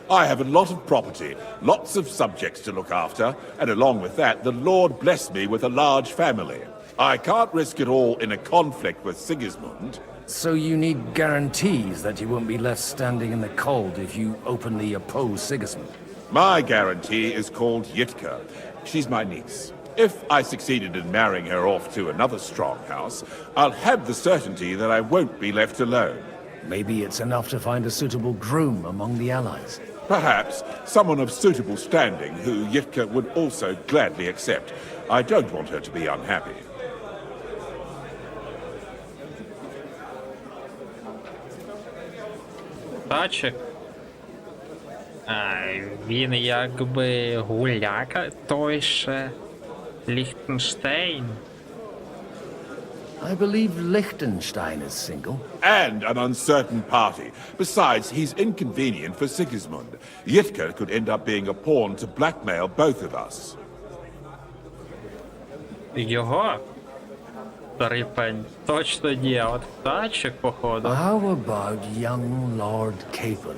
I have a lot of property, lots of subjects to look after, and along with that, the Lord blessed me with a large family. I can't risk it all in a conflict with Sigismund. So you need guarantees that you won't be left standing in the cold if you openly oppose Sigismund. My guarantee is called Yitka. She's my niece. If I succeeded in marrying her off to another strong house, I'll have the certainty that I won't be left alone. Maybe it's enough to find a suitable groom among the allies. Perhaps someone of suitable standing who Yitka would also gladly accept. I don't want her to be unhappy. Тачик. Він якби гуляка, той ще Ліхтенштейн. I believe Liechtenstein is single. And an uncertain party. Besides, he's inconvenient for Sigismund. Yitka could end up being a pawn to blackmail both of us. Його? Трипень. Точно ні, а от тачик, походу. How about young Lord Capon?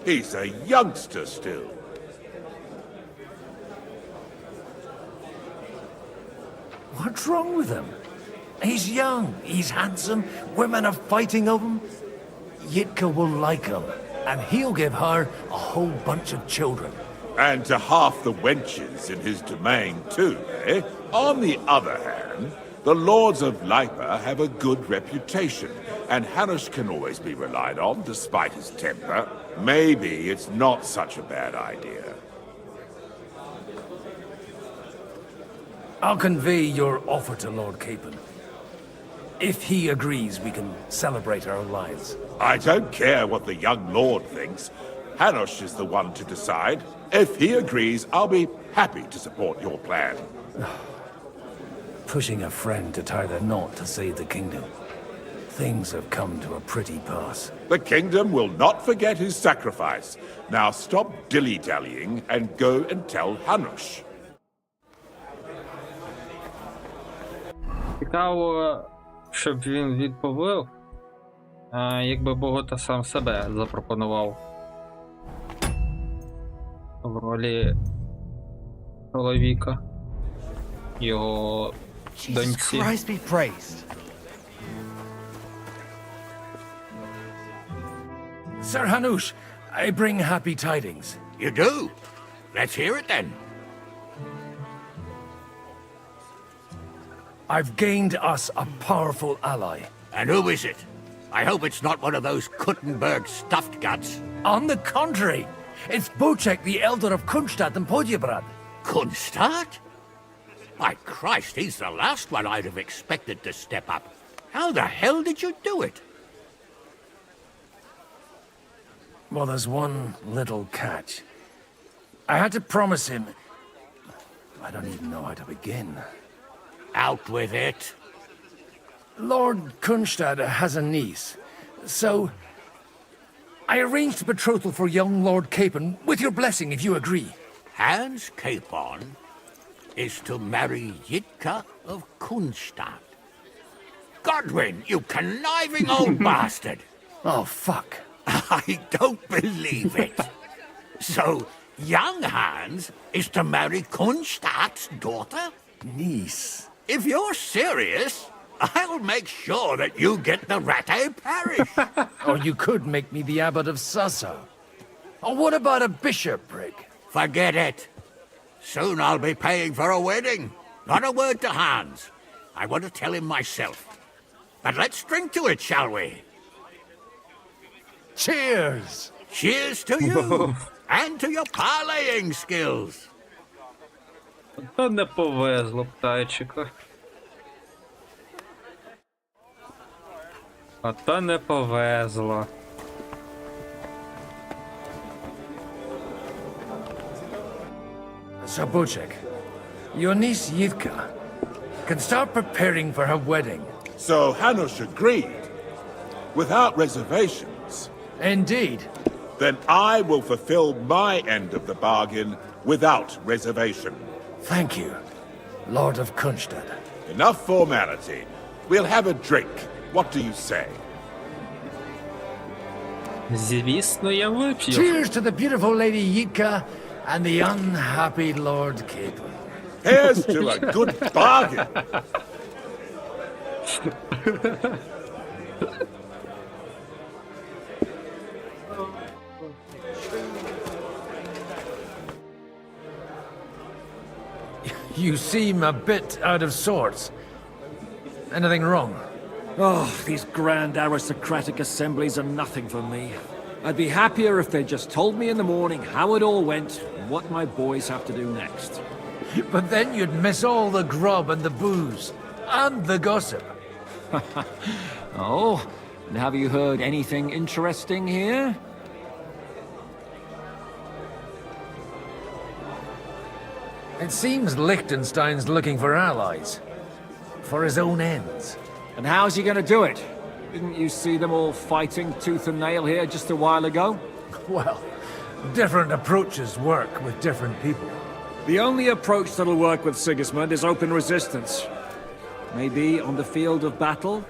He's a youngster still. What's wrong with him? He's young, he's handsome, women are fighting over him. Yitka will like him, and he'll give her a whole bunch of children. And to half the wenches in his domain too, eh? On the other hand, the lords of Lipa have a good reputation, and Hanush can always be relied on despite his temper. Maybe it's not such a bad idea. I'll convey your offer to Lord Capon. If he agrees, we can celebrate our lives. I don't care what the young lord thinks. Hanush is the one to decide. If he agrees, I'll be happy to support your plan. Pushing a friend to tie the knot to save the kingdom. Things have come to a pretty pass. The kingdom will not forget his sacrifice. Now stop dilly-dallying and go and tell Hanush. Цікаво, щоб він відповів, якби Богота сам себе запропонував в ролі чоловіка, його доньці. Christ be praised. Sir Hanush, I bring happy tidings. You do? Let's hear it then. I've gained us a powerful ally. And who is it? I hope it's not one of those Kuttenberg stuffed guts. On the contrary, it's Bocek, the elder of Kunstadt and Podjebrad. Kunstadt? My Christ, he's the last one I'd have expected to step up. How the hell did you do it? Well, there's one little catch. I had to promise him... I don't even know how to begin. Out with it. Lord Kunstad has a niece, so... I arranged a betrothal for young Lord Capon, with your blessing if you agree. Hans Capon is to marry Yitka of Kunstadt. Godwin, you conniving old bastard! Oh, fuck. I don't believe it. So, young Hans is to marry Kunstadt's daughter? Niece. If you're serious, I'll make sure that you get the Rattay parish. Or you could make me the abbot of Sasa. Or what about a bishopric? Forget it. Soon I'll be paying for a wedding. Not a word to Hans. I want to tell him myself. But let's drink to it, shall we? Cheers! Cheers to you! And to your parlaying skills! Та не повезло птайчика. А то не повезло. So, Bocek, your niece Yivka can start preparing for her wedding. So Hanush agreed, without reservations. Indeed. Then I will fulfill my end of the bargain without reservation. Thank you, Lord of Kunstad. Enough formality. We'll have a drink. What do you say? Звісно, я вип'ю. Cheers to the beautiful Lady Yivka and the unhappy Lord Capon. Here's to a good bargain. You seem a bit out of sorts. Anything wrong? Oh, these grand aristocratic assemblies are nothing for me. I'd be happier if they just told me in the morning how it all went and what my boys have to do next. But then you'd miss all the grub and the booze, and the gossip. Oh, and have you heard anything interesting here? It seems Liechtenstein's looking for allies. For his own ends. And how's he gonna do it? Didn't you see them all fighting tooth and nail here just a while ago? Well, different approaches work with different people. The only approach that'll work with Sigismund is open resistance. Maybe on the field of battle?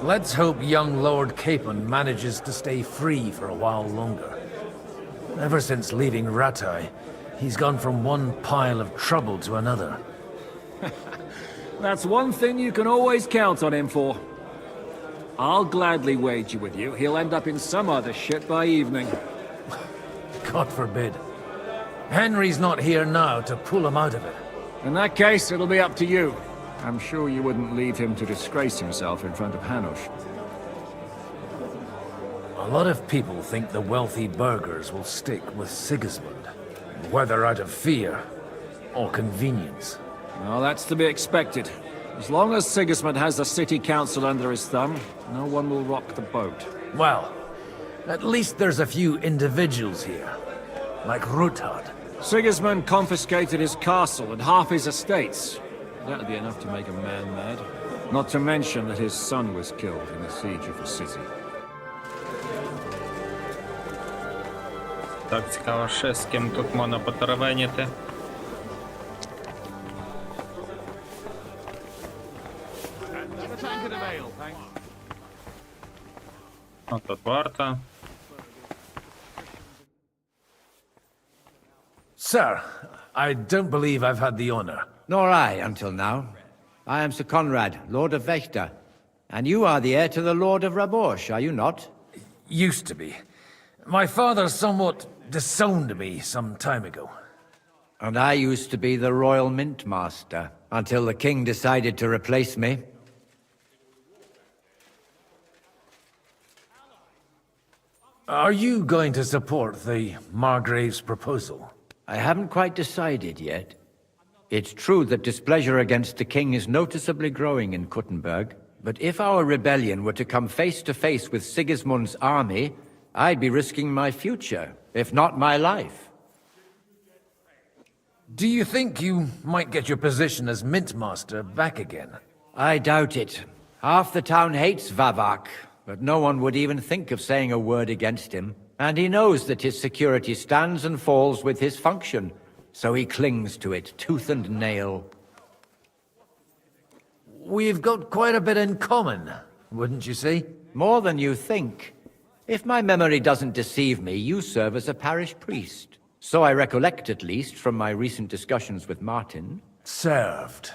Let's hope young Lord Capon manages to stay free for a while longer. Ever since leaving Rattay, he's gone from one pile of trouble to another. That's one thing you can always count on him for. I'll gladly wager with you he'll end up in some other shit by evening. God forbid. Henry's not here now to pull him out of it. In that case, it'll be up to you. I'm sure you wouldn't leave him to disgrace himself in front of Hanush. A lot of people think the wealthy burghers will stick with Sigismund, whether out of fear or convenience. Well, that's to be expected. As long as Sigismund has the city council under his thumb, no one will rock the boat. Well, at least there's a few individuals here, like Ruthard. Sigismund confiscated his castle and half his estates. That'd be enough to make a man mad. Not to mention that his son was killed in the siege of the city. Так, цікаво ще з ким тут можна потеревеніти. От тут варта. Sir, I don't believe I've had the honor. Nor I, until now. I am Sir Conrad, Lord of Vechta. And you are the heir to the Lord of Rabosh, are you not? Used to be. My father somewhat disowned me some time ago. And I used to be the Royal Mint Master, until the king decided to replace me. Are you going to support the Margrave's proposal? I haven't quite decided yet. It's true that displeasure against the king is noticeably growing in Kuttenberg, but if our rebellion were to come face to face with Sigismund's army, I'd be risking my future, if not my life. Do you think you might get your position as Mint Master back again? I doubt it. Half the town hates Vavak, but no one would even think of saying a word against him. And he knows that his security stands and falls with his function, so he clings to it tooth and nail. We've got quite a bit in common, wouldn't you say? More than you think. If my memory doesn't deceive me, you serve as a parish priest. So I recollect, at least, from my recent discussions with Martin. Served.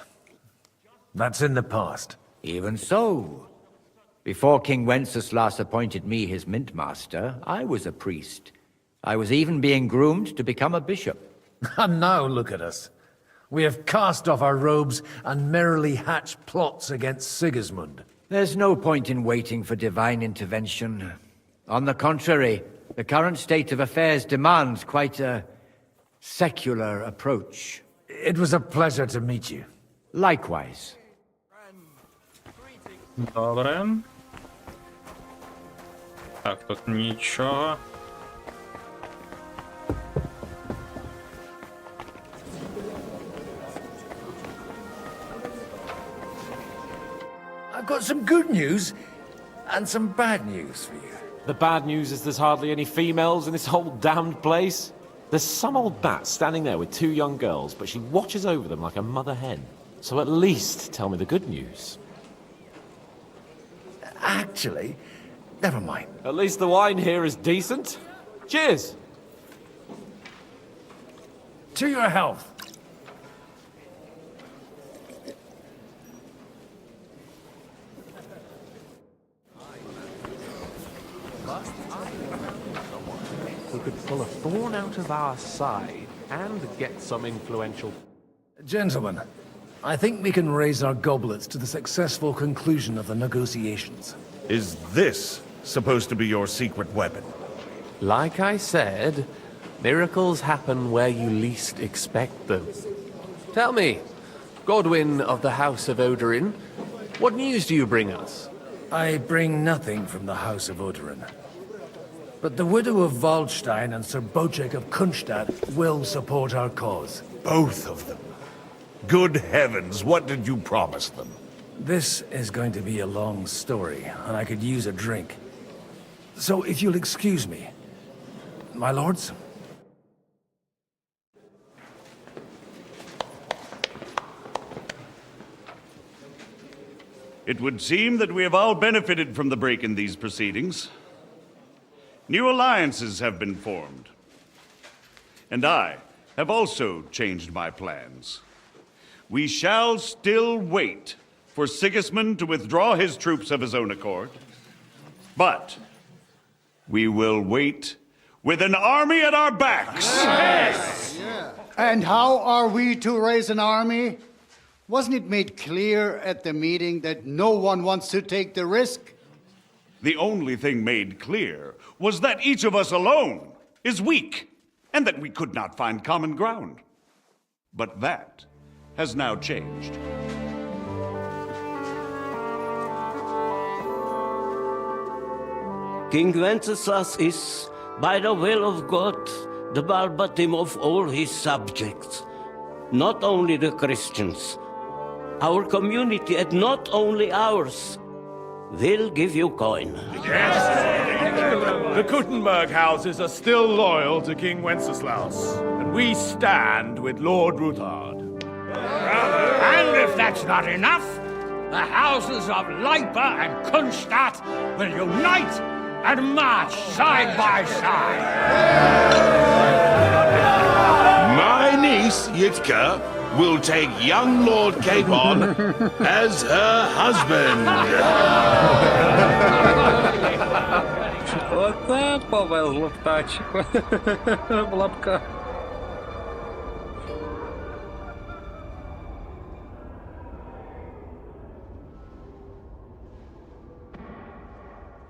That's in the past. Even so. Before King Wenceslas appointed me his mint master, I was a priest. I was even being groomed to become a bishop. And now look at us. We have cast off our robes and merrily hatched plots against Sigismund. There's no point in waiting for divine intervention. On the contrary, the current state of affairs demands quite a secular approach. It was a pleasure to meet you. Likewise. Добре. Так, тут нічого. I've got some good news and some bad news for you. The bad news is there's hardly any females in this whole damned place. There's some old bat standing there with two young girls, but she watches over them like a mother hen. So at least tell me the good news. Actually, never mind. At least the wine here is decent. Cheers! To your health. Who could pull a thorn out of our side and get some influential... Gentlemen, I think we can raise our goblets to the successful conclusion of the negotiations. Is this supposed to be your secret weapon? Like I said, miracles happen where you least expect them. Tell me, Godwin of the House of Odorin, what news do you bring us? I bring nothing from the House of Odorin. But the widow of Waldstein and Sir Bocek of Kunstadt will support our cause. Both of them. Good heavens, what did you promise them? This is going to be a long story, and I could use a drink. So if you'll excuse me, my lords? It would seem that we have all benefited from the break in these proceedings. New alliances have been formed. And I have also changed my plans. We shall still wait for Sigismund to withdraw his troops of his own accord. But we will wait with an army at our backs. Yes! And how are we to raise an army? Wasn't it made clear at the meeting that no one wants to take the risk? The only thing made clear was that each of us alone is weak, and that we could not find common ground. But that has now changed. King Wenceslas is, by the will of God, the balbatim of all his subjects. Not only the Christians, our community, and not only ours, will give you coin. The Kuttenberg houses are still loyal to King Wenceslas, and we stand with Lord Ruthard. And if that's not enough, the houses of Leipa and Kunstadt will unite and march side by side. My niece, Yitka, will take young Lord Capon as her husband. Оце повезло птачку. В лапках.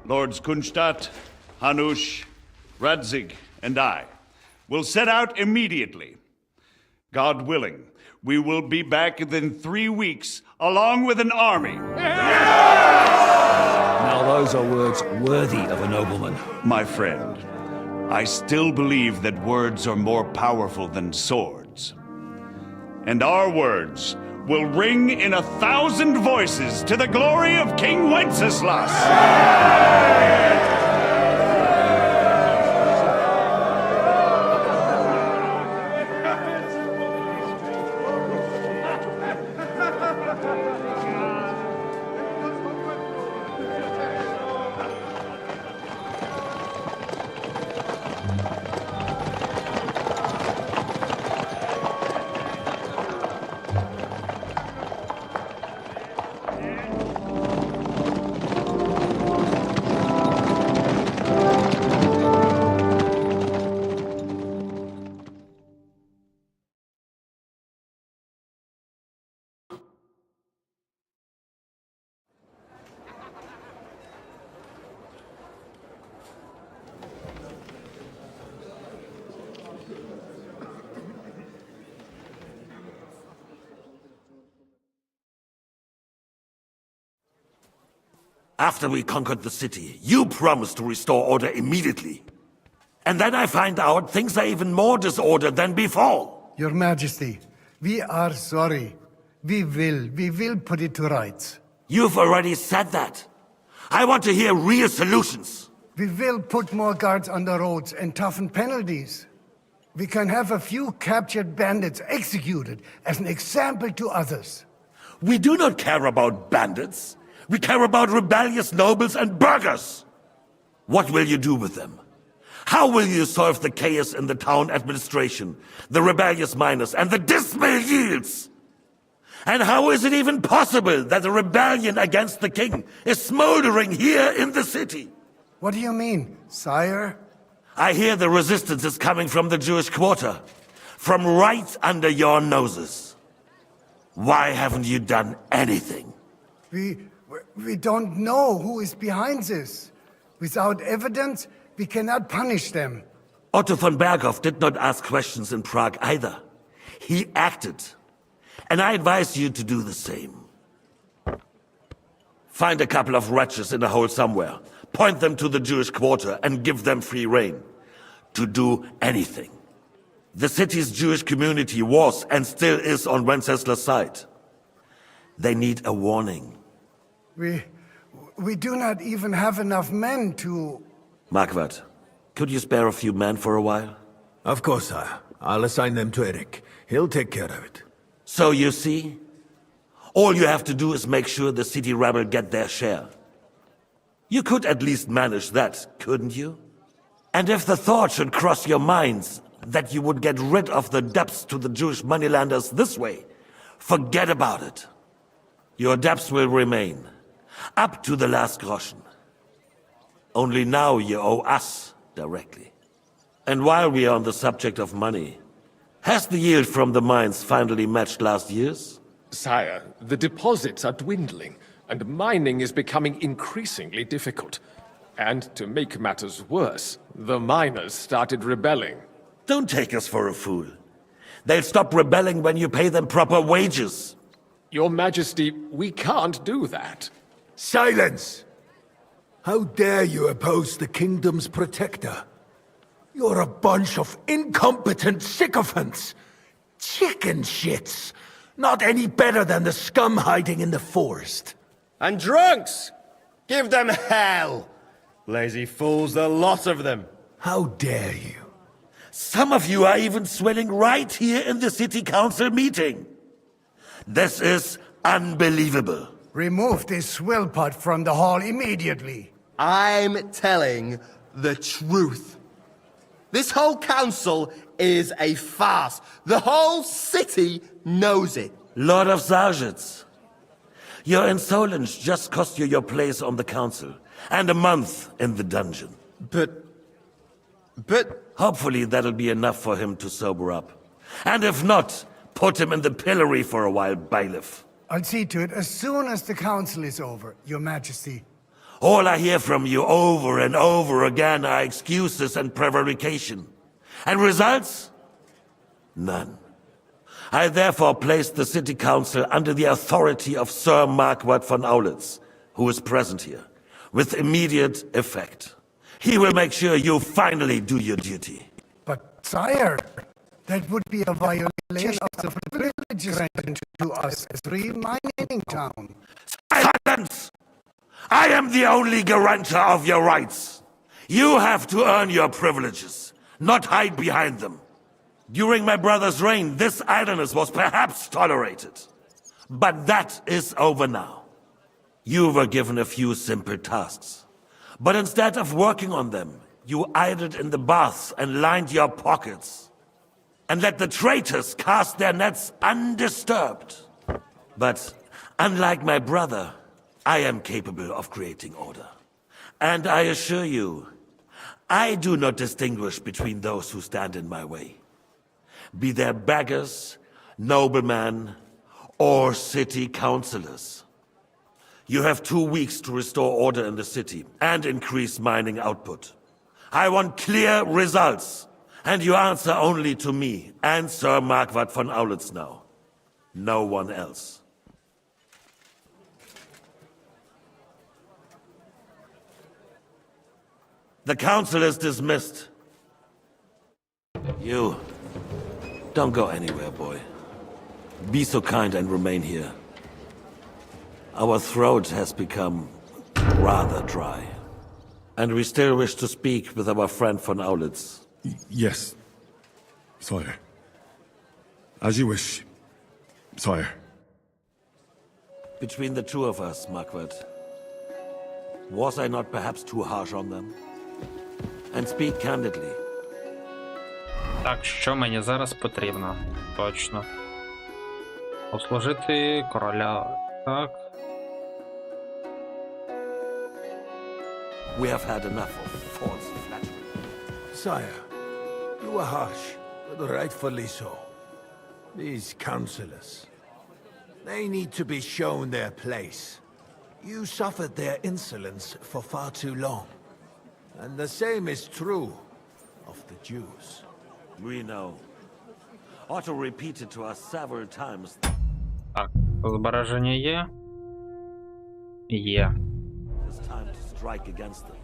Lords Kunstadt, Hanush, Radzig, and I will set out immediately. God willing, we will be back within 3 weeks, along with an army. Now those are words worthy of a nobleman. My friend, I still believe that words are more powerful than swords. And our words will ring in 1,000 voices to the glory of King Wenceslas. After we conquered the city, you promised to restore order immediately. And then I find out things are even more disordered than before. Your Majesty, we are sorry. We will put it to rights. You've already said that. I want to hear real solutions. We will put more guards on the roads and toughen penalties. We can have a few captured bandits executed as an example to others. We do not care about bandits. We care about rebellious nobles and burghers. What will you do with them? How will you solve the chaos in the town administration, the rebellious miners, and the dismal yields? And how is it even possible that a rebellion against the king is smoldering here in the city? What do you mean, sire? I hear the resistance is coming from the Jewish quarter, from right under your noses. Why haven't you done anything? We don't know who is behind this. Without evidence, we cannot punish them. Otto von Berghoff did not ask questions in Prague either. He acted. And I advise you to do the same. Find a couple of wretches in a hole somewhere, point them to the Jewish quarter, and give them free rein to do anything. The city's Jewish community was and still is on Wenceslas' side. They need a warning. We do not even have enough men to... Marquardt, could you spare a few men for a while? Of course, sire. I'll assign them to Eric. He'll take care of it. So you see, all you have to do is make sure the city rabble get their share. You could at least manage that, couldn't you? And if the thought should cross your minds that you would get rid of the debts to the Jewish moneylanders this way, forget about it. Your debts will remain, up to the last groschen. Only now you owe us directly. And while we are on the subject of money, has the yield from the mines finally matched last year's? Sire, the deposits are dwindling, and mining is becoming increasingly difficult. And to make matters worse, the miners started rebelling. Don't take us for a fool. They'll stop rebelling when you pay them proper wages. Your Majesty, we can't do that. Silence! How dare you oppose the kingdom's protector? You're a bunch of incompetent sycophants! Chicken shits! Not any better than the scum hiding in the forest. And drunks! Give them hell! Lazy fools, the lot of them. How dare you? Some of you are even swelling right here in the city council meeting. This is unbelievable. Remove this swillpot from the hall immediately. I'm telling the truth. This whole council is a farce. The whole city knows it. Lord of Sargits, your insolence just cost you your place on the council, and a month in the dungeon. But... Hopefully that'll be enough for him to sober up. And if not, put him in the pillory for a while, bailiff. I'll see to it as soon as the council is over, Your Majesty. All I hear from you over and over again are excuses and prevarication. And results? None. I therefore place the city council under the authority of Sir Marquardt von Aulitz, who is present here, with immediate effect. He will make sure you finally do your duty. But, sire, that would be a violation of the privileges granted to us as free mining town. Silence! I am the only guarantor of your rights. You have to earn your privileges, not hide behind them. During my brother's reign, this idleness was perhaps tolerated. But that is over now. You were given a few simple tasks. But instead of working on them, you idled in the baths and lined your pockets. And let the traitors cast their nets undisturbed. But unlike my brother, I am capable of creating order. And I assure you, I do not distinguish between those who stand in my way. Be they beggars, noblemen, or city councillors. You have 2 weeks to restore order in the city and increase mining output. I want clear results, and you answer only to me and Sir Marquardt von Aulitz now. No one else. The council is dismissed. You, don't go anywhere, boy. Be so kind and remain here. Our throat has become rather dry. And we still wish to speak with our friend von Aulitz. Yes, sire. As you wish, sire. Between the two of us, Marquardt, was I not perhaps too harsh on them? And speak candidly. Так, що мені зараз потрібно? Точно. Послужити короля. Так. We have had enough of false flattery. Sire, you are harsh, but rightfully so. These councillors, they need to be shown their place. You suffered their insolence for far too long. And the same is true of the Jews. We know. Otto repeated to us several times. Так, збереження є? Є. It's time to strike against them.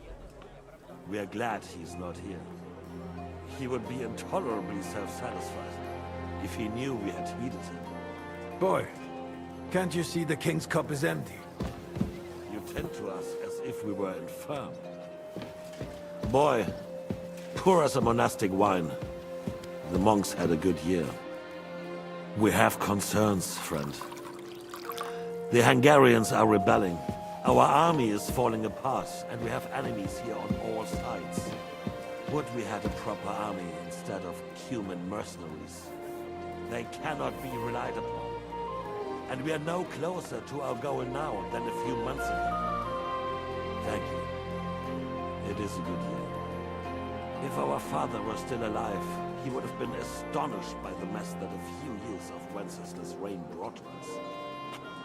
We are glad he's not here. He would be intolerably self-satisfied if he knew we had heeded him. Boy, can't you see the king's cup is empty? You tend to us as if we were infirm. Boy, pour us a monastic wine. The monks had a good year. We have concerns, friend. The Hungarians are rebelling. Our army is falling apart, and we have enemies here on all sides. Would we had a proper army instead of human mercenaries? They cannot be relied upon. And we are no closer to our goal now than a few months ago. Thank you. It is a good year. If our father were still alive, he would have been astonished by the mess that a few years of Wenceslas' reign brought to us.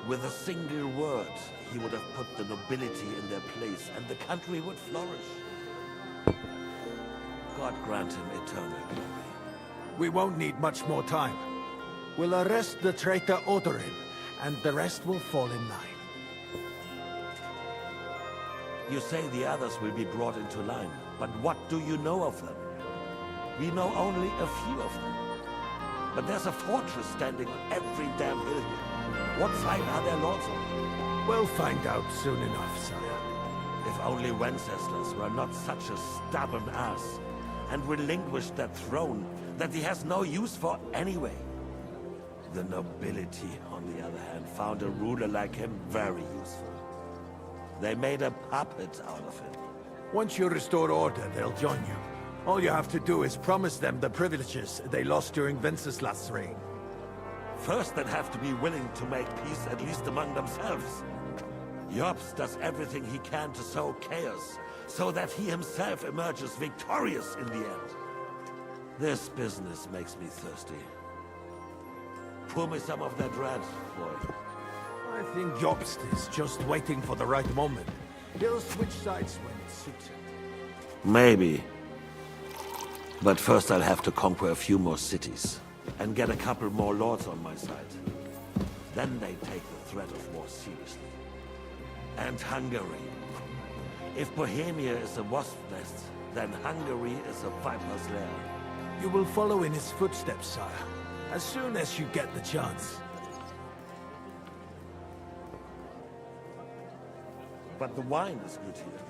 With a single word, he would have put the nobility in their place, and the country would flourish. God grant him eternal glory. We won't need much more time. We'll arrest the traitor Odorin, and the rest will fall in line. You say the others will be brought into line, but what do you know of them? We know only a few of them. But there's a fortress standing on every damn hill here. What side are their lords on? We'll find out soon enough, sire. If only Wenceslas were not such a stubborn ass, and relinquished that throne that he has no use for anyway. The nobility, on the other hand, found a ruler like him very useful. They made a puppet out of him. Once you restore order, they'll join you. All you have to do is promise them the privileges they lost during Wenceslas's reign. First, they'd have to be willing to make peace, at least among themselves. Jobst does everything he can to sow chaos, so that he himself emerges victorious in the end. This business makes me thirsty. Pour me some of that red, boy. I think Jobst is just waiting for the right moment. He'll switch sides when it suits him. Maybe. But first I'll have to conquer a few more cities, and get a couple more lords on my side. Then they take the threat of war seriously. And Hungary. If Bohemia is a wasp nest, then Hungary is a viper's lair. You will follow in his footsteps, sire, as soon as you get the chance. But the wine is good here.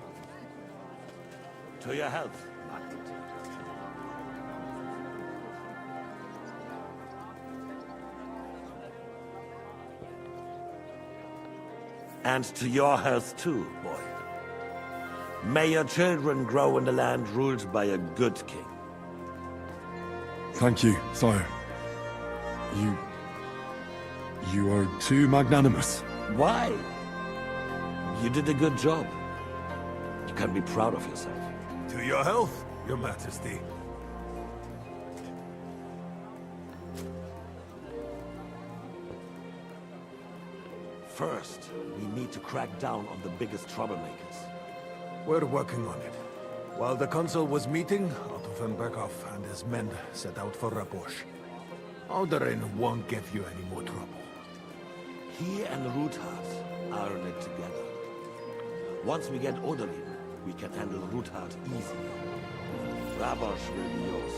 To your health, Margaret. And to your health too, boy. May your children grow in a land ruled by a good king. Thank you, sire. You are too magnanimous. Why? You did a good job. You can be proud of yourself. To your health, your majesty. First, we need to crack down on the biggest troublemakers. We're working on it. While the consul was meeting, Otto von Berghoff and his men set out for Rabosch. Alderin won't give you any more trouble. He and Ruthard are in it together. Once we get Oderin, we can handle Ruthard easily. Rabosch will be yours.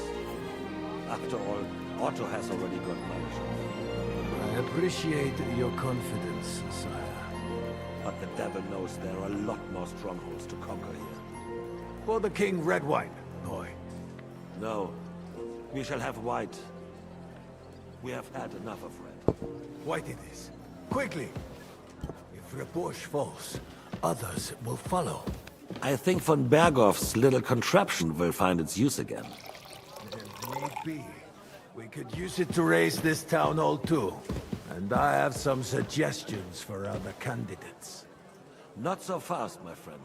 After all, Otto has already got managed. I appreciate your confidence, sire. But the devil knows there are a lot more strongholds to conquer here. For the king, red wine, boy. No, we shall have white. We have had enough of red. White it is. Quickly! If Rabosch falls, others will follow. I think von Berghoff's little contraption will find its use again. If need be, we could use it to raise this town hall too. And I have some suggestions for other candidates. Not so fast, my friend.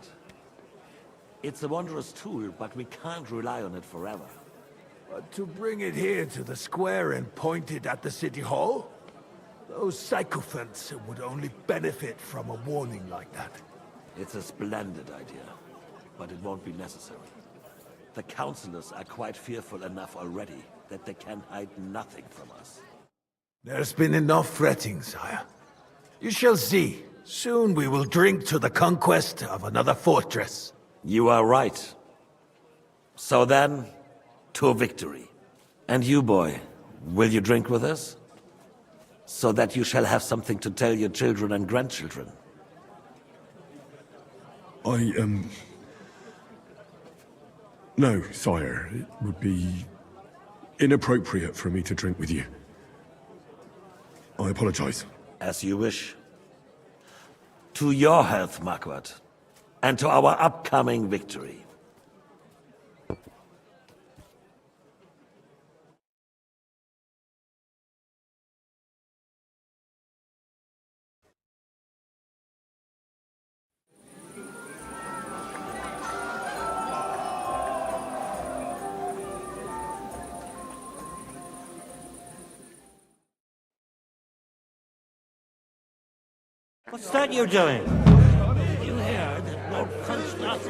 It's a wondrous tool, but we can't rely on it forever. But to bring it here to the square and point it at the city hall? Those sycophants would only benefit from a warning like that. It's a splendid idea, but it won't be necessary. The councillors are quite fearful enough already that they can hide nothing from us. There's been enough fretting, sire. You shall see. Soon we will drink to the conquest of another fortress. You are right. So then, to victory. And you, boy, will you drink with us? So that you shall have something to tell your children and grandchildren. No, sire. It would be inappropriate for me to drink with you. I apologize. As you wish. To your health, Marquardt. And to our upcoming victory. What's that you're doing? You heard that Lord Falstaff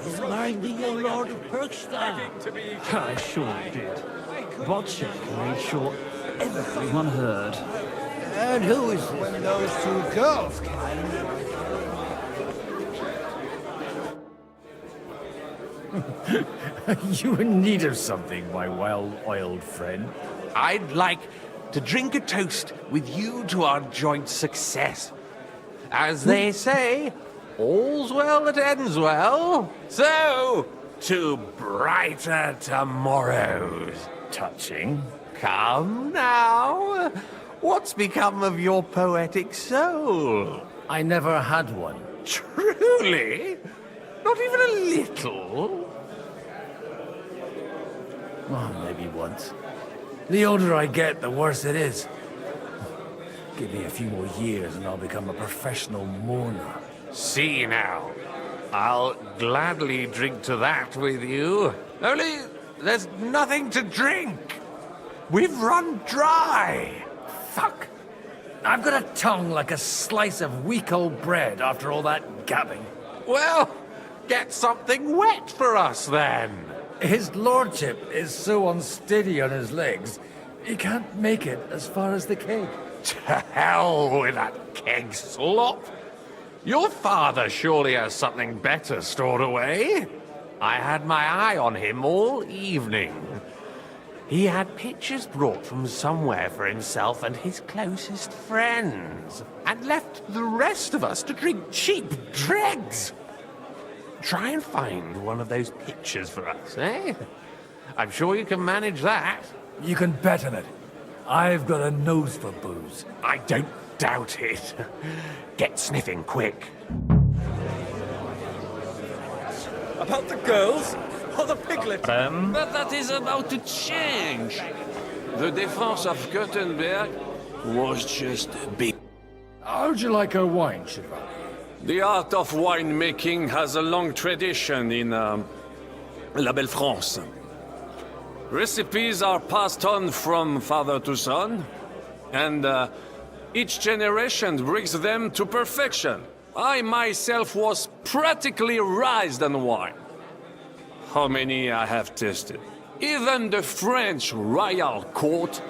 is marrying the young Lord of Perkstein. I sure did. Botchek made sure everyone heard. And who is When those two girls You in need of something, my well-oiled friend? I'd like to drink a toast with you to our joint success. As they say, all's well that ends well. So, to brighter tomorrows. Touching. Come now. What's become of your poetic soul? I never had one. Truly? Not even a little? Oh, maybe once. The older I get, the worse it is. Give me a few more years and I'll become a professional mourner. See now. I'll gladly drink to that with you. Only there's nothing to drink. We've run dry. Fuck. I've got a tongue like a slice of weak old bread after all that gabbing. Well, get something wet for us then. His lordship is so unsteady on his legs, he can't make it as far as the keg. To hell with that keg slop. Your father surely has something better stored away. I had my eye on him all evening. He had pictures brought from somewhere for himself and his closest friends, and left the rest of us to drink cheap dregs. Try and find one of those pictures for us, eh? I'm sure you can manage that. You can bet on it. I've got a nose for booze. I don't doubt it. Get sniffing quick. About the girls? Or the piglet? But that is about to change. The defense of Gutenberg was just big. How'd you like her wine, Shiva? The art of winemaking has a long tradition in La Belle France. Recipes are passed on from father to son, and each generation brings them to perfection. I myself was practically raised on wine. How many I have tasted. Even the French royal court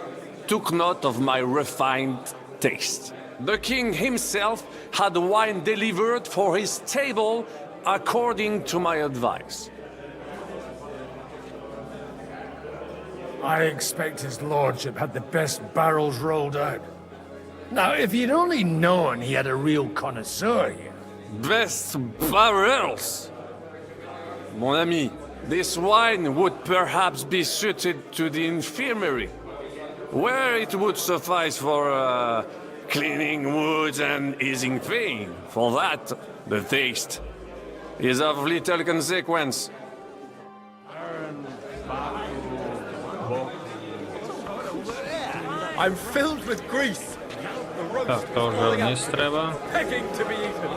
took note of my refined taste. The king himself had wine delivered for his table according to my advice. I expect his lordship had the best barrels rolled out. Now, if you'd only known he had a real connoisseur here. Best barrels! Mon ami, this wine would perhaps be suited to the infirmary, where it would suffice for cleaning wounds and easing pain. For that, the taste is of little consequence. I'm filled with grease. The roast Так, is то вже falling вниз out, треба. begging to be eaten.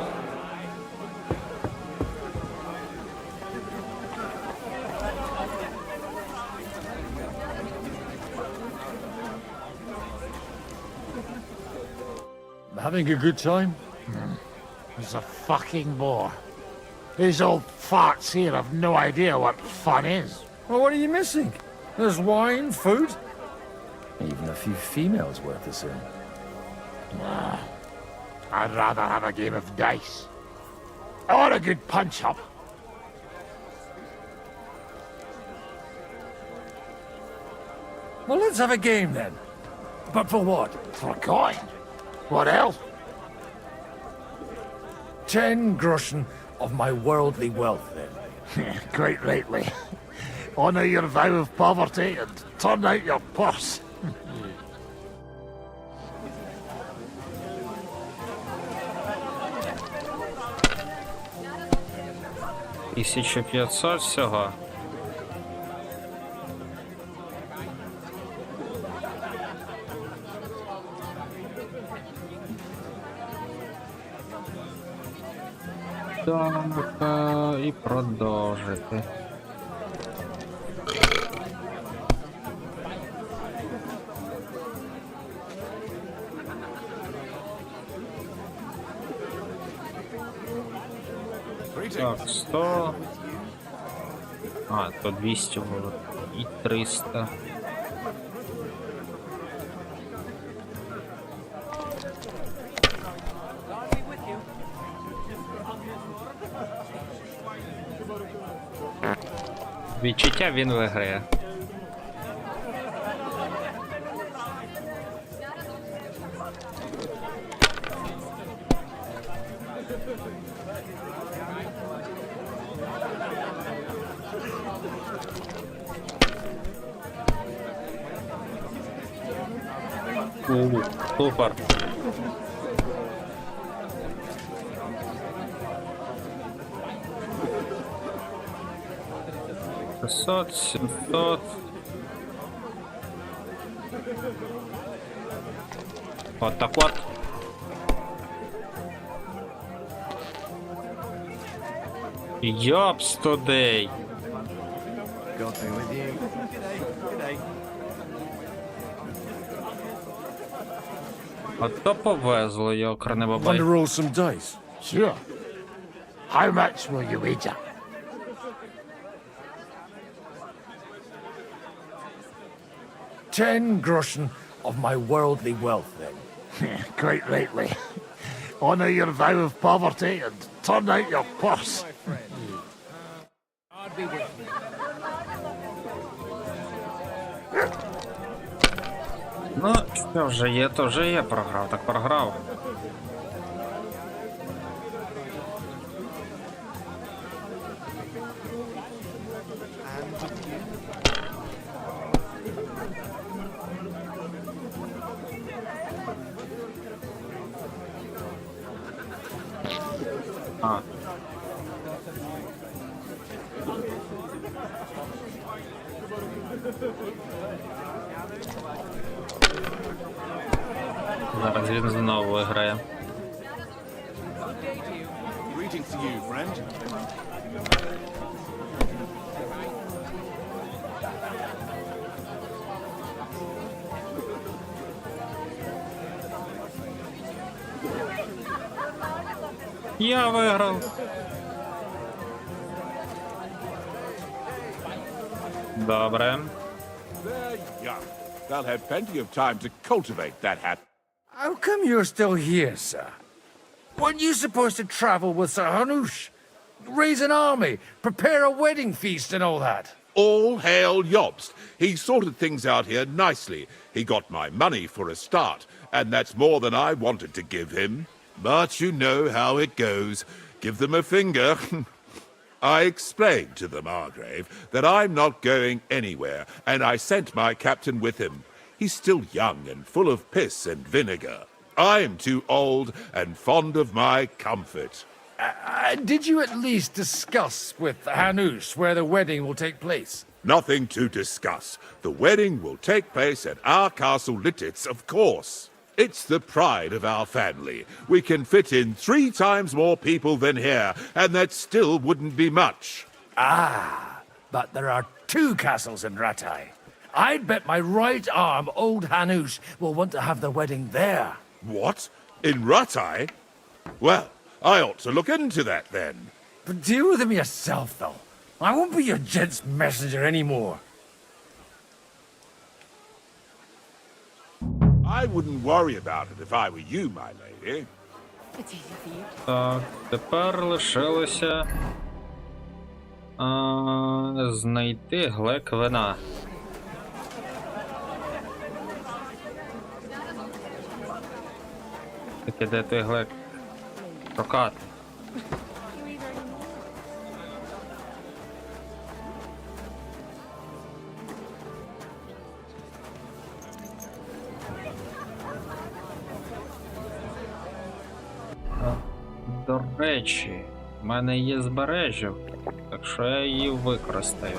Having a good time? He's a fucking bore. These old farts here have no idea what fun is. Well, what are you missing? There's wine, food, even a few females worth the same. I'd rather have a game of dice. Or a good punch-up. Well, let's have a game then. But for what? For coin. What else? 10 groschen of my worldly wealth, then. Quite rightly. Honor your vow of poverty and turn out your purse. $1500 всього. Так, і продовжити. Так, 100. А, то 200 було. І 300. Відчуття він виграє. Супер. Шестьсот, 700. Вот так вот. Йопс тудей. От то повезло, йокарне бабай. roll some dice? Sure. How much will you wager? $10 of my worldly wealth, then. Quite rightly. Honour your vow of poverty and turn out your purse. Ну, що вже є, то вже є. Програв, так програв. А. Зараз він знову виграє. Greetings to you, friend. Я виграв. Добре. They're young. They'll have plenty of time to cultivate that habit. How come you're still here, sir? Weren't you supposed to travel with Sir Hanush? Raise an army, prepare a wedding feast and all that? All hail Jobst. He sorted things out here nicely. He got my money for a start, and that's more than I wanted to give him. But you know how it goes. Give them a finger. I explained to the Margrave that I'm not going anywhere, and I sent my captain with him. He's still young and full of piss and vinegar. I'm too old and fond of my comfort. Did you at least discuss with Hanush where the wedding will take place? Nothing to discuss. The wedding will take place at our castle Littitz, of course. It's the pride of our family. We can fit in 3 times more people than here, and that still wouldn't be much. Ah, but there are 2 castles in Rattay. I'd bet my right arm old Hanush will want to have the wedding there. What? In Rattay? Well, I ought to look into that then. But deal with him yourself, though. I won't be your gent's messenger anymore. I wouldn't worry about it if I were you, my lady. Так, тепер лишилося знайти глек вина. Таке, де той глек? Прокат. До речі, в мене є збережжя, так що я її використаю.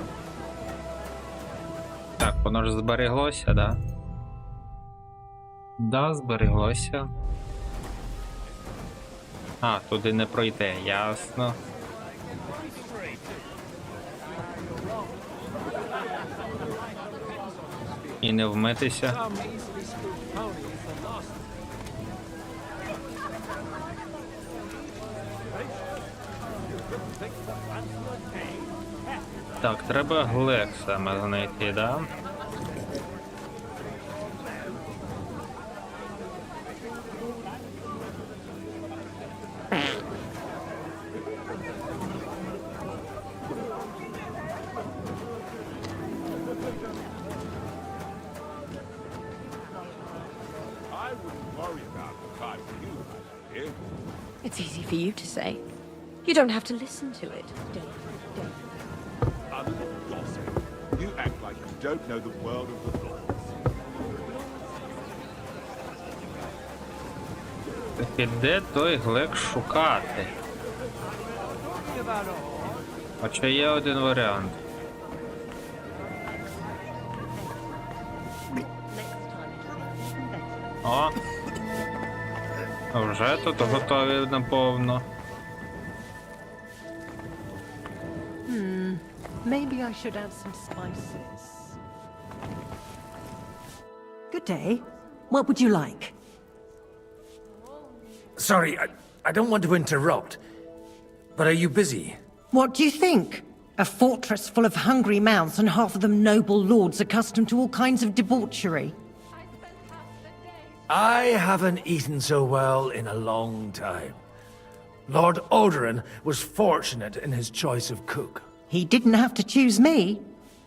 Так, воно ж збереглося, да? Да, збереглося. А, туди не пройти, ясно. І не вмитися. Так, треба глек саме знайти, да? I wouldn't worry about it if I were you, my lady. It's easy for you to say. You don't have to listen to it. Don't. Other than gossip, you act like you don't know the world of the Lords. Так, і де той глек шукати? Хоча є один варіант. О! Вже тут готові наповно. Maybe I should add some spices. Good day. What would you like? Sorry, I don't want to interrupt, but are you busy? What do you think? A fortress full of hungry mouths and half of them noble lords accustomed to all kinds of debauchery. I haven't eaten so well in a long time. Lord Odorin was fortunate in his choice of cook. He didn't have to choose me.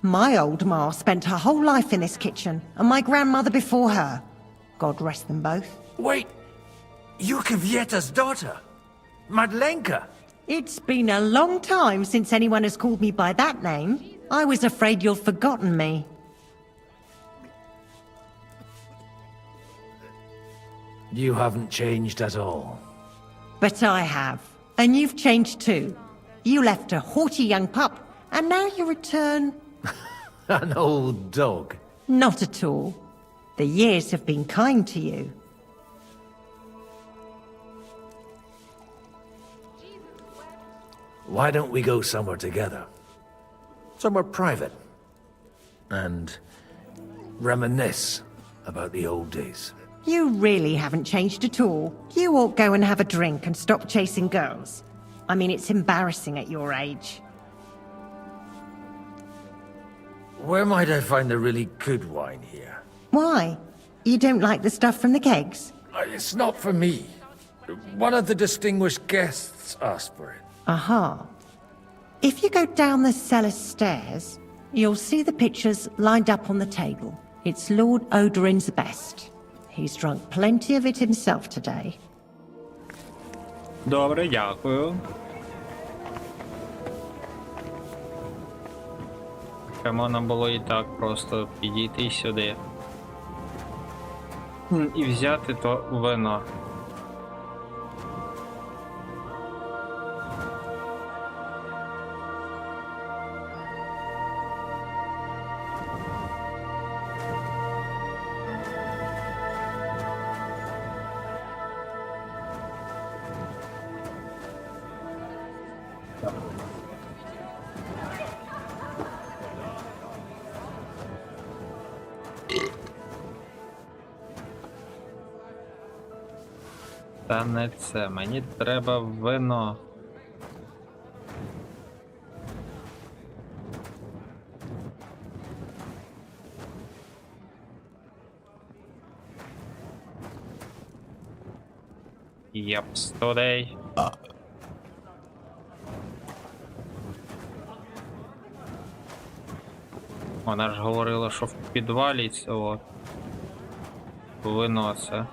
My old ma spent her whole life in this kitchen, and my grandmother before her. God rest them both. Wait, you Kvieta's daughter, Madlenka. It's been a long time since anyone has called me by that name. I was afraid you'd forgotten me. You haven't changed at all. But I have. And you've changed too. You left a haughty young pup, and now you return... An old dog. Not at all. The years have been kind to you. Why don't we go somewhere together? Somewhere private. And reminisce about the old days. You really haven't changed at all. You ought go and have a drink and stop chasing girls. I mean, it's embarrassing at your age. Where might I find the really good wine here? Why? You don't like the stuff from the kegs? It's not for me. One of the distinguished guests asked for it. Aha. If you go down the cellar stairs, you'll see the pictures lined up on the table. It's Lord Odorin's best. He's drunk plenty of it himself today. Добре, дякую. Можна було і так просто підійти сюди. І взяти то вино. Та не це, мені треба вино. Япс, today. Вона ж говорила, що в підвалі цього вино це.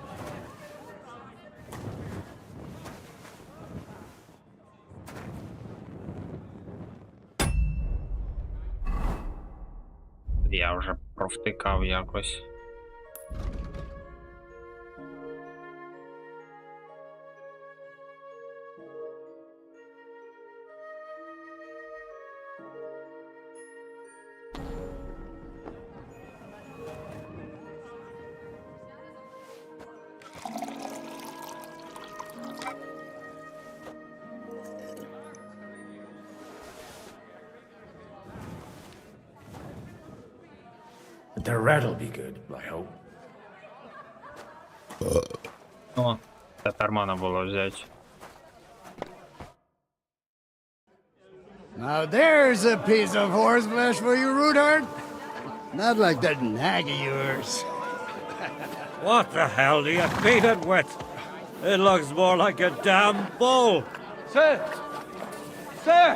Я вже провтикав якось. The red'll be good, I hope. О, тепер можна було взяти. Now there's a piece of horseflesh for you, Rootheart. Not like that nag of yours. What the hell do you feed it with? It looks more like a damn bull. Sir! Sir!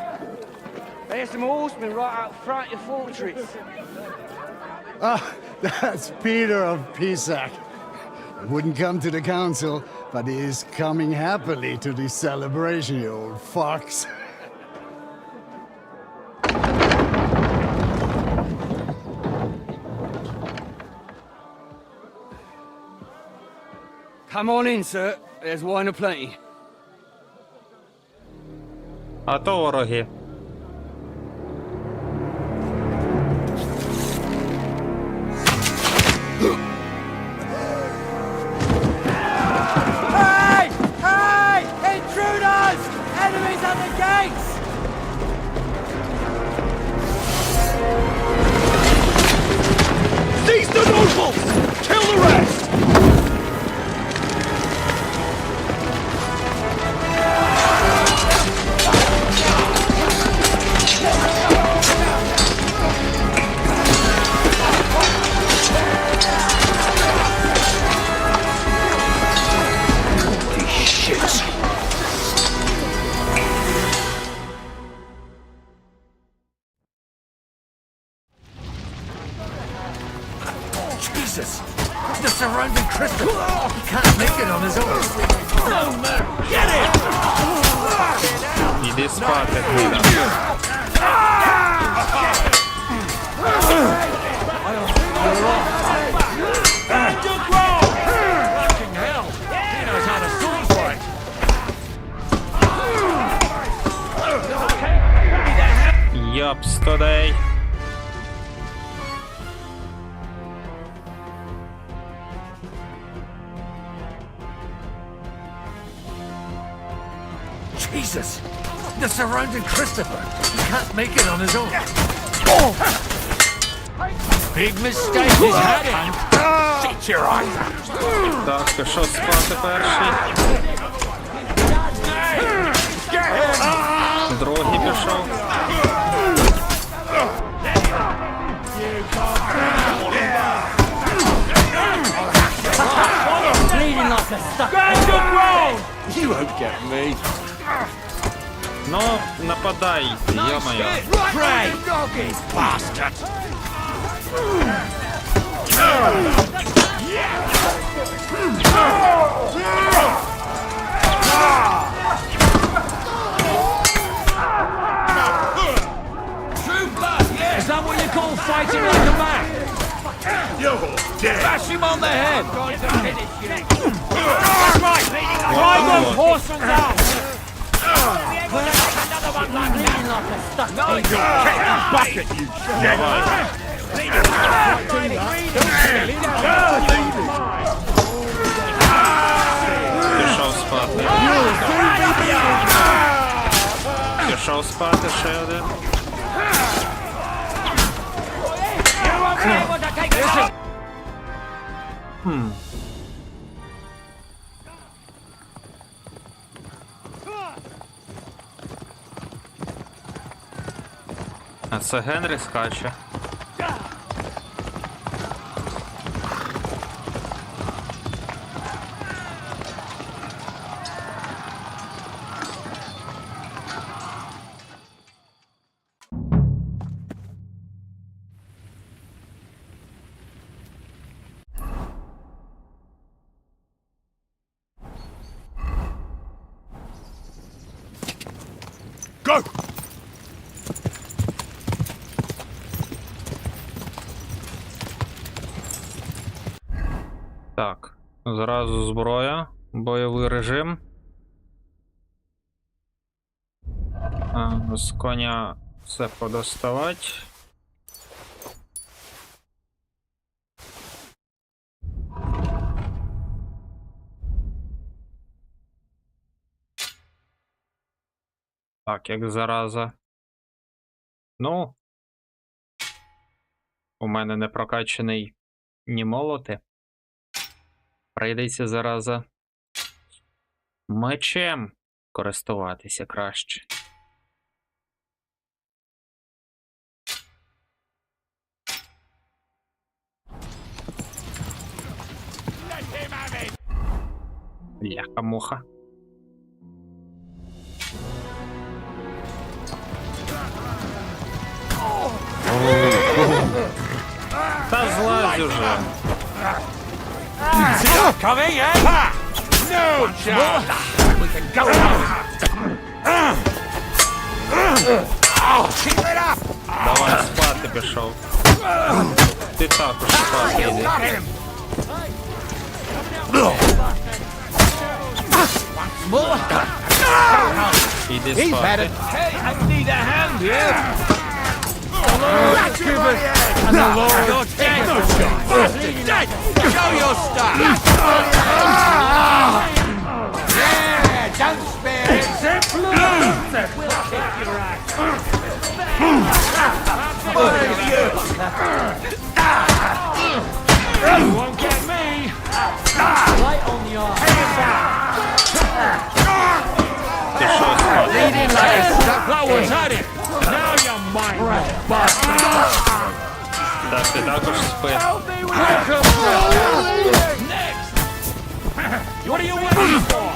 There's some horsemen right out front of the fortress. Ah, that's Peter of Pisac. He wouldn't come to the council, but he is coming happily to the celebration, you old fox. Come on in, sir. There's wine aplenty. А то вороги. Hey! Hey! Intruders! Enemies at the gates! Seize the nobles! Kill the rest! Jesus! The surrounding crystal! He can't make it on his own! No, man! Get it! Іди спати, гнида. Fucking hell! He knows how to sword fight! Йопс, тоді. Jesus! The surrounding Christopher! He can't make it on his own! Big mistake he's had it! Shut your eyes! Так, пішов спати перший. Другий пішов. Bleeding like a stuck. You won't get me. Ну, нападай, ё-моё. Pray! Doggies, bastard! Is that what you call fighting like a man? You're dead! Bash him on the head! Drive those horsemen down! Bleeding like a stuck. Back at you, Пішов спати. Пішов спати ще один. А це Генрі скаче. Go! Так, зразу зброя, бойовий режим. З коня все подоставати. Так, як зараза. Ну, у мене не прокачаний ні молоти. Прийдеться зараза мечем користуватися краще. Бляха-муха. Та злазь уже. Coming, eh? No chance! We can go keep it up! Давай спати пішов. Ти також спати йди. Іди He's had спати. it. Hey, I need a hand here. The Lord give it, and the Lord You're dead! Dead! Show your stuff! Yeah, don't spare it. We'll kick your ass. You won't get me. Right on the arm. Ти що спати? Leading like a stuck that was at it. Now you're mine, bastard. Так, ти також спи. Next. What are you waiting for?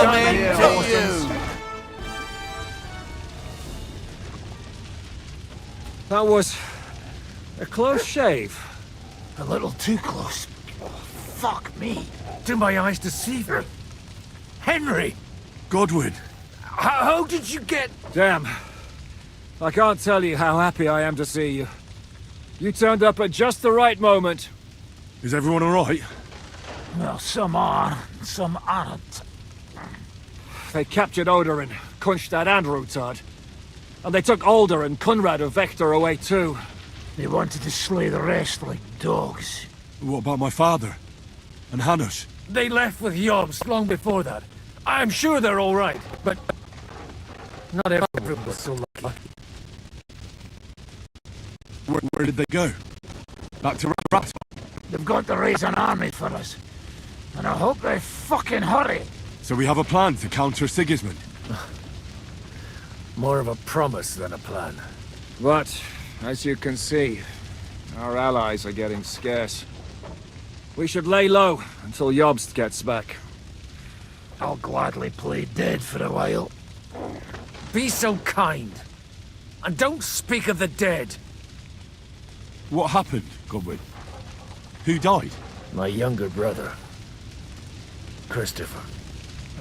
Amen to you! That was a close shave. A little too close. Fuck me. Do my eyes deceive me? Henry! Godwin! How did you get... Damn. I can't tell you how happy I am to see you. You turned up at just the right moment. Is everyone alright? Well, some are, some aren't. They captured Odorin, Kunstad and Rutard. And they took Alder and Kunrad of Vector away too. They wanted to slay the rest like dogs. What about my father? And Hanush? They left with Yobs long before that. I'm sure they're all right, but not everyone was so lucky. Where did they go? Back to Raps? They've got to raise an army for us. And I hope they fucking hurry. So we have a plan to counter Sigismund? More of a promise than a plan. But, as you can see, our allies are getting scarce. We should lay low until Jobst gets back. I'll gladly play dead for a while. Be so kind. And don't speak of the dead. What happened, Godwin? Who died? My younger brother, Christopher.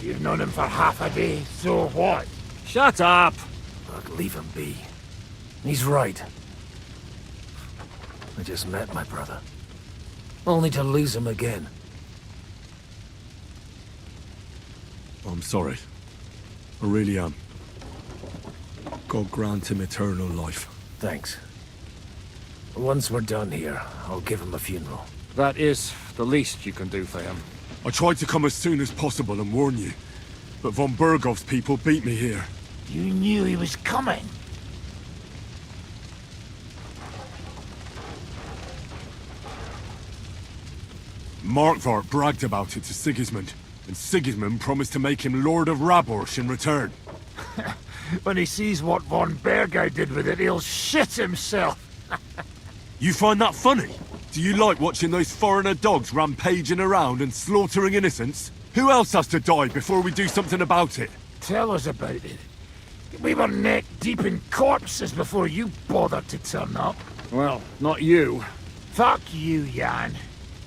You've known him for half a day, so what? Shut up! But leave him be. He's right. I just met my brother. Only to lose him again. I'm sorry. I really am. God grant him eternal life. Thanks. Once we're done here, I'll give him a funeral. That is the least you can do for him. I tried to come as soon as possible and warn you, but von Bergov's people beat me here. You knew he was coming. Markvart bragged about it to Sigismund, and Sigismund promised to make him Lord of Raborsh in return. When he sees what von Bergau did with it, he'll shit himself. You find that funny? Do you like watching those foreigner dogs rampaging around and slaughtering innocents? Who else has to die before we do something about it? Tell us about it. We were neck deep in corpses before you bothered to turn up. Well, not you. Fuck you, Jan.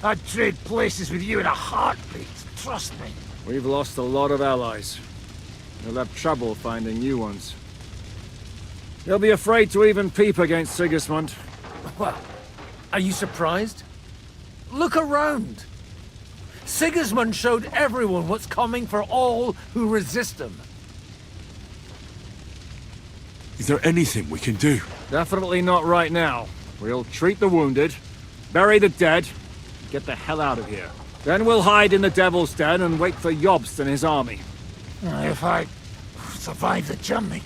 I'd trade places with you in a heartbeat, trust me. We've lost a lot of allies. We'll have trouble finding new ones. They'll be afraid to even peep against Sigismund. Well, are you surprised? Look around. Sigismund showed everyone what's coming for all who resist him. Is there anything we can do? Definitely not right now. We'll treat the wounded, bury the dead, get the hell out of here. Then we'll hide in the Devil's Den and wait for Jobst and his army. If I survive the journey...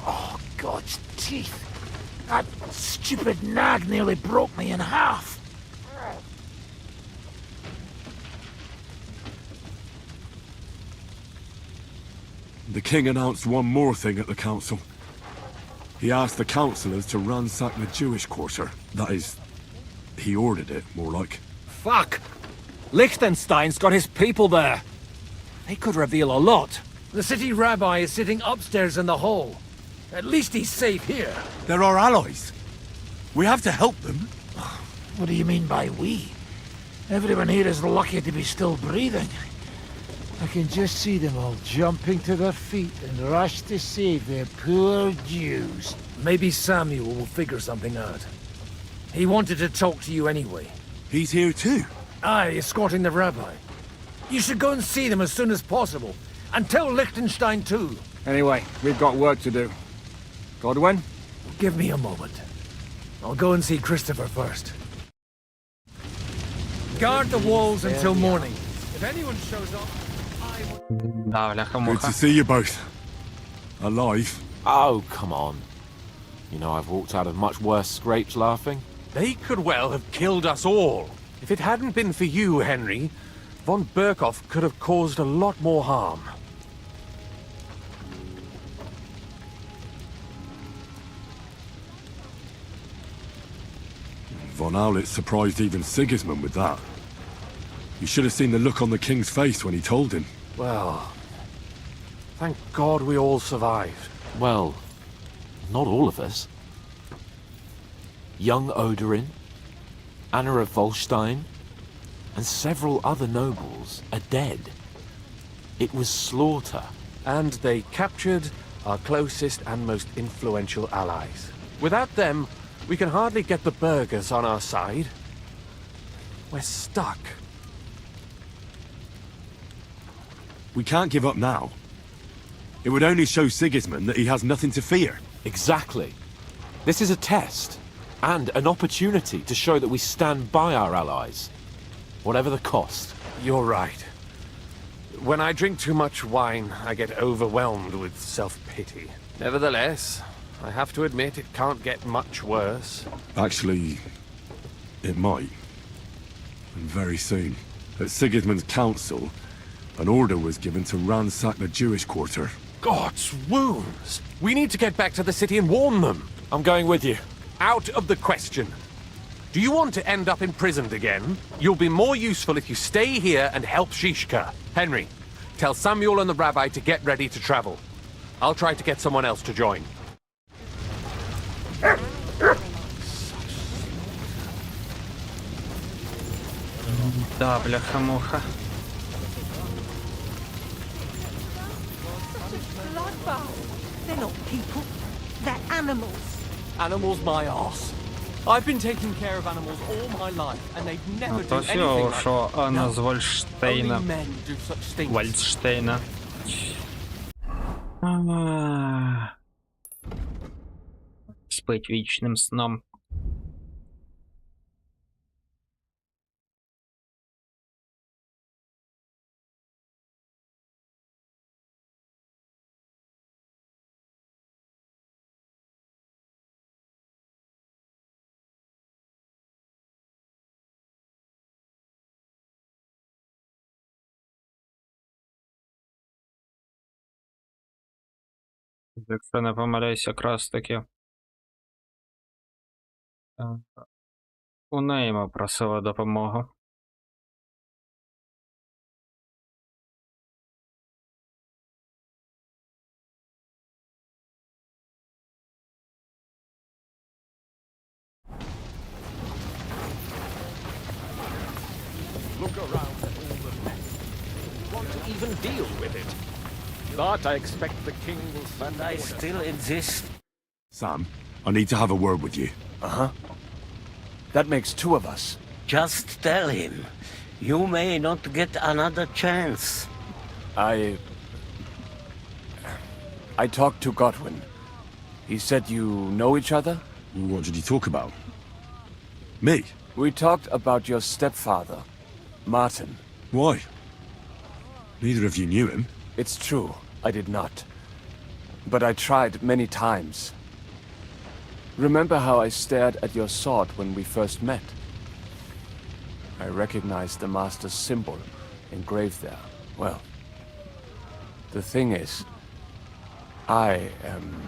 Oh, God's teeth. That stupid nag nearly broke me in half. The king announced one more thing at the council. He asked the councillors to ransack the Jewish quarter. That is, he ordered it, more like. Fuck! Liechtenstein's got his people there. They could reveal a lot. The city rabbi is sitting upstairs in the hall. At least he's safe here. They're our allies. We have to help them. What do you mean by we? Everyone here is lucky to be still breathing. I can just see them all jumping to their feet and rush to save their poor Jews. Maybe Samuel will figure something out. He wanted to talk to you anyway. He's here too? Aye, escorting the rabbi. You should go and see them as soon as possible. Until Liechtenstein too. Anyway, we've got work to do. Godwin? Give me a moment. I'll go and see Christopher first. Guard the walls until morning. If anyone shows up, Да, Good бляха-муха. to see you both. Alive. Oh, come on. You know, I've walked out of much worse scrapes laughing. They could well have killed us all. If it hadn't been for you, Henry, von Berkhoff could have caused a lot more harm. Von Aulitz surprised even Sigismund with that. You should have seen the look on the king's face when he told him. Well, thank God we all survived. Well, not all of us. Young Odorin, Anna of Volstein, and several other nobles are dead. It was slaughter. And they captured our closest and most influential allies. Without them, we can hardly get the burghers on our side. We're stuck. We can't give up now. It would only show Sigismund that he has nothing to fear. Exactly. This is a test, and an opportunity to show that we stand by our allies, whatever the cost. You're right. When I drink too much wine, I get overwhelmed with self-pity. Nevertheless, I have to admit it can't get much worse. Actually, it might. And very soon. At Sigismund's council, an order was given to ransack the Jewish quarter. God's wounds! We need to get back to the city and warn them. I'm going with you. Out of the question. Do you want to end up imprisoned again? You'll be more useful if you stay here and help Shishka. Henry, tell Samuel and the rabbi to get ready to travel. I'll try to get someone else to join. Да, бляха-муха. They're not people. They're animals. Animals my arse. I've been taking care of animals all my life, and they've never То done все, anything like що that. Анна No, з Вольштейна. only men do such things. Вальдштейна. Спить вічним сном. Якщо не помиляюсь, якраз таки у неї ми просили допомогу. Look around at all the mess. Want to even deal with it. But I expect the king will send I still insist. Sam, I need to have a word with you. Uh-huh. That makes two of us. Just tell him. You may not get another chance. I talked to Godwin. He said you know each other? What did you talk about? Me? We talked about your stepfather, Martin. Why? Neither of you knew him. It's true, I did not. But I tried many times. Remember how I stared at your sword when we first met? I recognized the Master's symbol engraved there. Well, the thing is, I am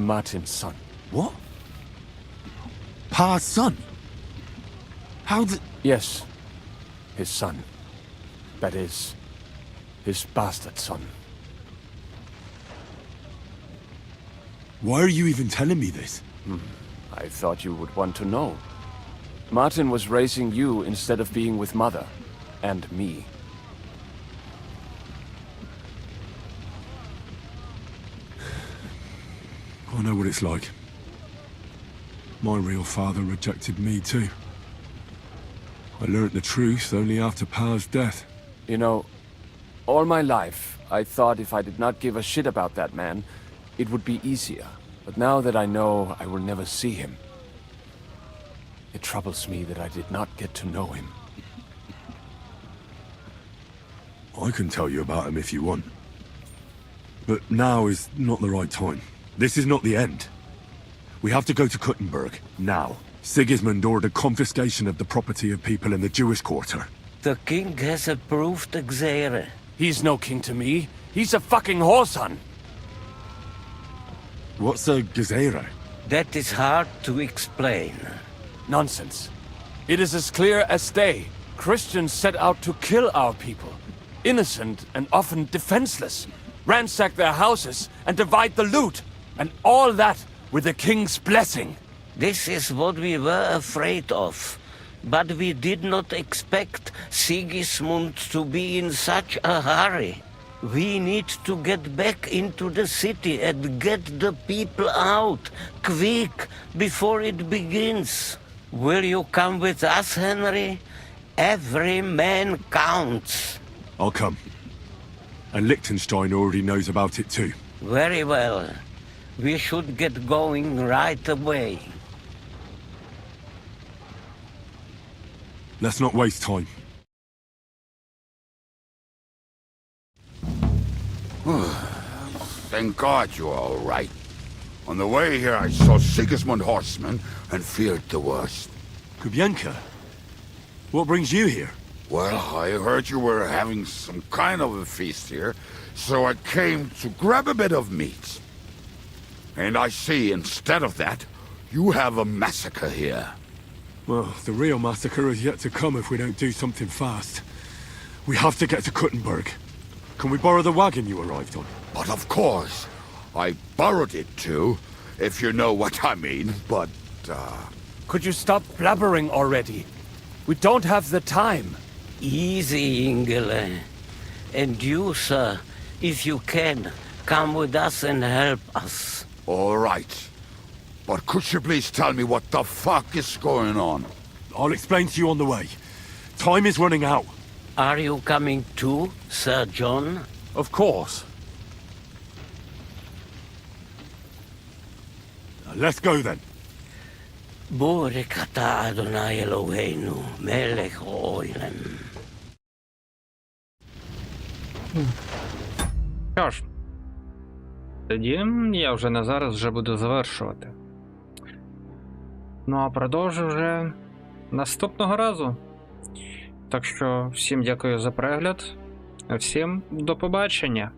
Martin's son. What? Pa's son? How the... Yes, his son. That is, his bastard son. Why are you even telling me this? I thought you would want to know. Martin was raising you instead of being with Mother. And me. I know what it's like. My real father rejected me too. I learnt the truth only after Pa's death. You know, All my life, I thought if I did not give a shit about that man, it would be easier. But now that I know I will never see him, it troubles me that I did not get to know him. I can tell you about him if you want. But now is not the right time. This is not the end. We have to go to Kuttenberg, now. Sigismund ordered confiscation of the property of people in the Jewish quarter. The king has approved Xere. He's no king to me. He's a fucking whoreson. What's a Gesere? That is hard to explain. Nonsense. It is as clear as day. Christians set out to kill our people. Innocent and often defenseless. Ransack their houses and divide the loot. And all that with the king's blessing. This is what we were afraid of. But we did not expect Sigismund to be in such a hurry. We need to get back into the city and get the people out, quick, before it begins. Will you come with us, Henry? Every man counts. I'll come. And Liechtenstein already knows about it too. Very well. We should get going right away. Let's not waste time. Thank God you're all right. On the way here, I saw Sigismund horsemen and feared the worst. Kubienka? What brings you here? Well, I heard you were having some kind of a feast here, so I came to grab a bit of meat. And I see, instead of that, you have a massacre here. Well, the real massacre is yet to come if we don't do something fast. We have to get to Kuttenberg. Can we borrow the wagon you arrived on? But of course. I borrowed it too, if you know what I mean, but, Could you stop blabbering already? We don't have the time. Easy, Ingele. And you, sir, if you can, come with us and help us. All right. But could you please tell me what the fuck is going on? I'll explain to you on the way. Time is running out. Are you coming too, Sir John? Of course. Let's go then. Burekata Adonai Eloheinu, melech haolam. Що ж, тоді я вже на зараз вже буду завершувати. Ну а продовжу вже наступного разу. Так що всім дякую за перегляд, всім до побачення.